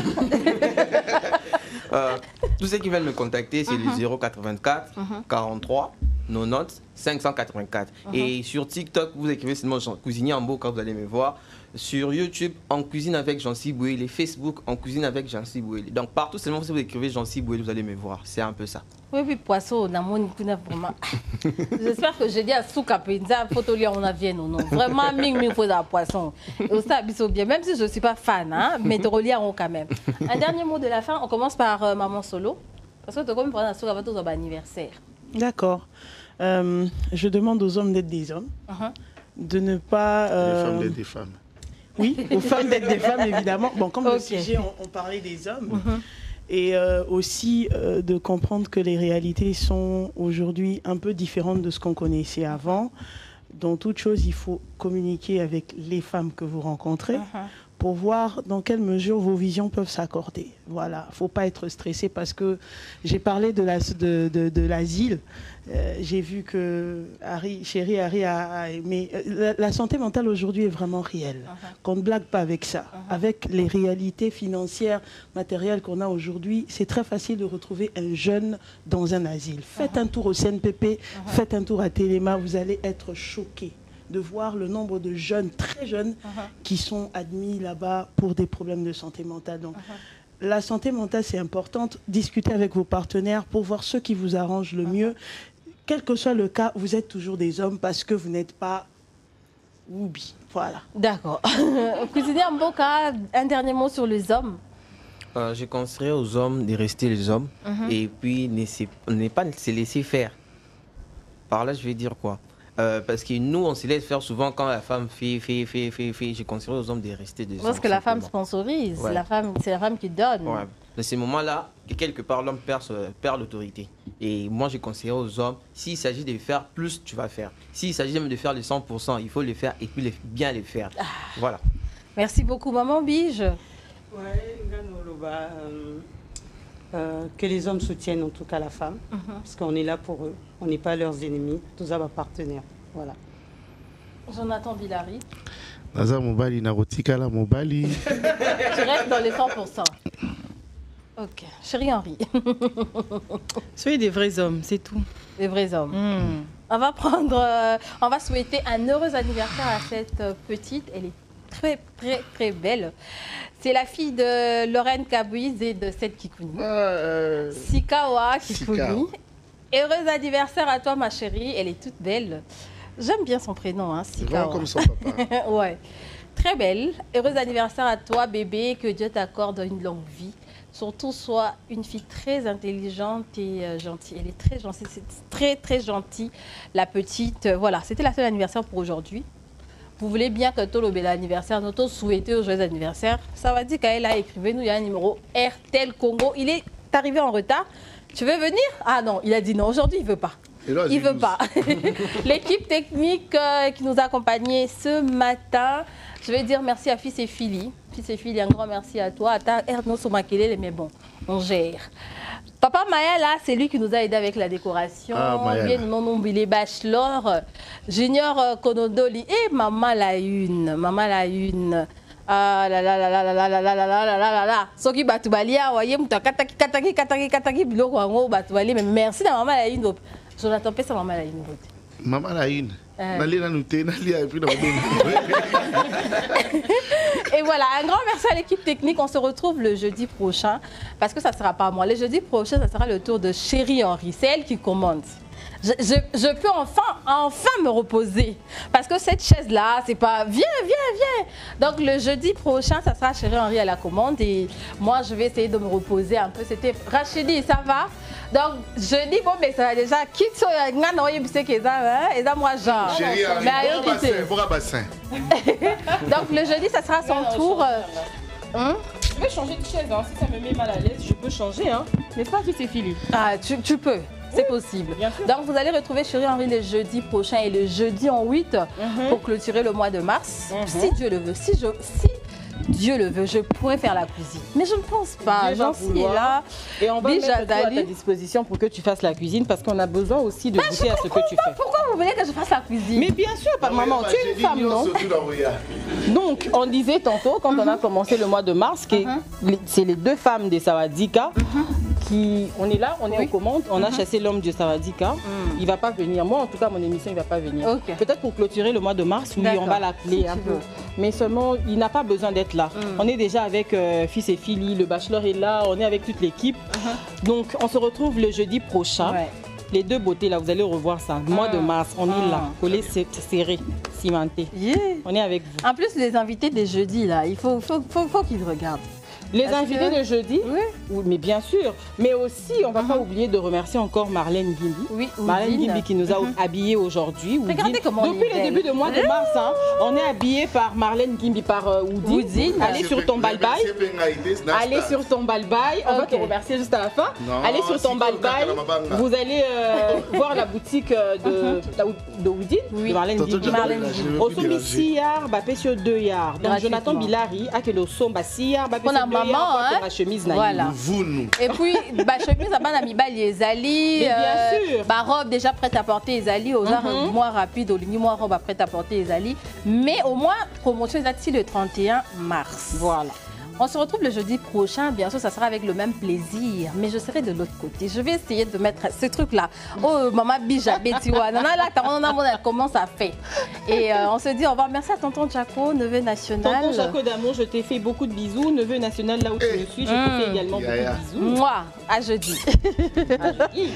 Tous ceux qui veulent me contacter, c'est le 084 43 90 584. Et sur TikTok, vous écrivez seulement Cuisinier en Boca, vous allez me voir. Sur YouTube, en cuisine avec Jean-C Bouélé. Facebook, en cuisine avec Jean-C Bouélé. Donc partout, seulement si vous écrivez Jean-C Bouélé, vous allez me voir. C'est un peu ça. Oui, puis poisson, on a mon vraiment. J'espère que j'ai dit à Souka Penza, photo lui on a bien ou non. Vraiment, ming faut un poisson. Et ça, bien, même si je ne suis pas fan, hein, mais de relier quand même. Un dernier mot de la fin, on commence par Maman Solo. Parce que tu as quand même prendre un Souka avant ton anniversaire. D'accord. Je demande aux hommes d'être des hommes. De ne pas... Les femmes d'être des femmes. Oui, aux femmes d'être des femmes, évidemment. Bon, comme le sujet, on parlait des hommes. Et aussi de comprendre que les réalités sont aujourd'hui un peu différentes de ce qu'on connaissait avant. Dans toute chose, il faut communiquer avec les femmes que vous rencontrez pour voir dans quelle mesure vos visions peuvent s'accorder. Voilà, il ne faut pas être stressé parce que j'ai parlé de l'asile. J'ai vu que Chéri Harry a aimé. La santé mentale aujourd'hui est vraiment réelle. Qu'on ne blague pas avec ça. Avec les réalités financières, matérielles qu'on a aujourd'hui, c'est très facile de retrouver un jeune dans un asile. Faites un tour au CNPP, faites un tour à Téléma, vous allez être choqués de voir le nombre de jeunes, très jeunes, qui sont admis là-bas pour des problèmes de santé mentale. Donc, la santé mentale, c'est importante. Discutez avec vos partenaires pour voir ce qui vous arrange le mieux. Quel que soit le cas, vous êtes toujours des hommes parce que vous n'êtes pas oubi. Voilà. D'accord. Cousine Mboka, un dernier mot sur les hommes. Je conseillerais aux hommes de rester les hommes et puis ne pas se laisser faire. Par là, je vais dire quoi? Parce que nous, on se laisse faire souvent quand la femme fait. Je conseillerais aux hommes de rester des hommes. Parce que la femme sponsorise, ouais. C'est la femme qui donne. Ouais. Dans ces moments-là, quelque part, l'homme perd l'autorité. Et moi, je conseillerais aux hommes, s'il s'agit de faire plus, tu vas faire. S'il s'agit même de faire les 100%, il faut les faire et puis bien les faire. Voilà. Merci beaucoup, maman Bige. Que les hommes soutiennent en tout cas la femme, parce qu'on est là pour eux, on n'est pas leurs ennemis, tous nos partenaires. Voilà. Jonathan Villari. Naza Mobali, Narotikala Mobali. Tu restes dans les 100%. Ok. Chéri Henri. Soyez des vrais hommes, c'est tout. Des vrais hommes. On va souhaiter un heureux anniversaire à cette petite. Elle est très belle. C'est la fille de Lorraine Kabouiz et de Seth Kikouni. Sikawa Kikouni. Heureux anniversaire à toi, ma chérie. Elle est toute belle. J'aime bien son prénom, hein, Sikawa. Vraiment comme son papa. Ouais. Très belle. Heureux anniversaire à toi, bébé. Que Dieu t'accorde une longue vie. Surtout, sois une fille très intelligente et gentille. Elle est très gentille. C'est très gentille, la petite. Voilà, c'était la seule anniversaire pour aujourd'hui. Vous voulez bien que tout le bel anniversaire, nous tous souhaiter au joyeux anniversaire. Ça va dire qu'elle a écrivé, nous il y a un numéro RTL Congo. Il est arrivé en retard. Tu veux venir? Ah non, il a dit non. Aujourd'hui, il ne veut pas. Il ne veut pas. L'équipe technique qui nous a accompagnés ce matin, je vais dire merci à Fils et Fili. Fils et Fili, un grand merci à toi. Mais bon, on gère. Papa Maya, là, c'est lui qui nous a aidé avec la décoration. Bien, nous avons oublié Bachelor, Junior Konodoli et Maman la Une. Maman la Une. Ah là là là là là là là là là là là là là. Soki Batoubalia, voyez, kataki, biloko wango Batoubalia. Mais merci à Maman la Une. Jonathan, paie ça Maman la Une. Maman la Une. Et voilà, un grand merci à l'équipe technique. On se retrouve le jeudi prochain, parce que ça ne sera pas moi. Le jeudi prochain, ça sera le tour de Chéri Henri. C'est elle qui commande. Je peux enfin me reposer. Parce que cette chaise-là, c'est pas... Viens. Donc le jeudi prochain, ça sera Chéri Henri à la commande. Et moi, je vais essayer de me reposer un peu. C'était Rachidi, ça va? Donc je dis, bon, mais ça va déjà... Quitte sur moi, genre. Chéri Henri, bassin. Donc le jeudi, ça sera son tour. Je vais changer de chaise. Hein. Si ça me met mal à l'aise, je peux changer. Hein. Mais pas si c'est Philippe. Ah, tu peux. C'est possible. Donc, vous allez retrouver Chéri Henri le jeudi prochain et le jeudi en 8 pour clôturer le mois de mars. Si Dieu le veut. Si Dieu le veut, je pourrais faire la cuisine. Mais je ne pense pas. Jancy est là. Et on va mettre tout à ta disposition pour que tu fasses la cuisine parce qu'on a besoin aussi de goûter à ce que tu fais. Pourquoi vous voulez que je fasse la cuisine? Mais bien sûr, maman, tu es une femme, non? Donc, on disait tantôt, quand on a commencé le mois de mars, que c'est les deux femmes des Sawadika qui... On est là, on est aux commandes, on a chassé l'homme de Sawadika. Il ne va pas venir. Moi, en tout cas, mon émission, il ne va pas venir. Peut-être pour clôturer le mois de mars, oui, on va l'appeler un peu. Mais seulement, il n'a pas besoin d'être là. On est déjà avec Fils et Fili, le bachelor est là, on est avec toute l'équipe. Donc, on se retrouve le jeudi prochain. Les deux beautés, là, vous allez revoir ça. Mois de mars, on est là, collés serrés, cimentés. On est avec vous. En plus, les invités des jeudis, là, il faut qu'ils regardent. Les invités de jeudi, oui, mais bien sûr. Mais aussi, on ne va pas oublier de remercier encore Marlène Gimbi. Oui, Marlène Gimbi qui nous a habillés aujourd'hui. Regardez comment depuis le début du mois de mars, hein, on est habillé par Marlène Gimbi, par Woody. Allez sur ton balbaï. Allez sur ton balbaï. On va te remercier juste à la fin. Allez sur ton balbaï. Vous allez voir la boutique de Woody, de Marlène Gimbi. Au sommet 6 yards, bah sur 2 yards. Donc Jonathan Bilari a que le sommet 6 yards, bah sur 2 yards, ma chemise voilà. Et puis, chemise à banami les ali, robe déjà prête à porter les ali, aux heures moins rapides, au ligne moins robe prête à porter les ali. Mais au moins, promotion est le 31 mars. Voilà. On se retrouve le jeudi prochain, bien sûr, ça sera avec le même plaisir, mais je serai de l'autre côté. Je vais essayer de mettre ce truc-là. Oh, maman bija, betiwa, nana là, comment ça fait? Et on se dit au revoir. Merci à tonton Jaco, neveu national. Tonton Jaco d'amour, je t'ai fait beaucoup de bisous. Neveu national, là où tu me suis, je te fais également beaucoup de bisous. Moi, à jeudi. À jeudi.